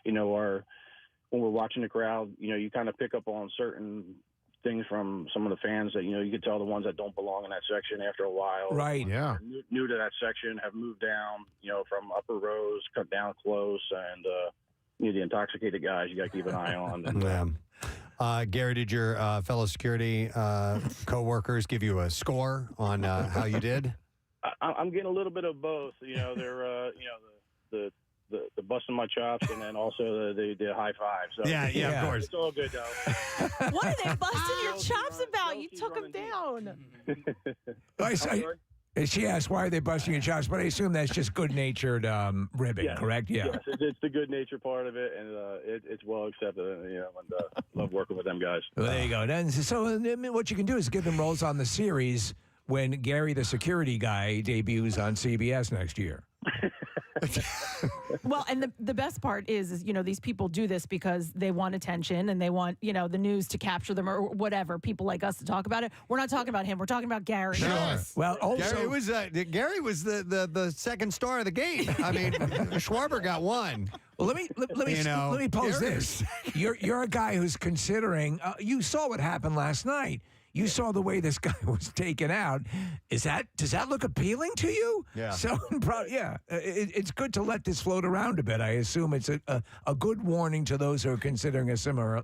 when we're watching the crowd, you kind of pick up on certain things from some of the fans that you can tell the ones that don't belong in that section after a while. Right, yeah. New to that section have moved down, from upper rows, cut down close, and the intoxicated guys you got to keep an eye on. And, Gary, did your fellow security co-workers give you a score on how you did? I'm getting a little bit of both. They're the busting my chops and then also the high five. So yeah, of course. It's all good though. What are they busting your chops about? You took them down. She asked, why are they busting your chops? But I assume that's just good-natured ribbing, correct? Yeah. Yes, it's the good nature part of it, and it's well accepted, and love working with them guys. Well, there you go. And so what you can do is give them roles on the series when Gary, the security guy, debuts on CBS next year. Well, and the best part is these people do this because they want attention and they want, the news to capture them or whatever, people like us to talk about it. We're not talking about him. We're talking about Gary. Sure. Well, also, Gary was the second star of the game. I mean, Schwarber got one. Well, let me pose this. You're a guy who's considering, you saw what happened last night. You saw the way this guy was taken out. Does that look appealing to you? Yeah. So, it's good to let this float around a bit. I assume it's a good warning to those who are considering a similar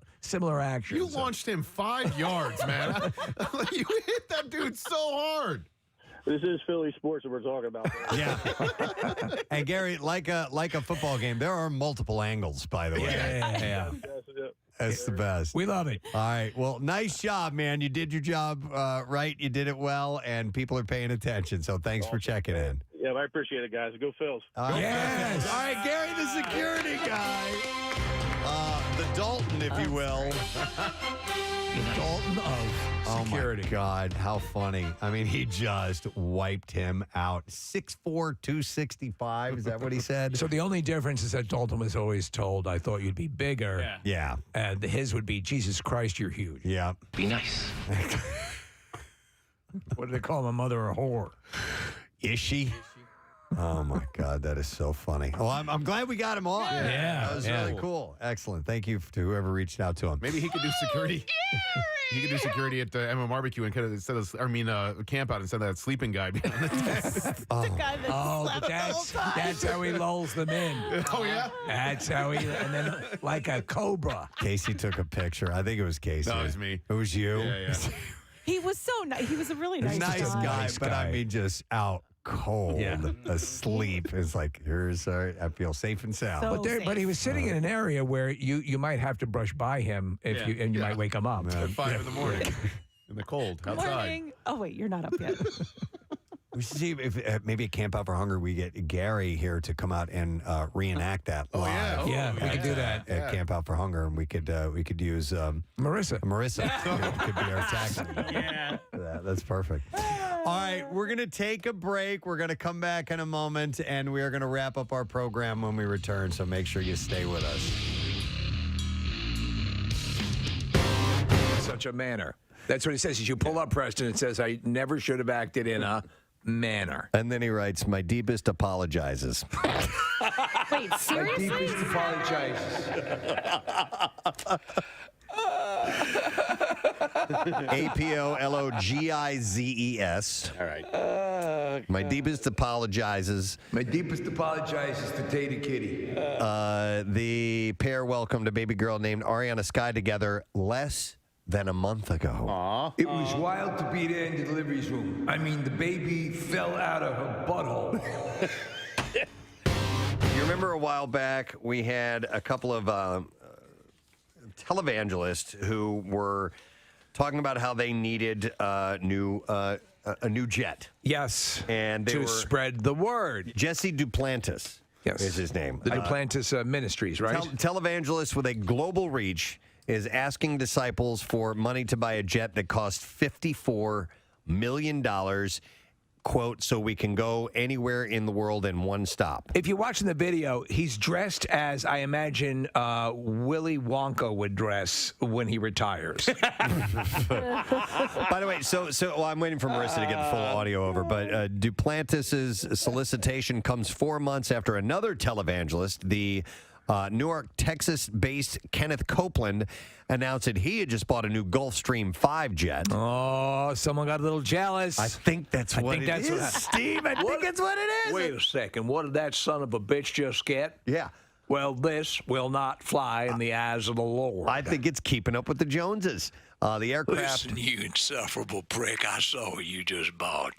action. You launched him 5 yards, man. You hit that dude so hard. This is Philly sports that we're talking about. Yeah. Hey, Gary, like a football game, there are multiple angles, by the way. Yeah. That's the best. We love it. All right. Well, nice job, man. You did your job right. You did it well, and people are paying attention. So thanks for checking in. Yeah, I appreciate it, guys. Go Phils. Yes. All right, Gary, the security guy. The Dalton, if you will. Dalton of security. Oh, my God. How funny. I mean, he just wiped him out. 6'4", 265. Is that what he said? So the only difference is that Dalton was always told, I thought you'd be bigger. Yeah. And his would be, Jesus Christ, you're huge. Yeah. Be nice. What do they call my mother, a whore? Is she? Oh, my God. That is so funny. Oh, I'm glad we got him on. Yeah. That was really cool. Excellent. Thank you to whoever reached out to him. Maybe he could do security. He could do security at the Emma Barbecue and kind of instead of camp out instead of that sleeping guy behind the desk. The guy that slept but the whole time. that's how he lulls them in. Oh, yeah? That's how he, and then like a cobra. Casey took a picture. I think it was Casey. No, it was me. It was you? Yeah. He was so nice. He was a really nice, Nice guy, Nice but I guy. mean just out cold, asleep. It's like, here's, I feel safe and sound. So- But he was sitting in an area where you might have to brush by him if you might wake him up. At 5 in the morning in the cold Good outside. morning. Oh, wait, you're not up yet. We should see if maybe at Camp Out for Hunger we get Gary here to come out and reenact that live. Yeah, we could do that. At Camp Out for Hunger, and we could use Marissa. could be our tax. Yeah. That's perfect. All right, we're going to take a break. We're going to come back in a moment, and we are going to wrap up our program when we return, so make sure you stay with us. Such a manner. That's what he says. As you pull up, Preston, it says, I never should have acted in a manner. And then he writes, my deepest apologizes. Wait, seriously? My deepest apologizes. APOLOGIZES. All right. My deepest apologizes. My deepest apologizes to Tata Kitty. The pair welcomed a baby girl named Ariana Sky together less than a month ago. It was wild to be there in the delivery room. I mean, the baby fell out of her butthole. You remember a while back we had a couple of televangelists who were talking about how they needed a new jet. Yes. And they to were spread the word. Jesse Duplantis is his name. The Duplantis Ministries, right? Televangelist with a global reach is asking disciples for money to buy a jet that costs $54 million, quote, so we can go anywhere in the world in one stop. If you're watching the video, he's dressed as I imagine Willy Wonka would dress when he retires. By the way, so I'm waiting for Marissa to get the full audio over, but Duplantis' solicitation comes 4 months after another televangelist, the Newark, Texas-based Kenneth Copeland, announced that he had just bought a new Gulfstream 5 jet. Oh, someone got a little jealous. I think that's what it is, Steve. I think that's what it is. Wait a second. What did that son of a bitch just get? Yeah. Well, this will not fly in the eyes of the Lord. I think it's keeping up with the Joneses. The aircraft. Listen, you insufferable prick, I saw what you just bought,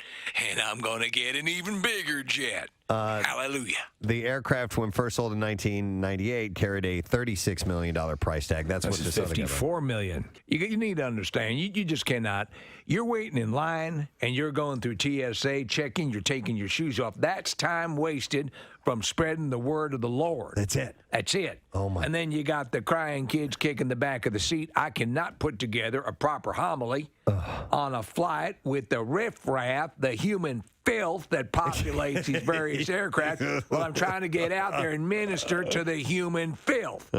and I'm going to get an even bigger jet. Hallelujah. The aircraft, when first sold in 1998, carried a $36 million price tag. That's what this other guy $54 million. You need to understand, you just cannot. You're waiting in line, and you're going through TSA, checking, you're taking your shoes off. That's time wasted from spreading the word of the Lord. That's it. That's it. Oh, my. And then you got the crying kids kicking the back of the seat. I cannot put together a proper homily on a flight with the riffraff, the human filth that populates these various aircraft while I'm trying to get out there and minister to the human filth.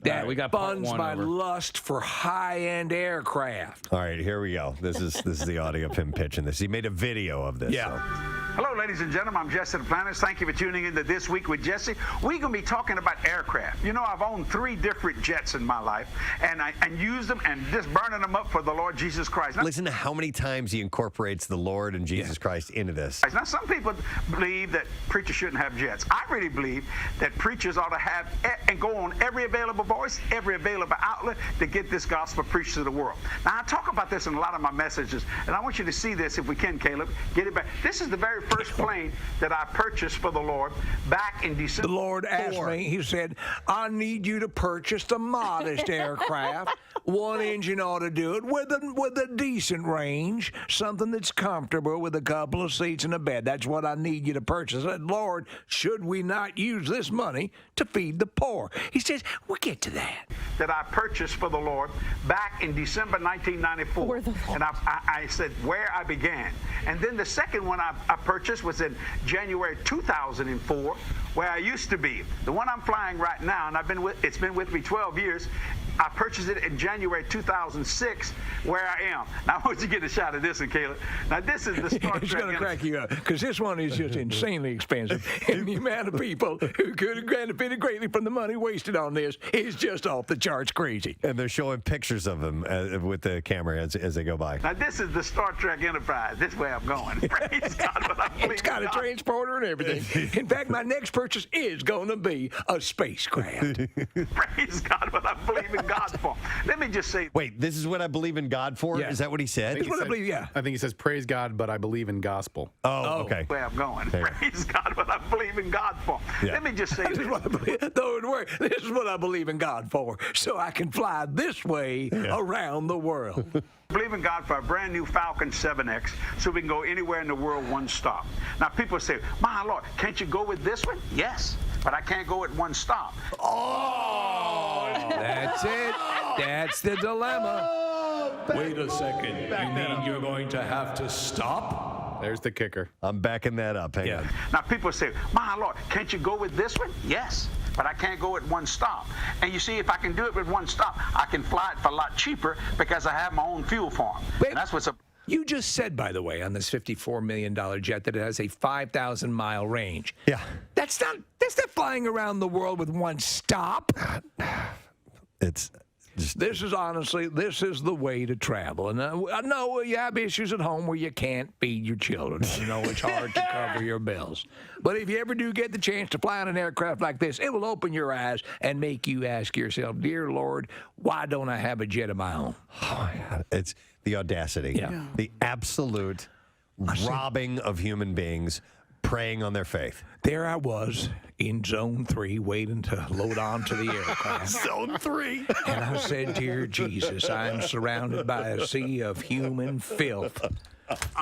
That we got part funds one my over. lust for high-end aircraft. All right, here we go. This is the audio of him pitching this. He made a video of this. Yeah. Hello, ladies and gentlemen. I'm Jesse Duplantis. Thank you for tuning into This Week with Jesse. We're going to be talking about aircraft. You know, I've owned 3 different jets in my life, and used them and just burning them up for the Lord Jesus Christ. Now, Listen to how many times he incorporates the Lord and Jesus Christ into this. now, some people believe that preachers shouldn't have jets. I really believe that preachers ought to have and go on every available voice, every available outlet to get this gospel preached to the world. Now, I talk about this in a lot of my messages, and I want you to see this if we can, Caleb. Get it back. This is the very first plane that I purchased for the Lord back in December. The Lord asked me, he said, I need you to purchase the modest aircraft one engine ought to do it with a decent range, something that's comfortable with a couple of seats and a bed. That's what I need you to purchase. And Lord, should we not use this money to feed the poor? He says, we'll get to that. That I purchased for the Lord back in December 1994. And I said where I began. And then the second one I purchased was in January 2004, where I used to be. The one I'm flying right now, and it's been with me 12 years. I purchased it in January 2006, where I am. Now, I want you to get a shot of this one, Caleb. Now, this is the Star Trek. It's going to crack you up, because this one is just insanely expensive. And the amount of people who could have benefited greatly from the money wasted on this is just off the charts crazy. And they're showing pictures of him with the camera as they go by. Now, this is the Star Trek Enterprise. This way I'm going. Praise God, but I believe it's got a transporter and everything. In fact, my next purchase is going to be a spacecraft. Praise God, but I believe in God for. Let me just say. Wait, this is what I believe in God for? Yeah. Is that what he said? This is what I believe, yeah. I think he says, praise God, but I believe in gospel. Oh, okay. Where I'm going. Okay. Praise God, but I believe in God for. Yeah. Let me just say this. Is what I believe, this is what I believe in God for, so I can fly this way around the world. Believe in God for a brand new Falcon 7X so we can go anywhere in the world one stop. Now, people say, my Lord, can't you go with this one? Yes, but I can't go at one stop. Oh! That's it. That's the dilemma. Wait a second. You mean you're going to have to stop? There's the kicker. I'm backing that up. Hang on. Now, people say, my Lord, can't you go with this one? Yes, but I can't go at one stop. And you see, if I can do it with one stop, I can fly it for a lot cheaper because I have my own fuel farm. And that's what's up. You just said, by the way, on this $54 million jet that it has a 5,000-mile range. Yeah. That's not flying around the world with one stop. It's this is the way to travel. And I know you have issues at home where you can't feed your children. You know, it's hard to cover your bills. But if you ever do get the chance to fly in an aircraft like this, it will open your eyes and make you ask yourself, dear Lord, why don't I have a jet of my own? Oh, my God. It's the audacity. The absolute robbing of human beings preying on their faith. There I was in Zone 3 waiting to load onto the aircraft. Zone 3. And I said, dear Jesus, I am surrounded by a sea of human filth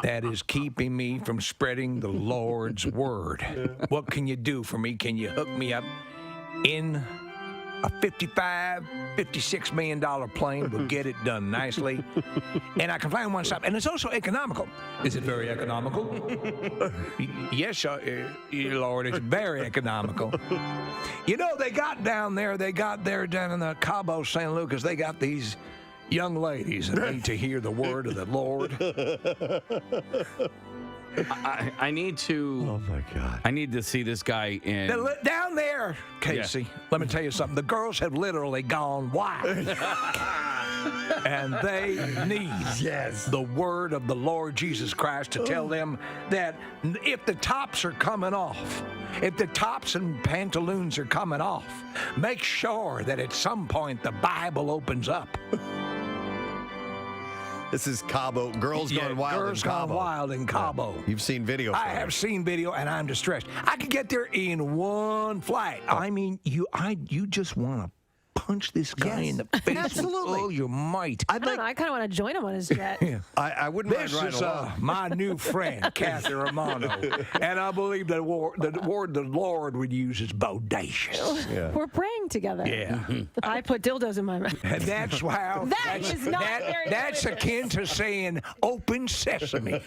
that is keeping me from spreading the Lord's word. What can you do for me? Can you hook me up in a $56 million plane? Will get it done nicely. And I can fly in one stop. And it's also economical. Is it very economical? Yes, Lord, it's very economical. You know, they got down there down in the Cabo San Lucas, they got these young ladies that need to hear the word of the Lord. I need to. Oh my God! I need to see this guy in down there, Casey. Let me tell you something. The girls have literally gone wild, and they need the word of the Lord Jesus Christ to tell them that if the tops are coming off, if the tops and pantaloons are coming off, make sure that at some point the Bible opens up. This is Cabo. Girls Gone Wild Girls in Cabo. Gone Wild in Cabo. You've seen video. I have seen video, and I'm distressed. I could get there in one flight. I mean, you just want to punch this guy in the face. Absolutely. With all your might. I don't know. I kind of want to join him on his jet. I wouldn't mind This riding is along. my new friend, Kathy Romano, and I believe that the word the Lord would use is bodacious. Yeah. We're praying together. Yeah. I put dildos in my mouth. And that's how. That's akin to saying "open sesame."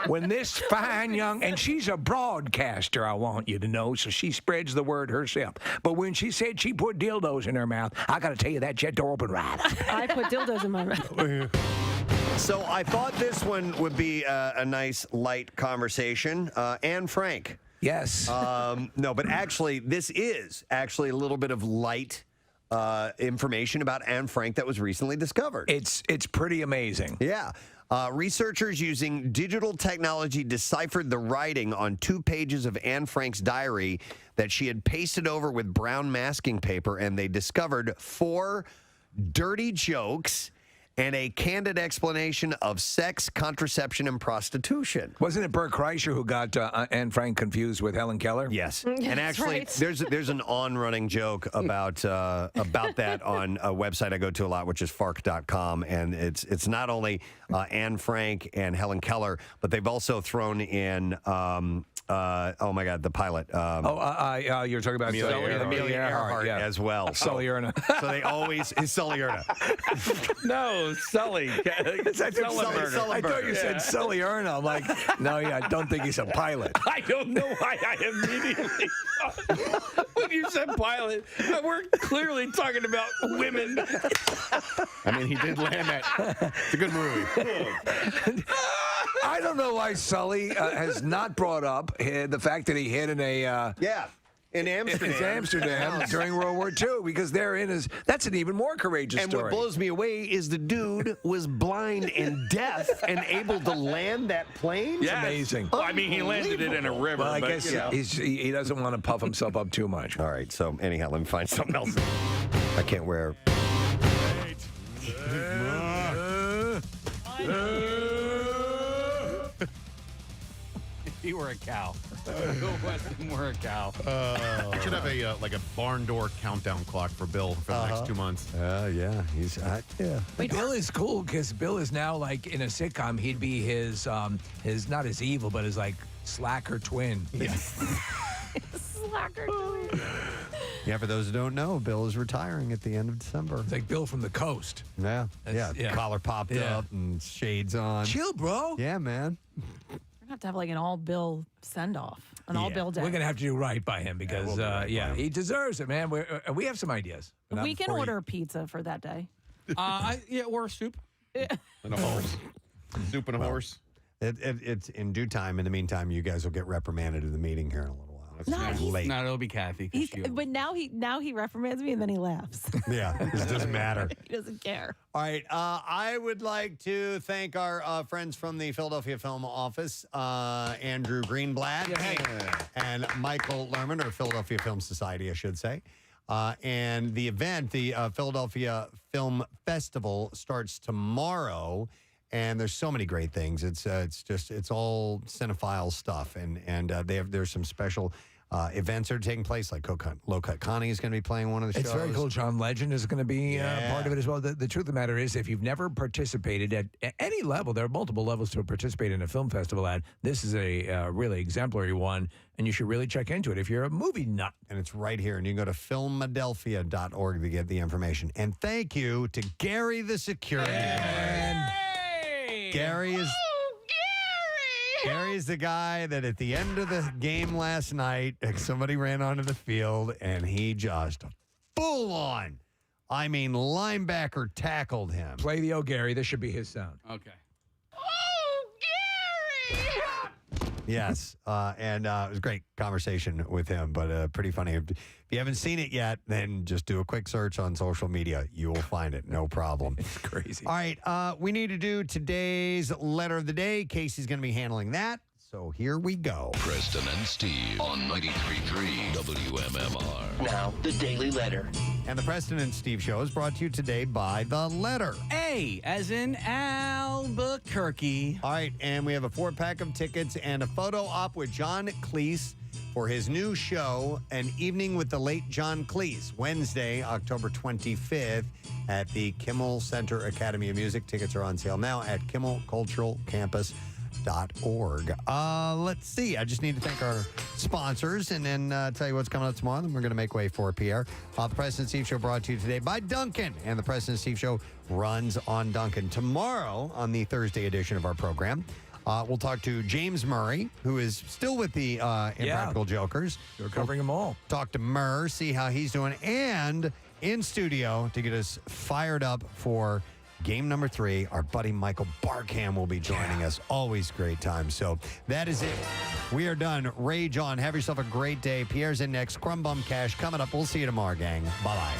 When this fine young, and she's a broadcaster, I want you to know, so she spreads the word herself. But when she said she put dildos in her mouth, I got to tell you that jet door opened right up. I put dildos in my mouth. So I thought this one would be a nice, light conversation. Anne Frank. Yes. No, but actually, this is actually a little bit of light information about Anne Frank that was recently discovered. It's pretty amazing. Yeah. Researchers using digital technology deciphered the writing on 2 pages of Anne Frank's diary that she had pasted over with brown masking paper, and they discovered 4 dirty jokes and a candid explanation of sex, contraception, and prostitution. Wasn't it Bert Kreischer who got Anne Frank confused with Helen Keller? Yes. That's And actually, right. there's an on-running joke about that on a website I go to a lot, which is fark.com. And it's not only Anne Frank and Helen Keller, but they've also thrown in, oh my God, the pilot. You're talking about Amelia Earhart as well. Sully Erna. So they always, is Sully Erna. No, Sully. I thought you said Sully Erna. I'm like, no, yeah, I don't think he's a pilot. I don't know why I immediately when you said pilot, we're clearly talking about women. I mean, he did land that. It's a good movie. I don't know why Sully has not brought up the fact that he hid in a in Amsterdam during World War II, because that's an even more courageous and story. what blows me away is the dude was blind and deaf and able to land that plane. It's amazing. Well, I mean, he landed it in a river. Well, I but, guess you know. he doesn't want to puff himself up too much. All right, so anyhow, let me find something else. I can't wear. If he were a cow. Weston were a cow. We should have a like a barn door countdown clock for Bill for the next 2 months. Yeah, he's yeah. But Bill is cool because Bill is now like in a sitcom. He'd be his not his evil, but his like slacker twin. Slacker twin. Yeah, for those who don't know, Bill is retiring at the end of December. It's like Bill from the coast. Yeah, That's- yeah. Collar popped up and shades on. Chill, bro. Yeah, man. We're gonna have to have like an all Bill send off, an all Bill day. We're gonna have to do right by him because we'll do right by him. he deserves it, man. We have some ideas. But not We can before order pizza for that day. Or soup. And a horse. Soup and a horse. It's in due time. In the meantime, you guys will get reprimanded in the meeting here in a little while. It's late. No, it'll be Kathy. 'cause she'll- But now he reprimands me and then he laughs. Yeah, it doesn't matter. He doesn't care. All right, I would like to thank our friends from the Philadelphia Film Office, Andrew Greenblatt and Michael Lerman, or Philadelphia Film Society, I should say. And the event, the Philadelphia Film Festival, starts tomorrow. And there's so many great things. It's all cinephile stuff, and there's some special events that are taking place. Like Low Cut Connie is going to be playing one of the shows. It's very cool. John Legend is going to be part of it as well. The truth of the matter is, if you've never participated at any level, there are multiple levels to participate in a film festival. At this is a really exemplary one, and you should really check into it if you're a movie nut. And it's right here, and you can go to filmadelphia.org to get the information. And thank you to Gary the security guard. Gary is the guy that at the end of the game last night, somebody ran onto the field and he just full on, I mean, linebacker tackled him. Play the Gary. This should be his sound. Okay. Yes, and it was a great conversation with him, but pretty funny. If you haven't seen it yet, then just do a quick search on social media. You will find it, no problem. It's crazy. All right, we need to do today's letter of the day. Casey's going to be handling that, so here we go. Preston and Steve on 93.3 WMMR. Now, the Daily Letter. And the Preston and Steve Show is brought to you today by The Letter. A, as in Albuquerque. All right, and we have a 4-pack of tickets and a photo op with John Cleese for his new show, An Evening with the Late John Cleese, Wednesday, October 25th at the Kimmel Center Academy of Music. Tickets are on sale now at kimmelculturalcampus.org. Let's see. I just need to thank our sponsors and then tell you what's coming up tomorrow. Then we're going to make way for Pierre. The Preston and Steve Show brought to you today by Duncan. And the Preston and Steve Show runs on Duncan. Tomorrow, on the Thursday edition of our program, we'll talk to James Murray, who is still with the Impractical Jokers. We're covering them all. Talk to Murr, see how he's doing. And in studio to get us fired up for game number 3, our buddy Michael Barkham will be joining us. Always great time. So that is it. We are done. Rage on. Have yourself a great day. Pierre's in next. Crumb Bum Cash coming up. We'll see you tomorrow, gang. Bye-bye.